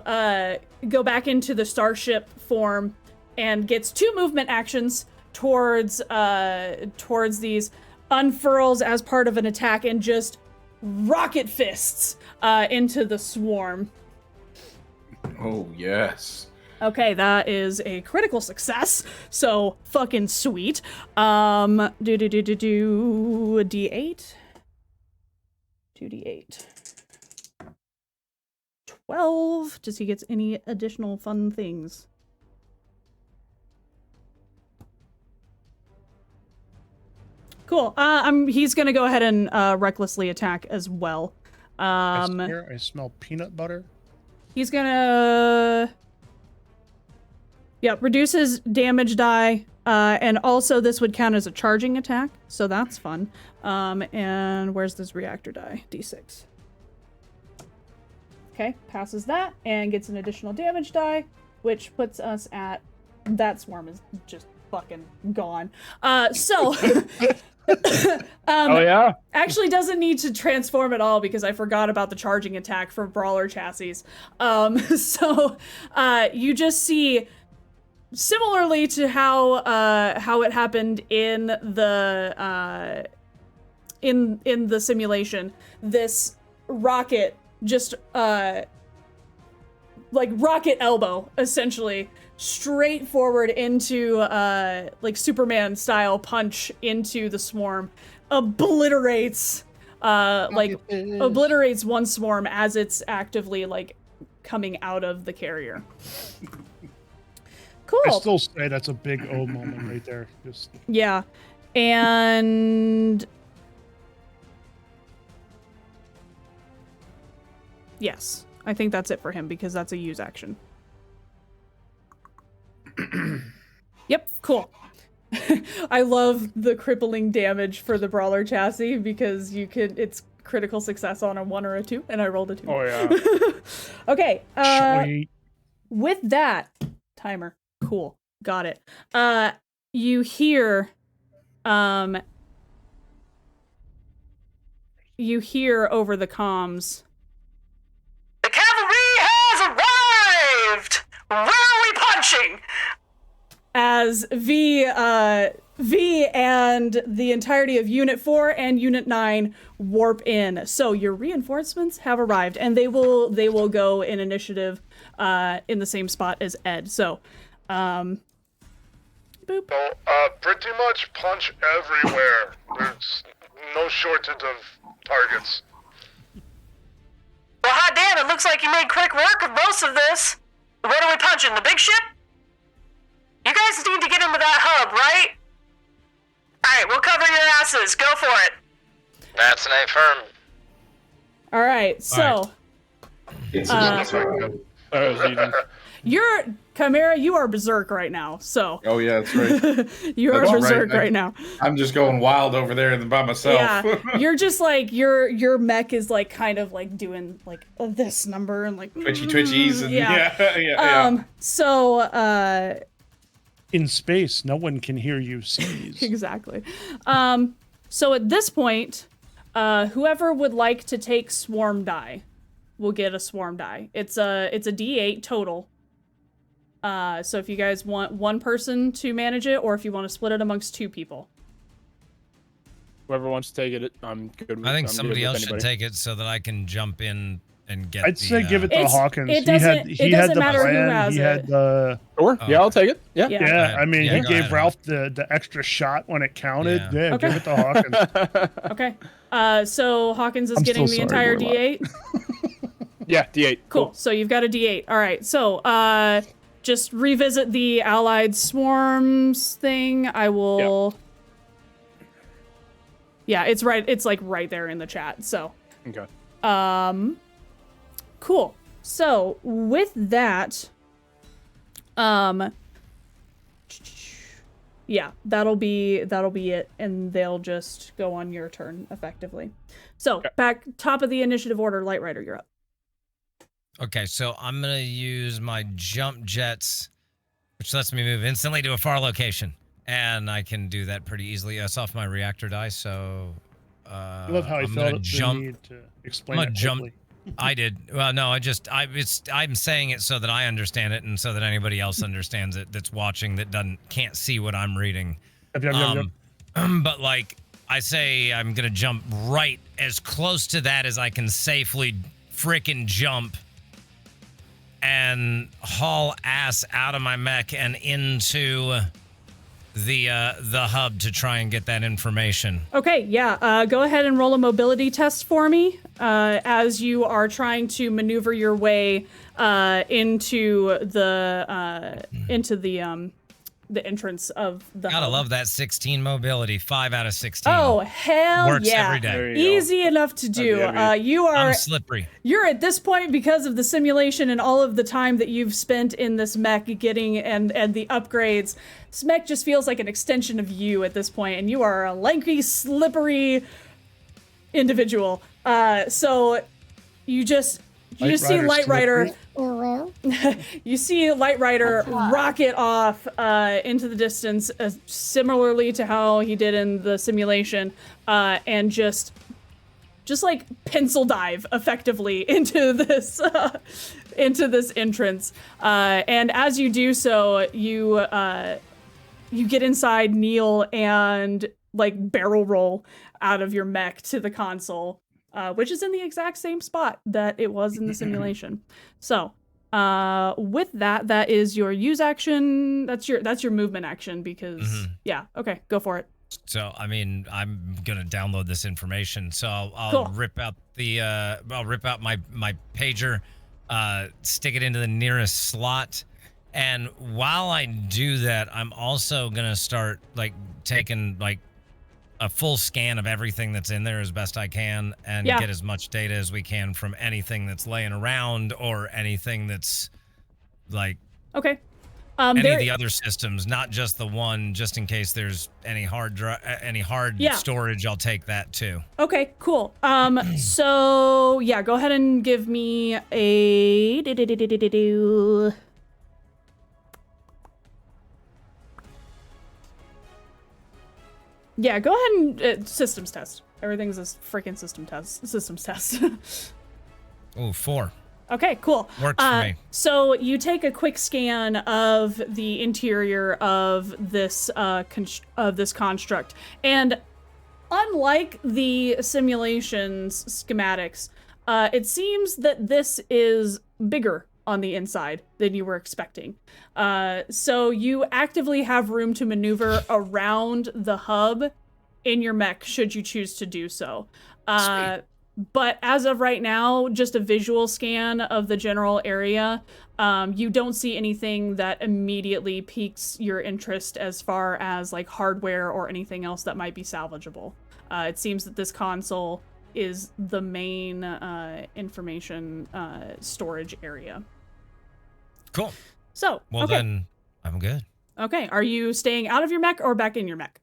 go back into the starship form and gets 2 movement actions towards these, unfurls as part of an attack and just rocket fists into the swarm. Oh, yes. Okay, that is a critical success. So fucking sweet. Do a D8. 2D8. 12. Does he get any additional fun things? Cool. He's gonna go ahead and recklessly attack as well. I smell peanut butter. He's gonna... Yep, reduces damage die, and also this would count as a charging attack, so that's fun. And where's this reactor die? D6. Okay, passes that, and gets an additional damage die, which puts us at... That swarm is just fucking gone. Oh, yeah? Actually doesn't need to transform at all because I forgot about the charging attack for brawler chassis. So you just see, similarly to how it happened in the simulation, this rocket just like rocket elbow essentially straight forward into like Superman style punch into the swarm, obliterates one swarm as it's actively like coming out of the carrier. Cool. I still say that's a big O moment right there. Just Yeah. And yes, I think that's it for him because that's a use action. Yep, cool. I love the crippling damage for the Brawler chassis because it's critical success on a 1 or a 2, and I rolled a 2. Oh, yeah. Okay, Sweet. with that, timer, cool, got it. You hear, over the comms, The cavalry has arrived! Where are we punching? as V and the entirety of Unit 4 and Unit 9 warp in. So your reinforcements have arrived, and they will go in initiative in the same spot as Ed. So, boop. So, pretty much punch everywhere. There's no shortage of targets. Well, hot damn, it looks like you made quick work of most of this. What are we punching, the big ship? You guys need to get into that hub, right? Alright, we'll cover your asses. Go for it. That's an A firm. All right, so It's you're Chimera. You are berserk right now. So Oh yeah, that's right. you are That's berserk right. right now. I'm just going wild over there by myself. Yeah, you're just like your mech is like kind of like doing like this number and like Twitchies and yeah. yeah. So In space, no one can hear you sneeze. exactly. So at this point, whoever would like to take swarm die will get a swarm die. It's a D8 total. So if you guys want one person to manage it, or if you want to split it amongst 2 people. Whoever wants to take it, I'm good with. I think I'm somebody good with else should anybody. take it so that I can jump in and get. I'd say give it to It's- Hawkins. it doesn't- he it had doesn't the matter who plan. has he it. had the. Sure. Oh. Yeah, I'll take it. Yeah. Yeah. Yeah, I mean, Yeah, he go gave ahead. Ralph the extra shot when it counted. Yeah. Yeah, Okay. give it to Hawkins. Okay. So Hawkins is I'm getting still the sorry, entire Warlock. D8. Yeah, D8. Cool. So you've got a D8. All right. So just revisit the allied swarms thing. I will. Yeah, it's right. It's like right there in the chat. So. Okay. Cool. So with that, yeah, that'll be it, and they'll just go on your turn effectively. So back top of the initiative order, Lightryder, you're up. Okay, so I'm gonna use my jump jets, which lets me move instantly to a far location, and I can do that pretty easily. It's off my reactor die, so I love how I I'm felt gonna the jump. need to explain I'm it gonna jump. quickly. I did. Well, no, I'm saying it so that I understand it and so that anybody else understands it that's watching that can't see what I'm reading. Yep. But like I say, I'm gonna jump right as close to that as I can safely frickin' jump and haul ass out of my mech and into the hub to try and get that information. Okay, yeah. Go ahead and roll a mobility test for me as you are trying to maneuver your way into the entrance of the Gotta hub. love that 16 mobility. 5 out of 16. Oh, hell Works yeah. every day. There you go. Easy enough to do. That'd be You are I'm slippery. you're at this point, because of the simulation and all of the time that you've spent in this mech getting and the upgrades, this mech just feels like an extension of you at this point, and you are a lanky, slippery individual. So you just see Lightryder. Woo-woo. You see Lightryder rocket off into the distance, similarly to how he did in the simulation, and just like pencil dive effectively into this entrance. And as you do so, you get inside, kneel, and like barrel roll out of your mech to the console. Which is in the exact same spot that it was in the simulation. So, with that is your use action. That's your movement action because yeah. Okay, go for it. So, I mean, I'm gonna download this information. So I'll Cool. rip out my pager, stick it into the nearest slot, and while I do that, I'm also gonna start like taking like a full scan of everything that's in there as best I can and Yeah. get as much data as we can from anything that's laying around or anything that's like Okay. Any of the other systems, not just the one, just in case there's any hard storage, I'll take that too. Okay, cool. So yeah, go ahead and give me a yeah, go ahead and systems test. Everything's a freaking systems test. Oh, 4. Okay, cool. Works for me. So you take a quick scan of the interior of this construct, and unlike the simulation's schematics, it seems that this is bigger on the inside than you were expecting. So you actively have room to maneuver around the hub in your mech should you choose to do so. But as of right now, just a visual scan of the general area, you don't see anything that immediately piques your interest as far as like hardware or anything else that might be salvageable. It seems that this console is the main information storage area. Cool. So, well, then I'm good. Okay, are you staying out of your mech or back in your mech?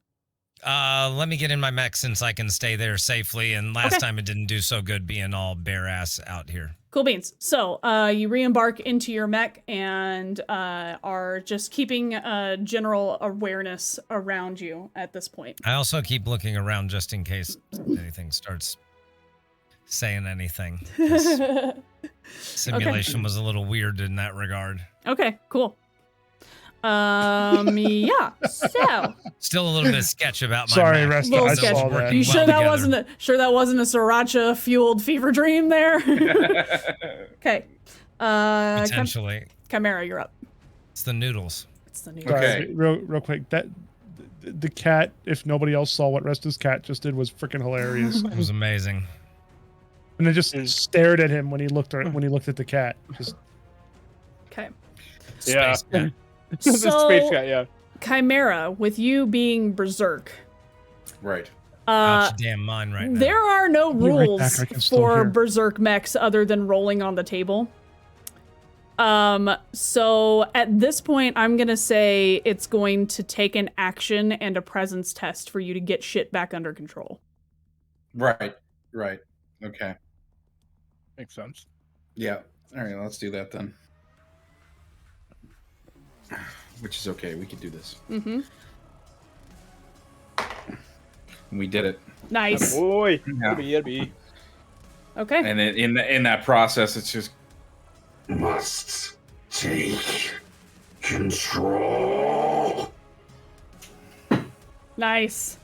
Let me get in my mech since I can stay there safely, and last time it didn't do so good being all bare ass out here. Cool beans. So you re-embark into your mech and are just keeping general awareness around you at this point. I also keep looking around just in case anything starts saying anything. Simulation was a little weird in that regard. Okay, cool. Yeah. So still a little bit sketch about my sorry, Resta, I saw that. You sure that wasn't a sriracha fueled fever dream there? Okay. Potentially. Chimera, you're up. It's the noodles. Okay. Real quick. The cat, if nobody else saw what Resta's cat just did, was freaking hilarious. It was amazing. And then just stared at him when he looked at the cat. Just okay. Yeah. So, space cat, yeah. Chimera, with you being berserk. Right. Out your damn mind right now. There are no rules right back, for berserk mechs other than rolling on the table. So at this point, I'm gonna say it's going to take an action and a presence test for you to get shit back under control. Right. Okay. Makes sense. Yeah. All right, let's do that then. Which is okay. We can do this. Mm-hmm. We did it. Nice. Boy. Yeah. Okay. And in that process, it's just must take control. Nice.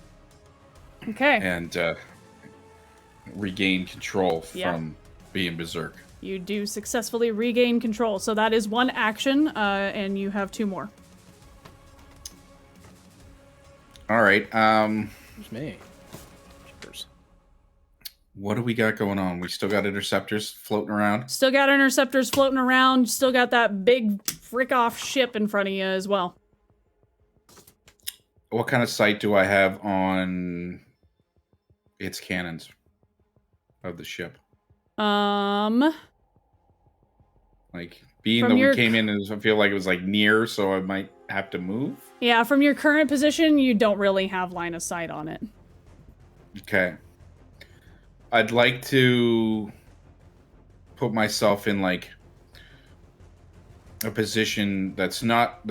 Okay. And regain control from being berserk. You do successfully regain control. So that is one action, and you have 2 more. All right. It's me. Cheers. What do we got going on? We still got interceptors floating around? Still got interceptors floating around. Still got that big frick-off ship in front of you as well. What kind of sight do I have on its cannons of the ship? Like, being that we came in, I feel like it was like near, so I might have to move. Yeah, from your current position, you don't really have line of sight on it. Okay. I'd like to put myself in like a position that's not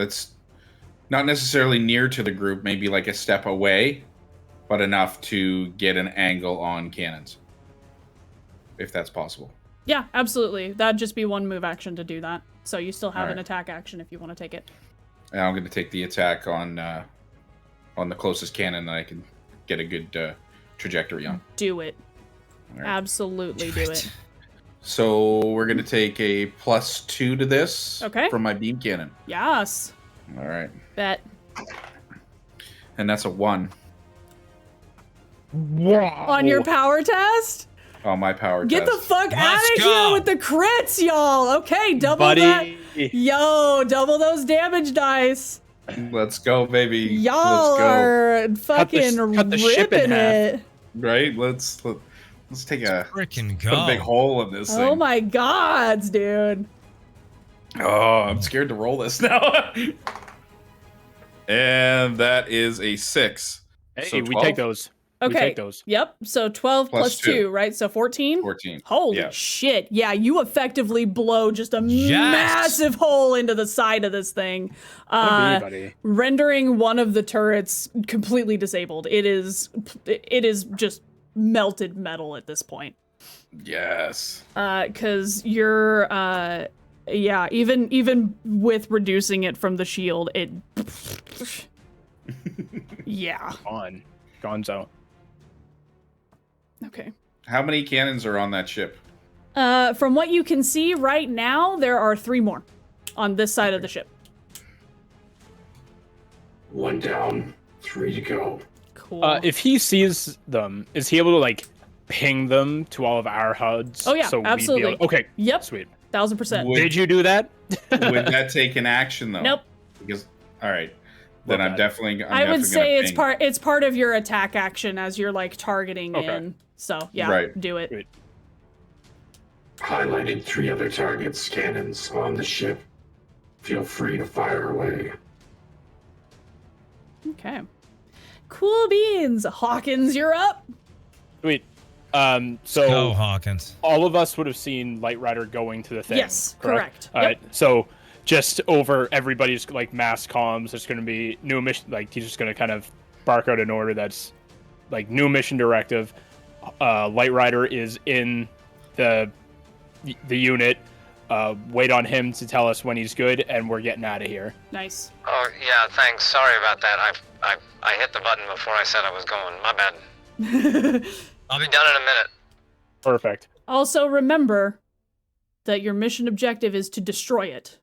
necessarily near to the group, maybe like a step away, but enough to get an angle on cannons. If that's possible. Yeah, absolutely. That'd just be one move action to do that. So you still have an right. attack action if you want to take it. And I'm going to take the attack on the closest cannon that I can get a good trajectory on. Do it. All right. Absolutely do it. So we're going to take a +2 to this from my beam cannon. Yes. All right. Bet. And that's a 1. wow. On your power test? On my power Get test. the fuck out of here with the crits, y'all. Okay, double that. Yo, double those damage dice. Let's go, baby. Y'all are fucking ripping it. Right? Let's take a freaking put a big hole in this thing. Oh my gods, dude. Oh, I'm scared to roll this now. And that is a 6. Hey, So we 12? take those. We Okay. take those. Yep. So 12 Plus plus 2, right? So 14? 14. Holy Yeah. shit. Yeah, you effectively blow just a massive hole into the side of this thing. Buddy. Rendering one of the turrets completely disabled. It is just melted metal at this point. Yes. Cause you're even with reducing it from the shield, it yeah. Gonzo. Okay. How many cannons are on that ship? From what you can see right now, there are 3 more on this side of the ship. 1 down, 3 to go. Cool. If he sees them, is he able to like ping them to all of our HUDs? Oh, yeah, so absolutely. We'd be able... Okay. Yep. Sweet. 1000%. Did you do that? Would that take an action though? Nope. Because all right, then Love I'm that. definitely. I would say it's part. it's part of your attack action as you're like targeting in. So yeah, Right. do it. Great. Highlighted 3 other targets, cannons on the ship. Feel free to fire away. Okay. Cool beans. Hawkins, you're up. Sweet. So Go, Hawkins. all of us would have seen Lightryder going to the thing. Yes, correct. All right. So just over everybody's like mass comms, there's going to be new mission. Like he's just going to kind of bark out an order that's like new mission directive. Lightryder is in the unit. Wait on him to tell us when he's good, and we're getting out of here. Nice. Oh, yeah, thanks. Sorry about that. I hit the button before I said I was going. My bad. I'll be done in a minute. Perfect. Also remember that your mission objective is to destroy it.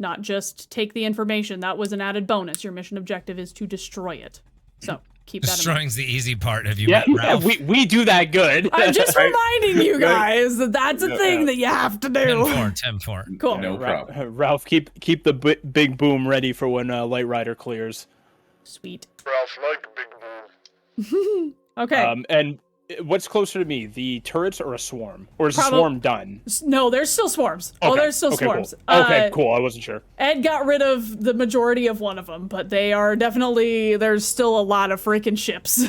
Not just take the information. That was an added bonus. Your mission objective is to destroy it. So keep that in mind. Destroying's the easy part. Have you Yeah, met Ralph? we do that good. I'm just reminding you guys that that's a thing that you have to do. 10-4. Cool. No problem. Ralph, keep the big boom ready for when Lightryder clears. Sweet. Ralph like Big Boom. Okay. And what's closer to me, the turrets or a swarm? Or is the Probab- swarm done? No, there's still swarms. Oh, there's still okay, swarms. Cool. Okay, cool. I wasn't sure. Ed got rid of the majority of one of them, but they are definitely, there's still a lot of freaking ships.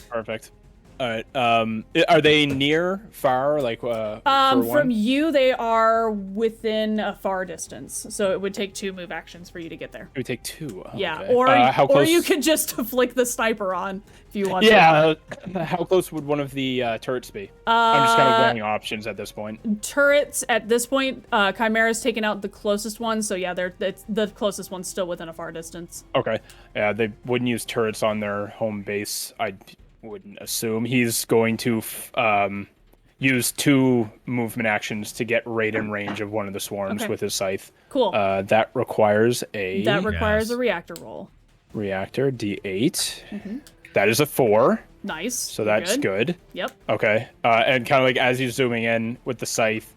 Perfect. All right. Are they near, far, like for from one? you, they are within a far distance, so it would take 2 move actions for you to get there. It would take 2. Oh, Yeah, okay. How or close? you could just flick the sniper on if you want to. Yeah. How close would one of the turrets be? I'm just kind of weighing options at this point. Turrets at this point, Chimera's taken out the closest one, so yeah, the closest one's still within a far distance. Okay. Yeah, they wouldn't use turrets on their home base. I wouldn't assume. He's going to use 2 movement actions to get right in range of one of the swarms Okay. with his scythe. Cool. That requires a a reactor roll. reactor D8. That is a 4. Nice. So You're that's good. Yep. Okay. And kind of like as he's zooming in with the scythe,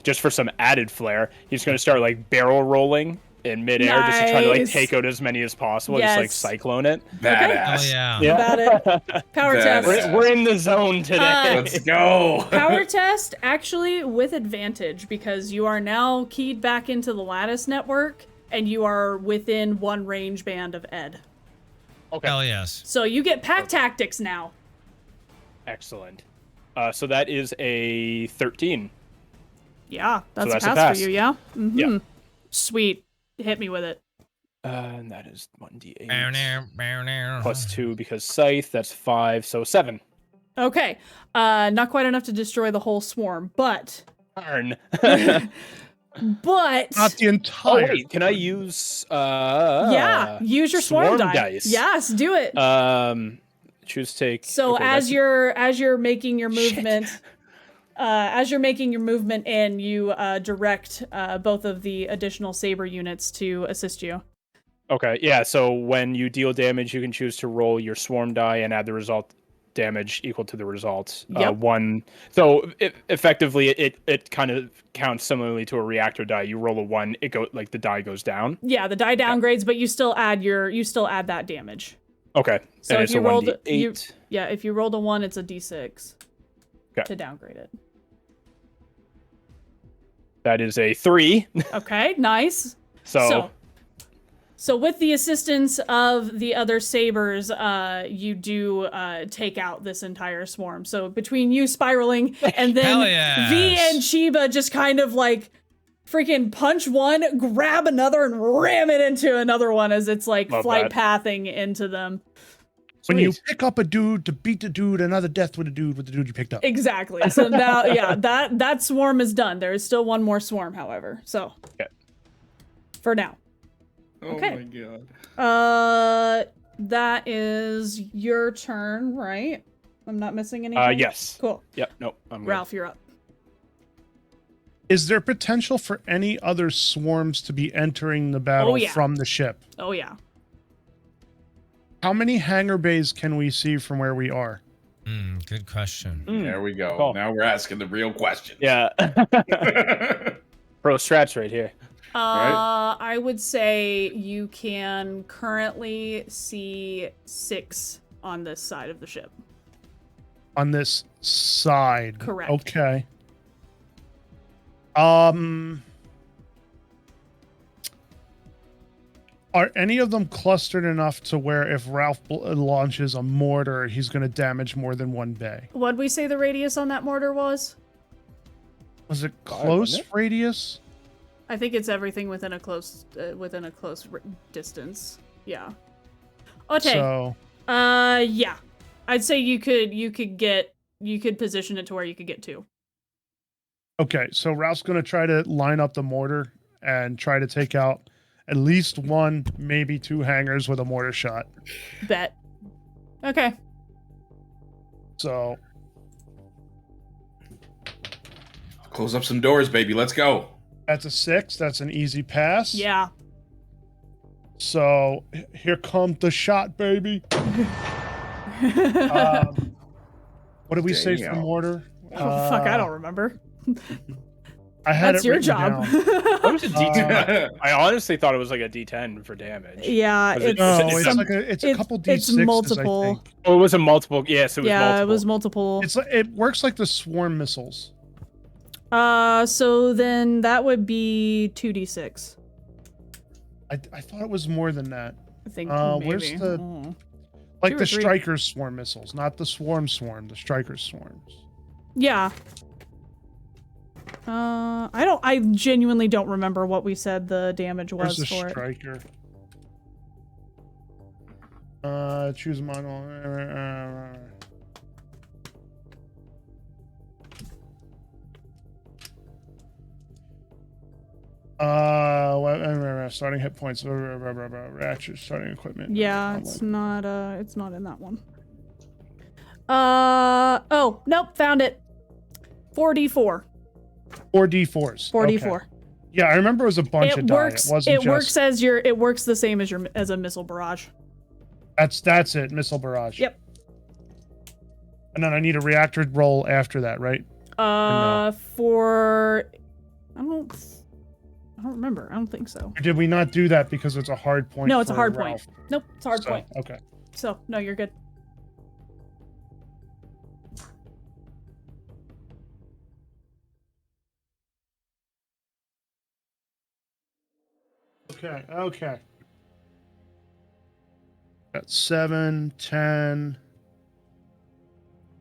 just for some added flair, he's going to start like barrel rolling in midair just to try to like Nice. take out as many as possible, just like Yes. cyclone it. Badass. Oh, yeah. About it. Power That- test. We're in the zone today. Let's go. Power test actually with advantage because you are now keyed back into the lattice network and you are within 1 range band of Ed. Okay. Hell yes. So you get pack tactics now. Excellent. So that is a 13. Yeah, that's, that's a a pass pass. for you, yeah? Mm-hmm. Yeah. Sweet. Hit me with it. And that is 1d8 Plus plus 2 because scythe. That's 5, so 7. Okay. Not quite enough to destroy the whole swarm, but... Darn. But... Not the Oh entire. wait, can I use? yeah, use your swarm dice. Yes, do it. Choose take. So okay, as that's- you're making your movement, in, you direct both of the additional SABER units to assist you. Okay, yeah. So when you deal damage, you can choose to roll your swarm die and add the result damage equal to the result. Yep. Effectively, it kind of counts similarly to a reactor die. You roll a 1, the die goes down. Yeah, the die downgrades, but you still add that damage. Okay. So and if it's you a rolled 1d8. if you rolled a 1, it's a d6 Okay. to downgrade it. That is a 3. Okay, nice. So with the assistance of the other sabers, you do take out this entire swarm. So between you spiraling and then Hell yes. V and Chiba just kind of like freaking punch one, grab another, and ram it into another one as it's like Love flight that. pathing into them. When you Sweet. pick up a dude to beat the dude, another death with the dude you picked up. Exactly. So now, yeah, that swarm is done. There is still one more swarm, however. So Okay. for now. Oh Okay. my god. That is your turn, right? I'm not missing anything? Yes. Cool. Yep. Nope. I'm good. Ralph, you're up. Is there potential for any other swarms to be entering the battle yeah. from the ship? Oh, yeah. How many hangar bays can we see from where we are? Good question. There we go. Cool. Now we're asking the real questions. Yeah. Pro strats right here. Right? I would say you can currently see 6 on this side of the ship. On this side. Correct. Okay. Are any of them clustered enough to where if Ralph launches a mortar, he's going to damage more than one bay? What'd we say the radius on that mortar was? Was it 5, close wasn't it? radius? I think it's everything within a close distance. Yeah. Okay. So Yeah. I'd say you could position it to where you could get 2. okay, so Ralph's going to try to line up the mortar and try to take out at least 1, maybe 2 hangars with a mortar shot. Bet. Okay. So Close up some doors, baby. Let's go. that's a 6. That's an easy pass. Yeah. So here comes the shot, baby. What did we say for Damn. mortar? Oh, fuck, I don't remember. I had That's it your written job. down. That was a D10. I honestly thought it was like a D10 for damage. Yeah, Was it- it's No, It's it's some- like it's a couple D6s, it's multiple. I think. Oh, it was a multiple. Yes, it was Yeah, multiple. it was multiple. It's like, it works like the swarm missiles. So then that would be 2d6. I thought it was more than that. I think Where's maybe. the- Mm. Like 2 or the 3. Striker's swarm missiles, not the swarm, the Striker's swarms. Yeah. I genuinely don't remember what we said the damage Where's was the for it. Striker? Choose model. Starting hit points. Ratchet. Starting equipment. Yeah, it's not in that one. Oh, nope, found it. 4d4. 4d4s. 4d4. Okay. Yeah, I remember it was a bunch of die. Works. It wasn't It works just. it works the same as a missile barrage. That's it. Missile barrage. Yep. And then I need a reactor roll after that, right? For I don't remember. I don't think so. Or did we not do that because it's a hard point? No, it's a for hard Ralph? point. Nope, it's a hard So, point. Okay. So no, you're good. Okay. Got 7, 10,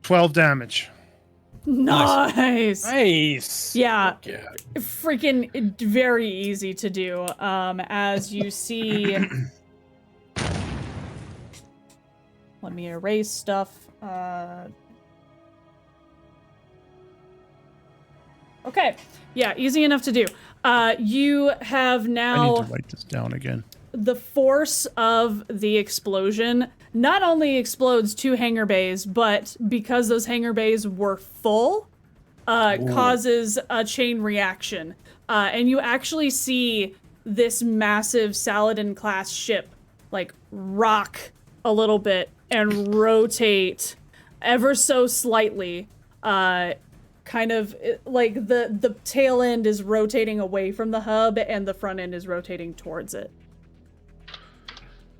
12 damage. Nice. Nice. Yeah, Yeah. freaking very easy to do. As you see, let me erase stuff. Okay, yeah, easy enough to do. You have I need now to write this down again. the force of the explosion not only explodes 2 hangar bays, but because those hangar bays were full, causes a chain reaction. And you actually see this massive Saladin-class ship, like, rock a little bit and rotate ever so slightly. Kind of, like, the tail end is rotating away from the hub, and the front end is rotating towards it.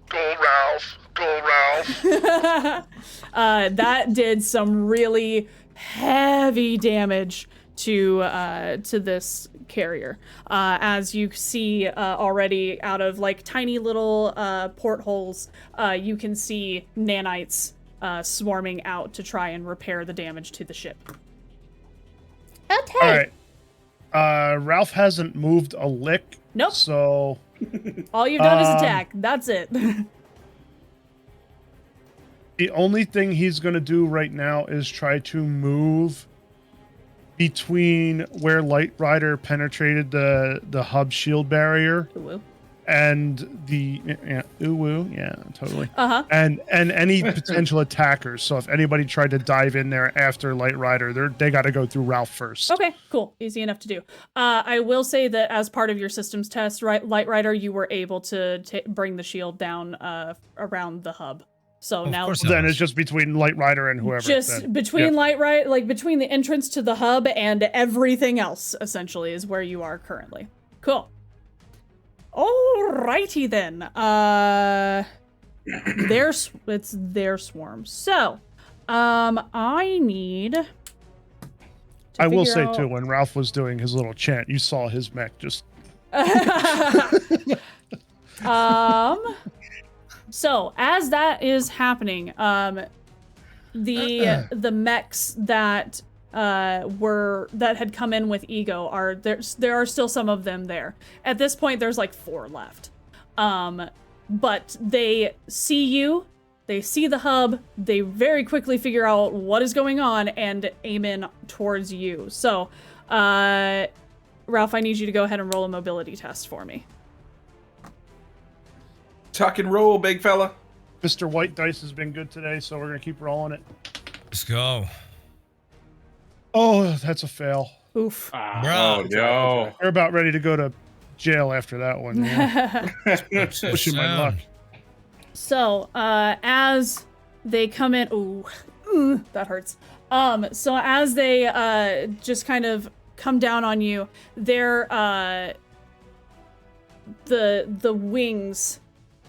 Go, Ralph. Go, Ralph. That did some really heavy damage to this carrier. As you see already out of like tiny little portholes, you can see nanites swarming out to try and repair the damage to the ship. Okay. All right. Ralph hasn't moved a lick. Nope. So all you've done is attack. That's it. the only thing he's going to do right now is try to move between where Lightryder penetrated the hub shield barrier Ooh. and the totally. Uh-huh. And any potential attackers. So if anybody tried to dive in there after Lightryder, they got to go through Ralph first. Okay, cool. Easy enough to do. I will say that as part of your systems test, right, Lightryder, you were able to bring the shield down around the hub. So now then it's just between Lightryder and whoever. Just between Lightryder, like between the entrance to the hub and everything else, essentially, is where you are currently. Cool. Alrighty then. It's their swarm. So, I need. I will say too, when Ralph was doing his little chant, you saw his mech just. So as that is happening, the mechs that had come in with E.G.O are there are still some of them there. At this point there's like 4 left. But they see you, they see the hub, they very quickly figure out what is going on and aim in towards you. So Ralph, I need you to go ahead and roll a mobility test for me. Tuck and roll, big fella. Mr. White Dice has been good today, so we're going to keep rolling it. Let's go. Oh, that's a fail. Oof. Oh, no. We're about ready to go to jail after that one. Yeah. Pushing my luck. So, as they come in... Ooh, that hurts. So as they just kind of come down on you, they're... the wings...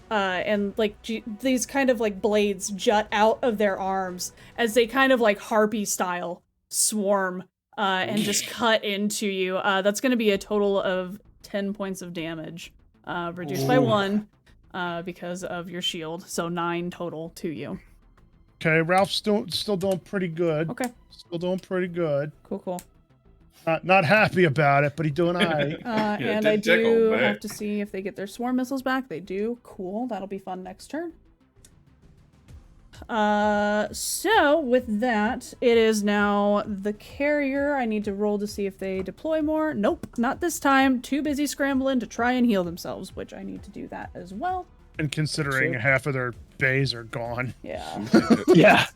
and like these kind of like blades jut out of their arms as they kind of like harpy style swarm and just cut into you. That's going to be a total of 10 points of damage, reduced by 1 because of your shield. So 9 total to you. Okay, Ralph's still doing pretty good. Okay. Still doing pretty good. Cool. Not happy about it, but he's doing all right. And I do have to see if they get their swarm missiles back. They do. Cool. That'll be fun next turn. So with that, it is now the carrier. I need to roll to see if they deploy more. Nope, not this time. Too busy scrambling to try and heal themselves, which I need to do that as well. And considering half of their bays are gone. Yeah. Yeah.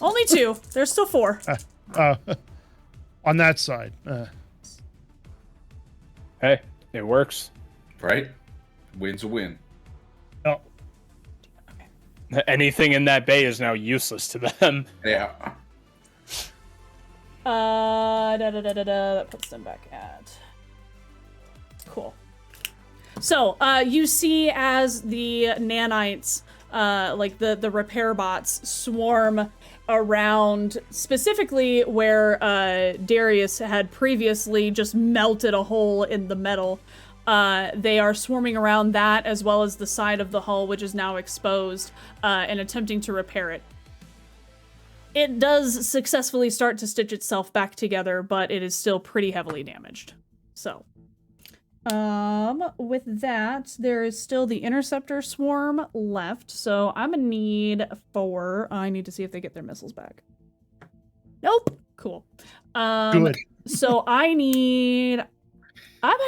Only 2. There's still 4. On that side. Hey, it works. Right? Win's a win. No. Anything in that bay is now useless to them. Yeah. That puts them back at... Cool. So, you see as the nanites, like the repair bots, swarm around specifically where Darius had previously just melted a hole in the metal. They are swarming around that as well as the side of the hull, which is now exposed, and attempting to repair it. It does successfully start to stitch itself back together, but it is still pretty heavily damaged. So, with that, there is still the interceptor swarm left, so I'm gonna need 4. I need to see if they get their missiles back. Nope. Cool. Good. So I'm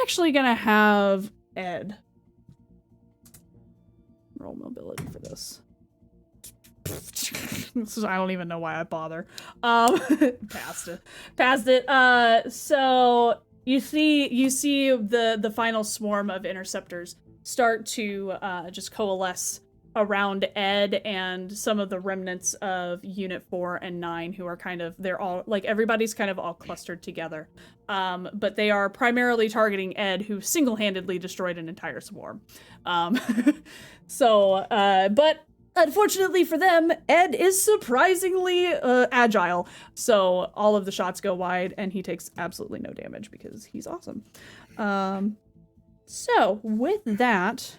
actually gonna have Ed roll mobility for this. I don't even know why I bother. Passed it. So you see the final swarm of interceptors start to just coalesce around Ed and some of the remnants of Unit 4 and 9 who are they're all, like, everybody's kind of all clustered together. But they are primarily targeting Ed, who single-handedly destroyed an entire swarm. But unfortunately for them, Ed is surprisingly agile. So all of the shots go wide, and he takes absolutely no damage because he's awesome. So with that,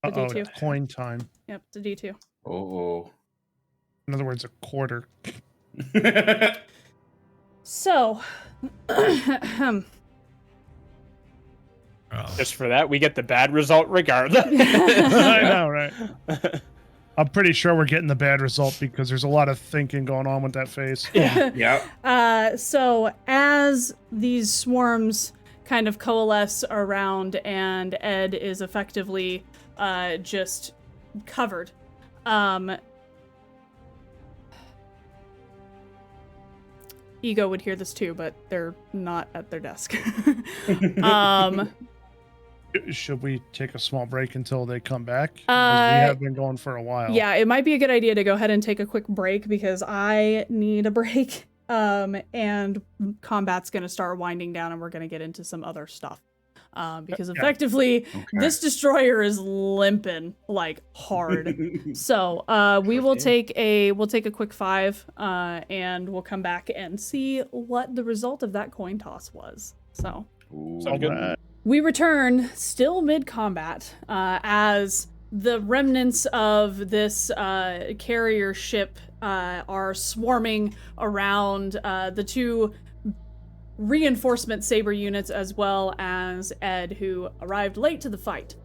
the Uh-oh, D2. it's coin time. Yep, it's a D2. Oh. In other words, a quarter. So, Just for that, we get the bad result regardless. I know, right? I'm pretty sure we're getting the bad result because there's a lot of thinking going on with that face. Yeah. So as these swarms kind of coalesce around and Ed is effectively just covered, E.G.O would hear this too, but they're not at their desk. Should we take a small break until they come back? 'Cause we have been going for a while. Yeah, it might be a good idea to go ahead and take a quick break because I need a break. And combat's going to start winding down and we're going to get into some other stuff. Because effectively, this destroyer is limping like hard. So we'll take a quick 5 and we'll come back and see what the result of that coin toss was. So Sounds good. we return still mid-combat as the remnants of this carrier ship are swarming around the 2 reinforcement SABER units as well as Ed, who arrived late to the fight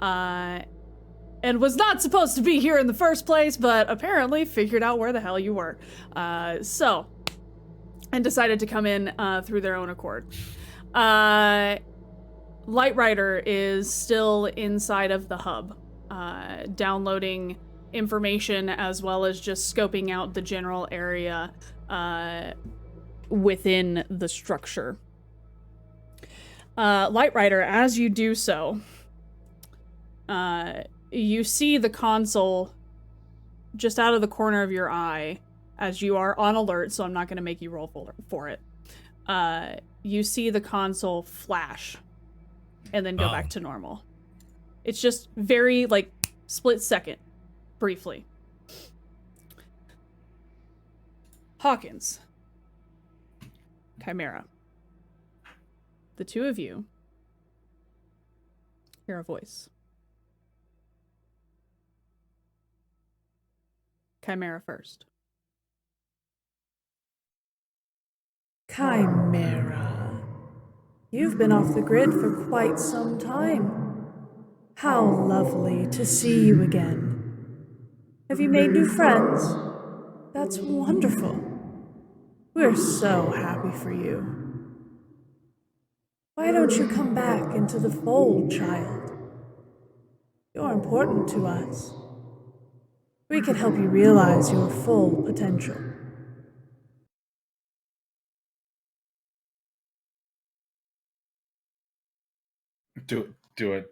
and was not supposed to be here in the first place, but apparently figured out where the hell you were. And decided to come in through their own accord. Lightryder is still inside of the hub, downloading information as well as just scoping out the general area within the structure. Lightryder, as you do so, you see the console just out of the corner of your eye as you are on alert, so I'm not going to make you roll for it. You see the console flash and then go back to normal. It's just very, like, split second, briefly. Hawkins. Chimera. The 2 of you hear a voice. Chimera first. Chimera. You've been off the grid for quite some time. How lovely to see you again. Have you made new friends? That's wonderful. We're so happy for you. Why don't you come back into the fold, child? You're important to us. We can help you realize your full potential. Do I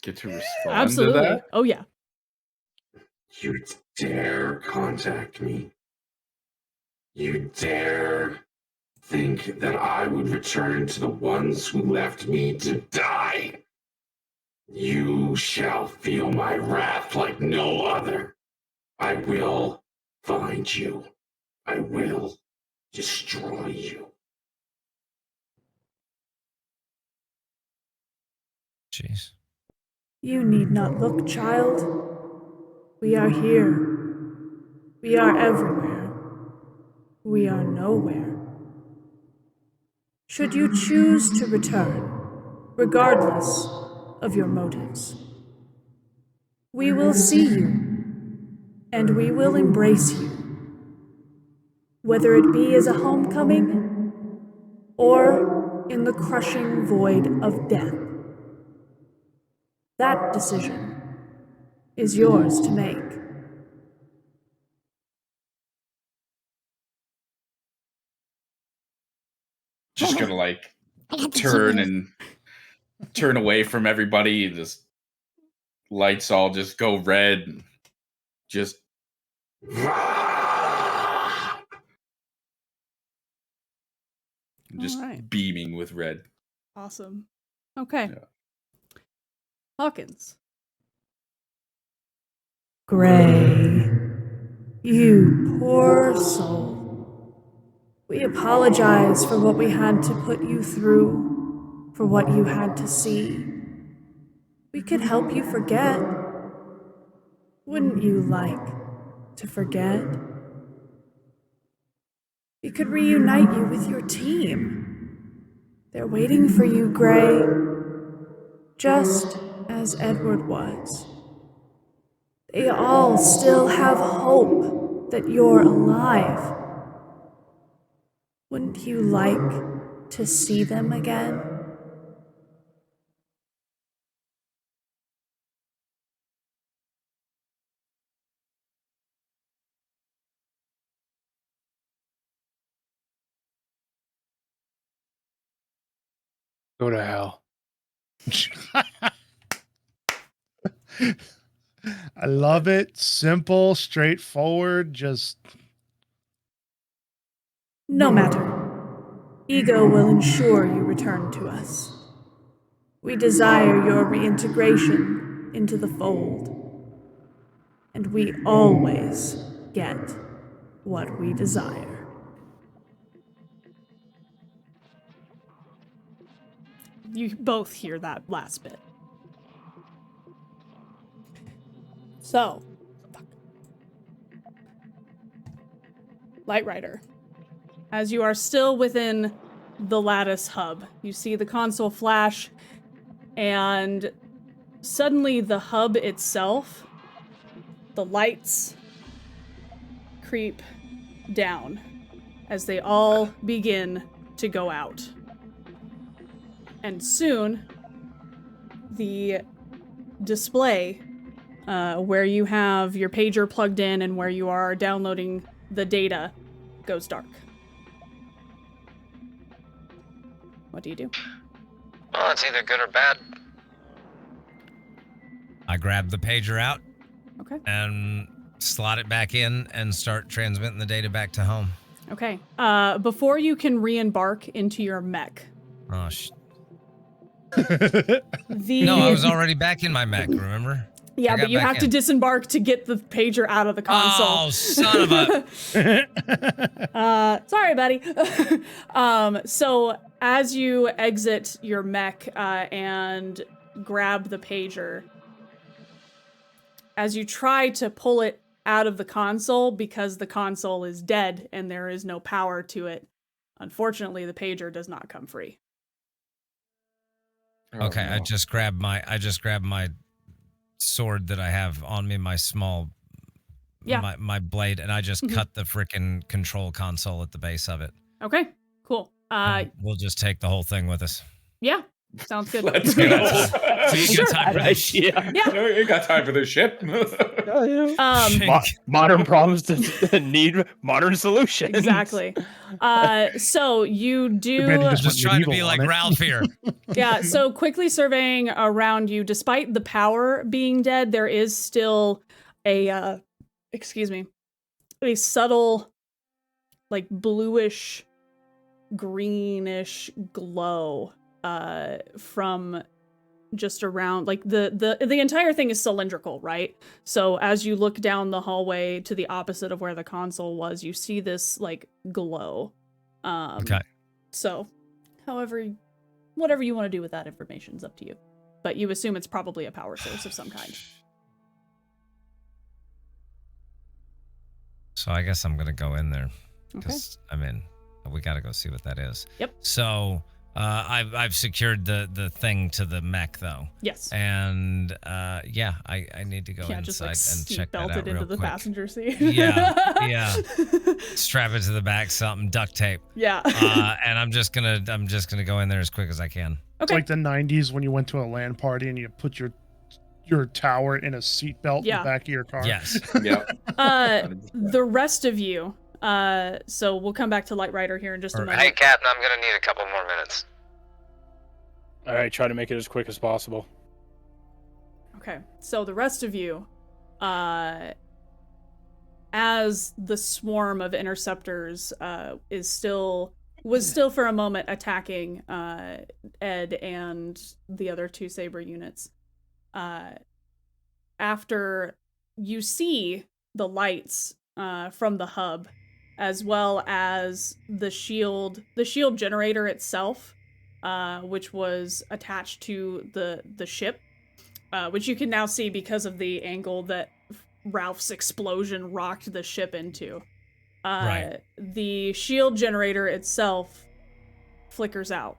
get to respond Absolutely. to that? Oh, yeah. You dare contact me? You dare think that I would return to the ones who left me to die? You shall feel my wrath like no other. I will find you. I will destroy you. Jeez. You need not look, child. We are here. We are everywhere. We are nowhere. Should you choose to return, regardless of your motives, we will see you, and we will embrace you, whether it be as a homecoming or in the crushing void of death. That decision is yours to make. Just gonna like turn away from everybody and just lights all just go red and just Alright. beaming with red. Awesome. Okay. Yeah. Hawkins. Gray, you poor soul. We apologize for what we had to put you through, for what you had to see. We could help you forget. Wouldn't you like to forget? We could reunite you with your team. They're waiting for you, Gray, just as Edward was. They all still have hope that you're alive. Wouldn't you like to see them again? Go to hell. I love it. Simple, straightforward, just... No matter. E.G.O will ensure you return to us. We desire your reintegration into the fold. And we always get what we desire. You both hear that last bit. So, Lightryder, as you are still within the Lattice hub, you see the console flash, and suddenly the hub itself, the lights creep down as they all begin to go out. And soon, the display where you have your pager plugged in and where you are downloading the data goes dark. What do you do? Well, it's either good or bad. I grab the pager out. Okay. And slot it back in and start transmitting the data back to home. Okay. Before you can re-embark into your mech. Oh, No, I was already back in my mech, remember? Yeah, but you have to disembark to get the pager out of the console. Oh, son of a... Sorry, buddy. So as you exit your mech and grab the pager, as you try to pull it out of the console because the console is dead and there is no power to it, unfortunately, the pager does not come free. Okay, Oh, no. I just grabbed my sword that I have on me, my small, my blade, and I just cut the frickin' control console at the base of it. Okay, cool. We'll just take the whole thing with us. Yeah, sounds good. Let's go. You got time for this? Yeah. You got time for this shit? Modern problems need modern solutions. Exactly. So you do... Just trying to be like Ralph here. Yeah, so quickly surveying around you, despite the power being dead, there is still a, a subtle, like, bluish, greenish glow from just around, like, the entire thing is cylindrical, right? So as you look down the hallway to the opposite of where the console was, you see this, like, glow. Okay. So, whatever you want to do with that information is up to you. But you assume it's probably a power source of some kind. So I guess I'm going to go in there. Because, I mean, we got to go see what that is. Yep. So... I've secured the thing to the mech though. Yes. And I need to go inside just like and check that out belt it into real the quick. passenger seat. Yeah. Strap it to the back, something, duct tape. Yeah. And I'm just gonna go in there as quick as I can. Okay. It's like the 90s when you went to a LAN party and you put your tower in a seatbelt in the back of your car. Yes. Yeah. The rest of you. So we'll come back to Lightryder here in just a moment. Hey, Captain, I'm gonna need a couple more minutes. All right, try to make it as quick as possible. Okay, so the rest of you, as the swarm of interceptors was still for a moment attacking Ed and the other two SABER units. After you see the lights from the hub, as well as the shield generator itself, which was attached to the ship, which you can now see because of the angle that Ralph's explosion rocked the ship into. Right. The shield generator itself flickers out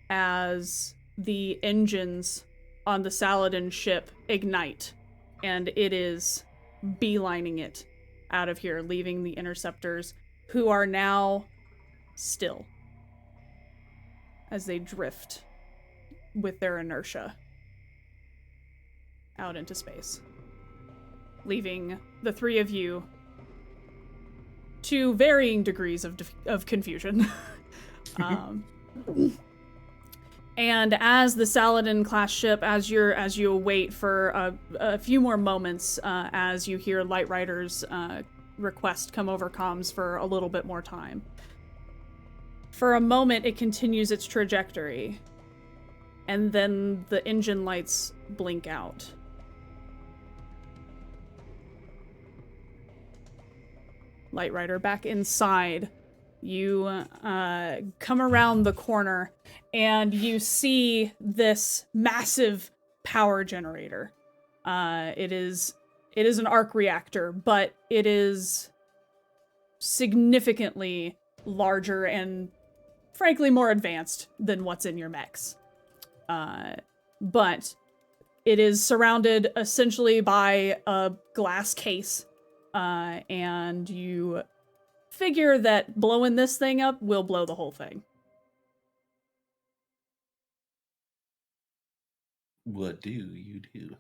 as the engines on the Saladin ship ignite, and it is beelining it out of here, leaving the interceptors, who are now still as they drift with their inertia out into space, leaving the three of you to varying degrees of confusion. And as the Saladin class ship, as you await for a few more moments, as you hear Lightryder's request come over comms for a little bit more time. For a moment, it continues its trajectory, and then the engine lights blink out. Lightryder back inside. You come around the corner and you see this massive power generator. It is an arc reactor, but it is significantly larger and frankly more advanced than what's in your mechs. But it is surrounded essentially by a glass case, and you figure that blowing this thing up will blow the whole thing. What do you do?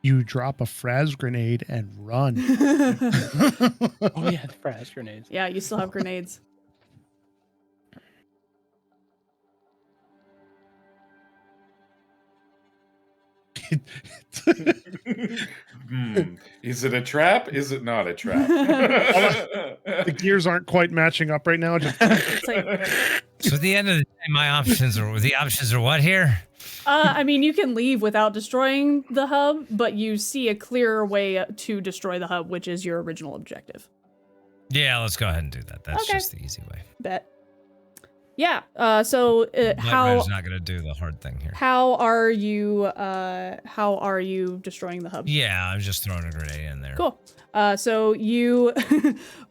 You drop a Fraz grenade and run. Oh yeah, the Fraz grenades. Yeah, you still have grenades. Is it a trap? Is it not a trap? The gears aren't quite matching up right now. So at the end of the day, the options are what here? I mean, you can leave without destroying the hub, but you see a clearer way to destroy the hub, which is your original objective. Yeah, let's go ahead and do that. That's Okay. just the easy way. Bet. Yeah. So how Lightryder's not going to do the hard thing here. how are you destroying the hub? Yeah, I'm just throwing a grenade in there. Cool. So you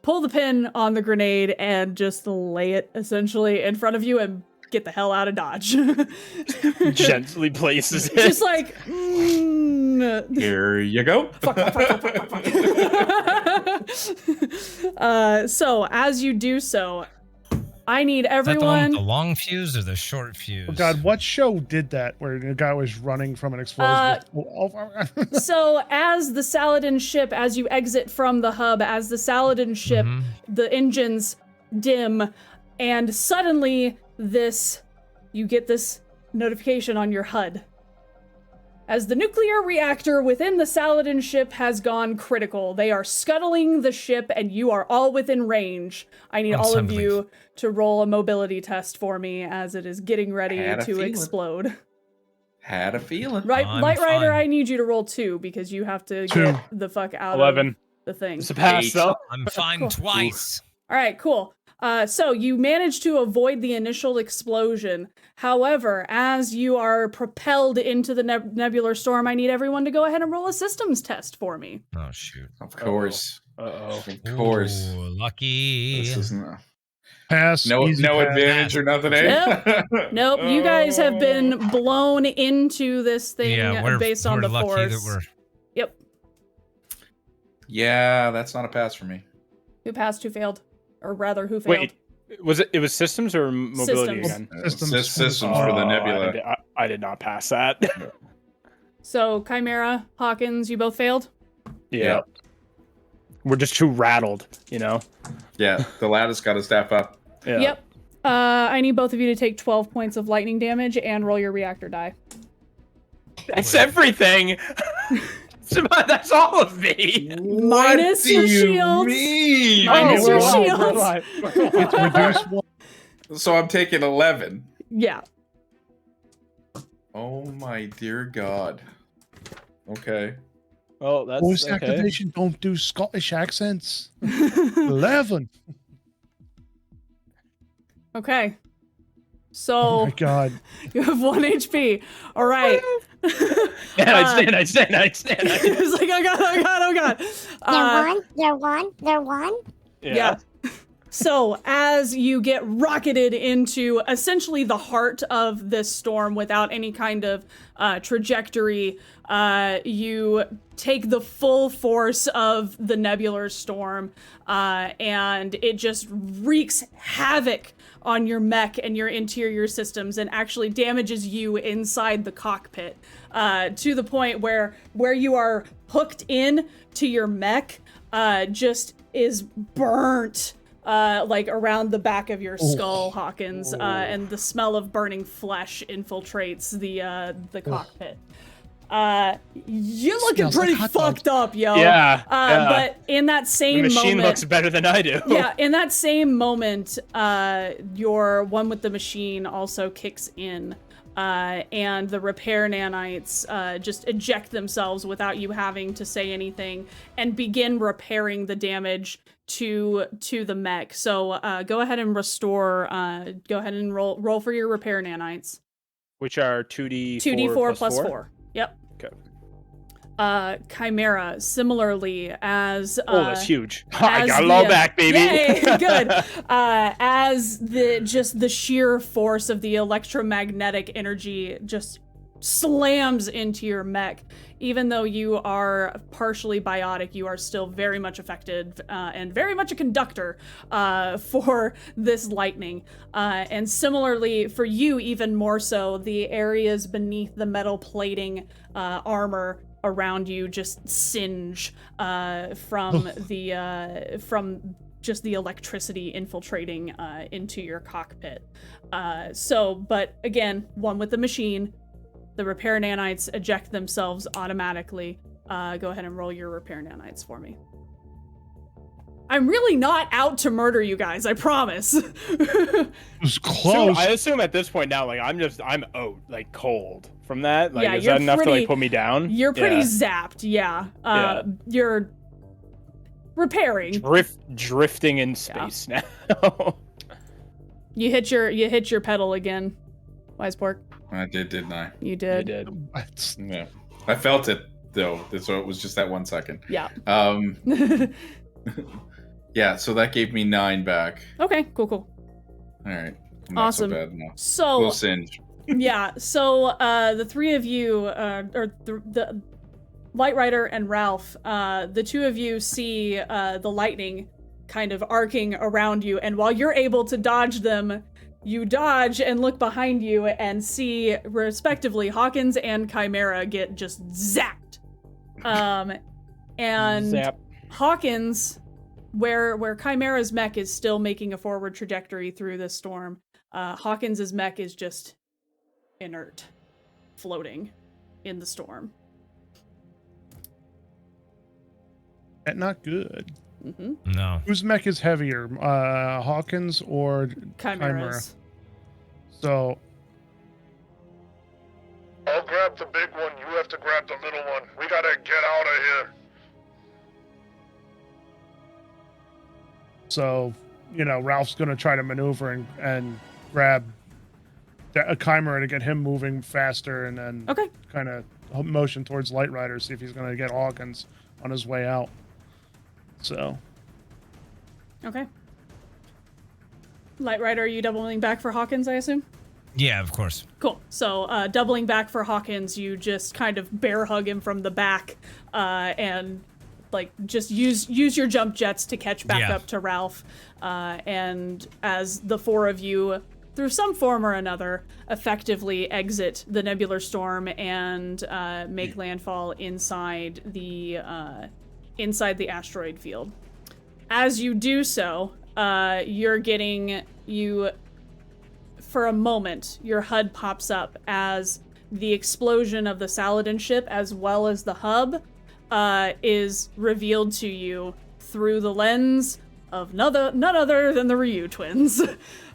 pull the pin on the grenade and just lay it essentially in front of you and get the hell out of Dodge. Gently places it. Just like, Here you go. fuck. So as you do so, I need Is that the one everyone. with the long fuse or the short fuse? Oh God, what show did that where the guy was running from an explosion? So as the Saladin ship, as you exit from the hub, as the Saladin ship, the engines dim, and suddenly you get this notification on your HUD. As the nuclear reactor within the Saladin ship has gone critical, they are scuttling the ship and you are all within range. I need all of you to roll a mobility test for me as it is getting ready to explode. Had a feeling. Right, Lightryder, I need you to roll 2 because you have to get the fuck out 11. of the thing. It's a pass, though. I'm fine Cool. twice. All right, cool. So you managed to avoid the initial explosion. However, as you are propelled into the nebular storm, I need everyone to go ahead and roll a systems test for me. Oh, shoot. Of course. Uh-oh. Of course. Ooh, lucky. This isn't Pass. no easy pass. advantage or nothing, eh? Nope, you guys have been blown into this thing based on the lucky force. that we're... Yep. Yeah, that's not a pass for me. Who passed, who failed? Or rather, who failed? Wait, it was systems or mobility Systems. again? Systems for the nebula. I did not pass that. So, Chimera, Hawkins, you both failed? Yeah. We're just too rattled, you know? Yeah, the lad has got to step up. Yeah. Yep. I need both of you to take 12 points of lightning damage and roll your reactor die. That's everything! That's all of me! Minus your shields! Mean? Minus your shields! It's reduced one. So I'm taking 11. Yeah. Oh my dear God. Okay. Oh, that's Voice okay. activation don't do Scottish accents. 11. Okay. Oh So my God. you have 1 HP. All right. Yeah, I stand. It's like, oh God. They're one. Yeah. So as you get rocketed into essentially the heart of this storm without any kind of trajectory, you take the full force of the nebular storm, and it just wreaks havoc on your mech and your interior systems and actually damages you inside the cockpit, to the point where you are hooked in to your mech just is burnt like around the back of your skull, Hawkins, and the smell of burning flesh infiltrates the cockpit. You're looking Smells like pretty hot dogs. fucked up, yo. Yeah, But in that The same machine moment, looks better than I do. yeah, in that same moment, your one with the machine also kicks in, and the repair nanites just eject themselves without you having to say anything and begin repairing the damage to the mech. So go ahead and restore. Go ahead and roll for your repair nanites. Which are 2d4 2d4 plus 4. Yep. Okay. Chimera, similarly, as that's huge. I got it all back, baby. Yay, good. As the sheer force of the electromagnetic energy just slams into your mech, even though you are partially biotic, you are still very much affected and very much a conductor for this lightning. And similarly, for you, even more so, the areas beneath the metal plating armor around you just singe from just the electricity infiltrating into your cockpit. But again, one with the machine, the repair nanites eject themselves automatically. Go ahead and roll your repair nanites for me. I'm really not out to murder you guys, I promise. It was close. So I assume at this point now, like I'm out, like cold from that. Like, Yeah, is you're that enough to pretty- like put me down? You're pretty Yeah. zapped, yeah. You're repairing. Drifting in space now. You hit your pedal again, WisePork. I did, didn't I? You did. You did. Yeah. I felt it though, so it was just that 1 second. Yeah. Yeah, so that gave me 9 back. Okay, cool. All right. Awesome. Not so bad now. So Little singe. yeah, so the three of you, or the Lightryder and Ralph, the two of you see the lightning kind of arcing around you, and while you're able to dodge them, you dodge and look behind you and see, respectively, Hawkins and Chimera get just zapped. And Zap. Hawkins, where Chimera's mech is still making a forward trajectory through this storm, Hawkins's mech is just inert, floating in the storm. That's not good. Mm-hmm. No. Whose mech is heavier, Hawkins or Chimera? Chimera's. So I'll grab the big one, you have to grab the little one. We gotta get out of here. So, Ralph's gonna try to maneuver and grab a Chimera to get him moving faster, and then Okay. kind of motion towards Lightryder, see if he's gonna get Hawkins on his way out. So, Okay. Lightryder, are you doubling back for Hawkins, I assume? Yeah, of course. Cool. So, doubling back for Hawkins, you just kind of bear hug him from the back, and just use your jump jets to catch back up to Ralph. And as the four of you, through some form or another, effectively exit the nebular storm and make landfall inside the asteroid field. As you do so, for a moment, your HUD pops up as the explosion of the Saladin ship, as well as the hub, is revealed to you through the lens of none other than the Ryu twins.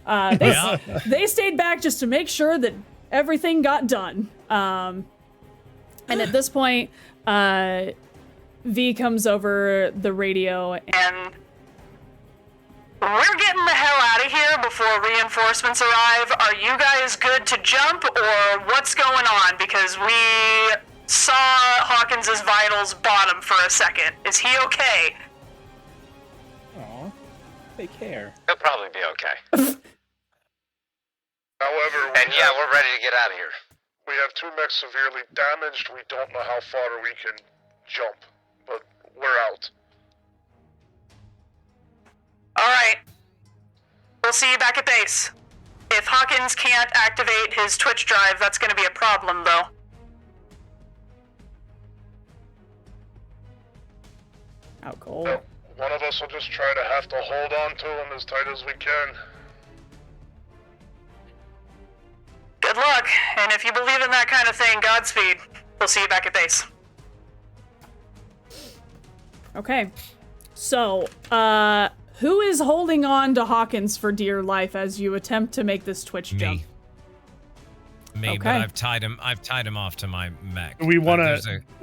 They stayed back just to make sure that everything got done. And at this point, V comes over the radio And we're getting the hell out of here before reinforcements arrive. Are you guys good to jump, or what's going on? Because we saw Hawkins' vitals bottom for a second. Is he okay? Aw, they care. He'll probably be okay. However, And yeah, we're ready to get out of here. we have 2 mechs severely damaged. We don't know how far we can jump, but we're out. Alright. We'll see you back at base. If Hawkins can't activate his Twitch drive, that's gonna be a problem, though. out cold. One of us will just try to have to hold on to him as tight as we can. Good luck, and if you believe in that kind of thing, Godspeed. We'll see you back at base. Okay. So, who is holding on to Hawkins for dear life as you attempt to make this Twitch jump? Me, Okay. but I've tied him off to my mech. Do we want to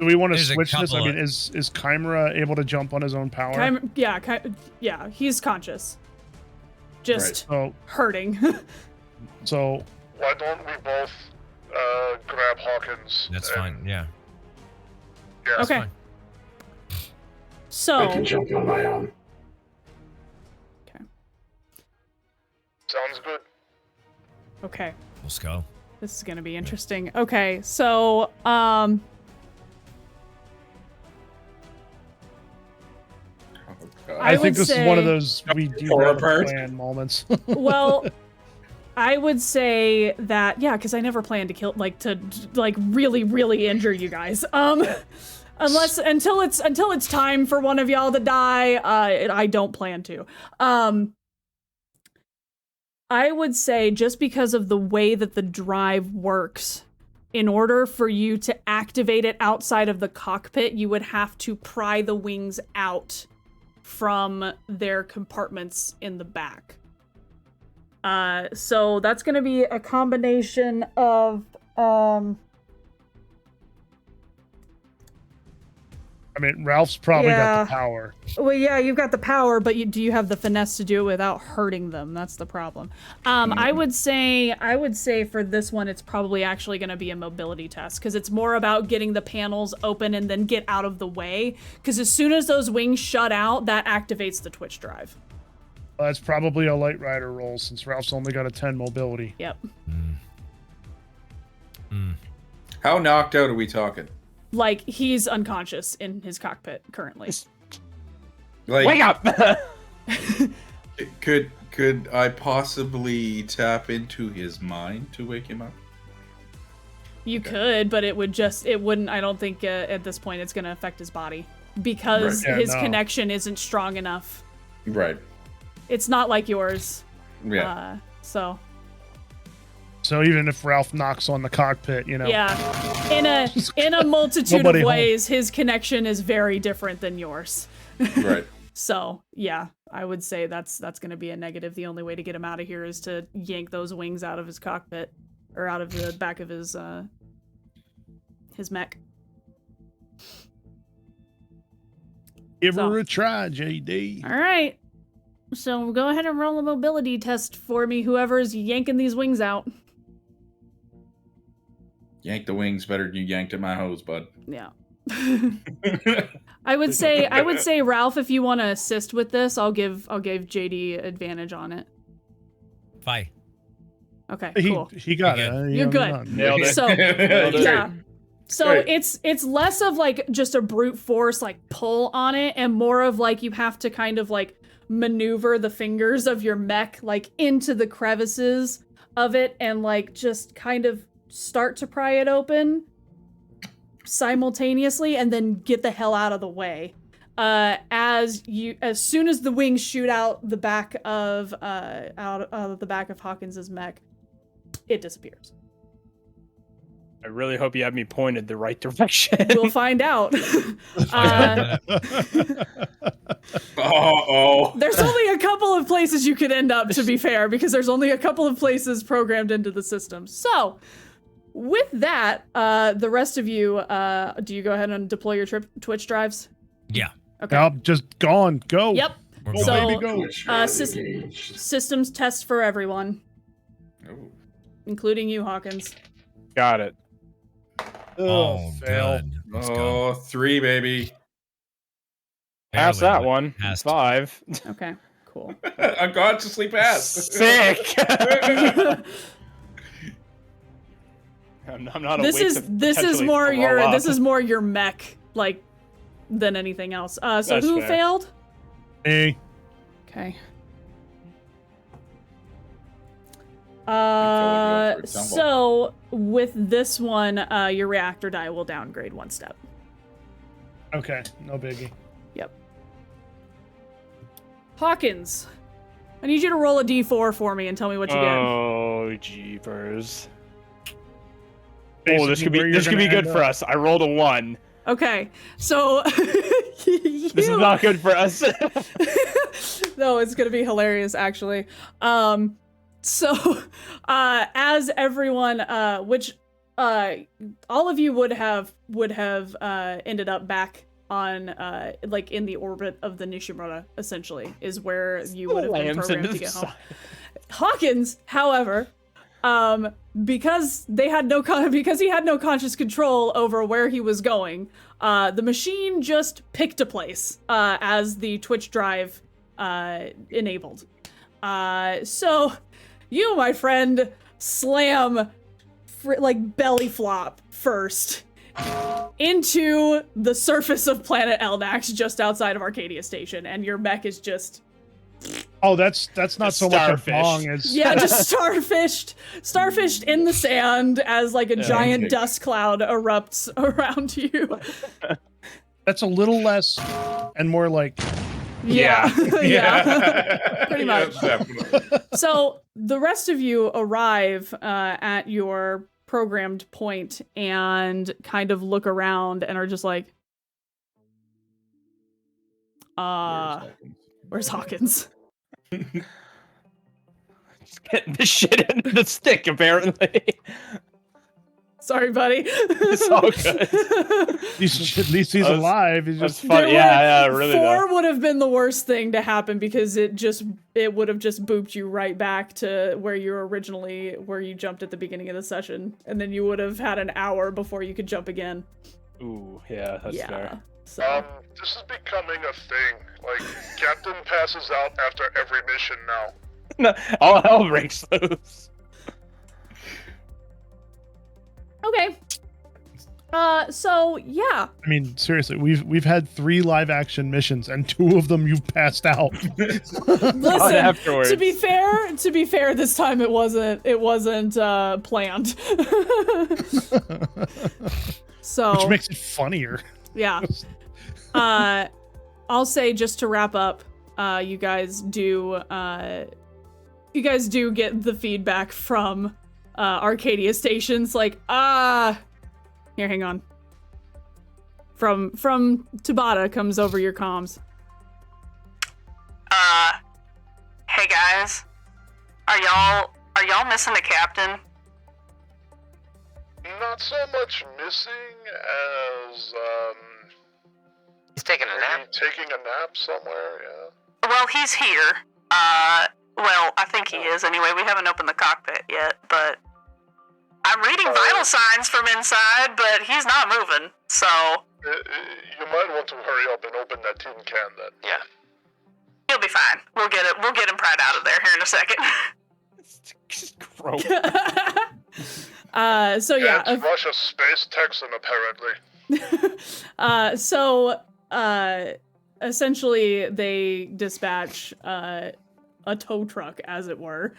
there's a switch this? I couple mean, is Chimera able to jump on his own power? Yeah, he's conscious. Just hurting. So why don't we both grab Hawkins? That's fine. Yeah. Yeah. Okay. Fine. So. I can jump on my own. Sounds good. Okay. Let's go. This is gonna be interesting. Okay, so God. I think this is one of those we Or do apart. plan moments. well, I would say that because I never planned to kill to really injure you guys. Unless until it's time for one of y'all to die, I don't plan to. I would say just because of the way that the drive works, in order for you to activate it outside of the cockpit, you would have to pry the wings out from their compartments in the back. So that's going to be a combination of I mean, Ralph's probably got the power. Well, yeah, you've got the power, but do you have the finesse to do it without hurting them? That's the problem. I would say for this one, it's probably actually going to be a mobility test because it's more about getting the panels open and then get out of the way. Because as soon as those wings shut out, that activates the Twitch drive. Well, that's probably a Lightryder roll since Ralph's only got a 10 mobility. Yep. How knocked out are we talking? Like, he's unconscious in his cockpit currently. Like, Wake up! Could I possibly tap into his mind to wake him up? You could, but it wouldn't, I don't think at this point it's going to affect his body because his connection isn't strong enough. Right. It's not like yours. Yeah. So even if Ralph knocks on the cockpit, Yeah. In a multitude of ways, his connection is very different than yours. Right. So, yeah, I would say that's going to be a negative. The only way to get him out of here is to yank those wings out of his cockpit or out of the back of his mech. Give her a try, JD. All right. So go ahead and roll a mobility test for me, whoever's yanking these wings out. Yank the wings better than you yanked at my hose, bud. Yeah. I would say Ralph, if you want to assist with this, I'll give JD advantage on it. Bye. Okay, He cool. he got it. You're good. Nailed it. So yeah. So Right. it's less of like just a brute force like pull on it and more of like you have to kind of like maneuver the fingers of your mech like into the crevices of it and like just kind of start to pry it open simultaneously and then get the hell out of the way. As soon as the wings shoot out the back of Hawkins's mech, it disappears. I really hope you have me pointed the right direction. We'll find out. There's only a couple of places you could end up, to be fair, because there's only a couple of places programmed into the system. So, with that, the rest of you, do you go ahead and deploy your Twitch drives? Yeah. Okay. Now, just gone. Go. Yep. We're Go, going. baby, go. Twitch drive engaged. Systems test for everyone, Oh. including you, Hawkins. Got it. Oh, fail. good. Let's go. Oh, 3, baby. Pass Barely, that but one. passed. 5. Okay, cool. Unconsciously passed. Sick. I'm not This awake is to this is potentially more throw your up. this is more your mech like than anything else. So That's who fair. failed? Hey. Okay. going for a tumble. So with this one, your reactor die will downgrade 1 step. Okay, no biggie. Yep. Hawkins, I need you to roll a d4 for me and tell me what you get. Oh, jeepers. Basically, This could where be you're gonna good end for up. us. I rolled a 1. Okay, so This is not good for us. No, it's gonna be hilarious actually. So as everyone, which all of you would have ended up back on like in the orbit of the Nishimura, essentially, is where you would have been Lands programmed into to get the home. Hawkins, however, because he had no conscious control over where he was going, the machine just picked a place as the Twitch drive enabled. So you, my friend, slam like belly flop first into the surface of planet Eldax just outside of Arcadia Station, and your mech is just Oh, that's not so much a starfished. bong as just starfished in the sand as like a giant dust cloud erupts around you. that's a little less and more like Yeah. Yeah. Pretty Yeah, much. definitely. So the rest of you arrive at your programmed point and kind of look around and are just like, where's Hawkins? Just getting the shit into the stick, apparently. Sorry, buddy. It's all good. at least he's alive. He's That's just funny. Yeah, really. 4 would have been the worst thing to happen because it would have just booped you right back to where you jumped at the beginning of the session, and then you would have had an hour before you could jump again. Ooh, yeah, that's fair. So. This is becoming a thing. Like, Captain passes out after every mission now. No, all hell breaks loose. Okay. So yeah. I mean, seriously, we've had 3 live action missions and 2 of them you've passed out. Listen, afterwards. to be fair, this time it wasn't planned. So Which makes it funnier. yeah. I'll say, just to wrap up, you guys do get the feedback from Arcadia Stations, like, here, hang on. From Tabata comes over your comms. Hey guys, are y'all missing the captain? Not so much missing as, He's taking a nap. maybe taking a nap somewhere, yeah. Well, he's here. Well, I think he is anyway. We haven't opened the cockpit yet, but I'm reading vital signs from inside, but he's not moving, so... You might want to hurry up and open that tin can then. Yeah. He'll be fine. We'll get him pried out of there here in a second. Just gross. So yeah. It's Russia's space Texan, apparently. Essentially they dispatch a tow truck, as it were,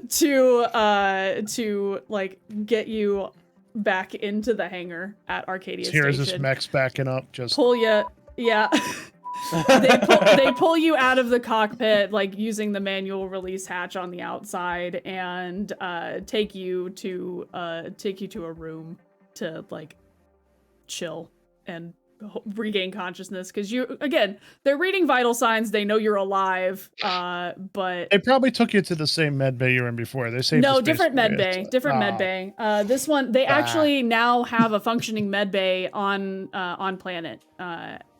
to like get you back into the hangar at Arcadia Station. Here's this mech's backing up, just Pull you, yeah. They pull you out of the cockpit, like using the manual release hatch on the outside, and take you to a room to like chill and regain consciousness, because they're reading vital signs. They know you're alive, but They probably took you to the same med bay you were in before. They saved no, the space different for med you, bay, so- different med bay. This one, they actually now have a functioning med bay on planet.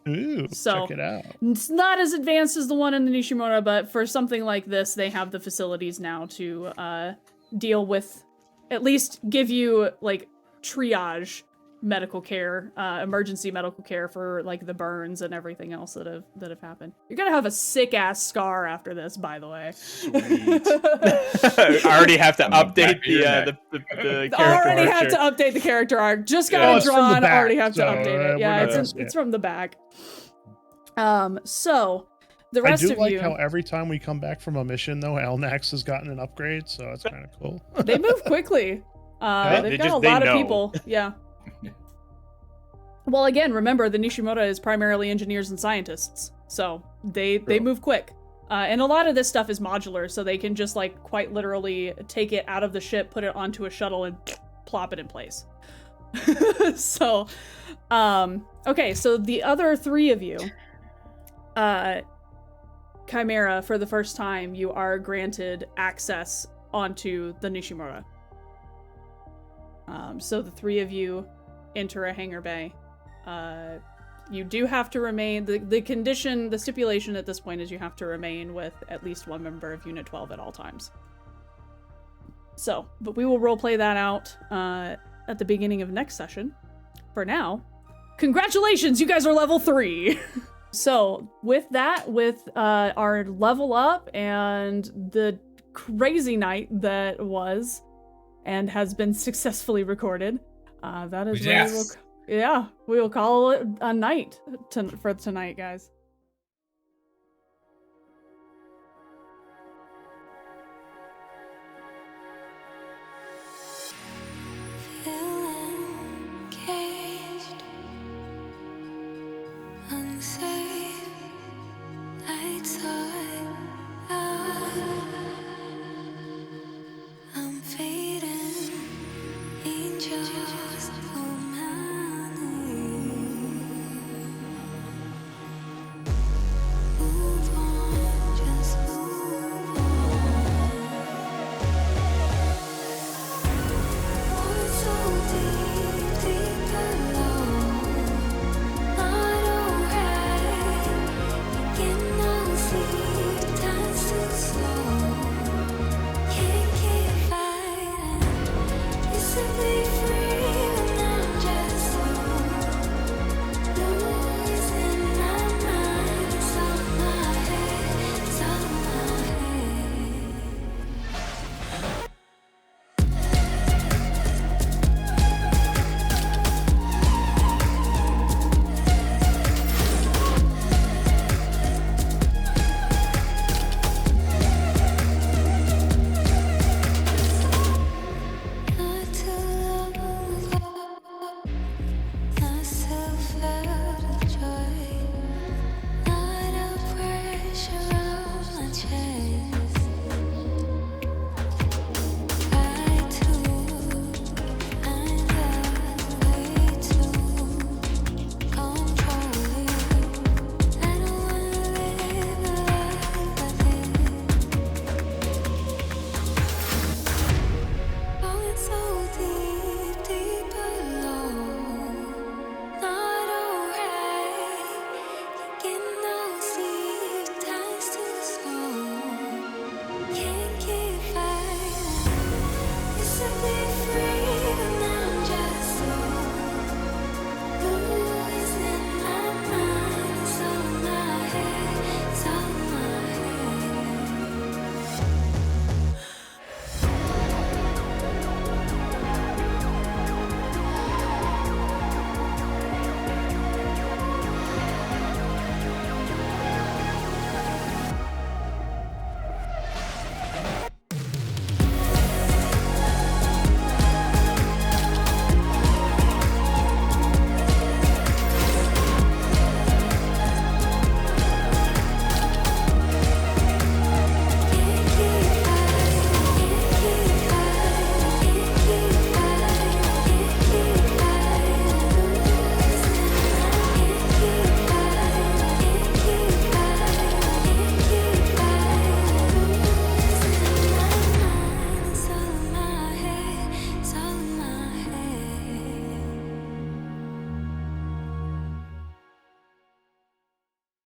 Ooh, So check it out. it's not as advanced as the one in the Nishimura, but for something like this, they have the facilities now to deal with, at least give you like triage medical care, emergency medical care for like the burns and everything else that have happened. You're gonna have a sick ass scar after this, by the way. I already have to update the character Already arc have to here. update the character arc. Just got it it's from the drawn. back, Already have to so, update it. Yeah, we're not- it's from the back. So the I rest do of like you, how every time we come back from a mission, though, Elnax has gotten an upgrade, so it's kind of cool. they move quickly. They've They got a just- they lot of know. people. Yeah. Well, again, remember the Nishimura is primarily engineers and scientists, so they move quick. And a lot of this stuff is modular, so they can just like quite literally take it out of the ship, put it onto a shuttle, and plop it in place. So, okay, so the other three of you, Chimera, for the first time, you are granted access onto the Nishimura. So the three of you enter a hangar bay. You do have to remain, the stipulation at this point is you have to remain with at least one member of Unit 12 at all times. So, but we will roleplay that out at the beginning of next session. For now, congratulations, you guys are level 3! So, with that, with our level up and the crazy night that was and has been successfully recorded, that is where we will call it a night for tonight, guys.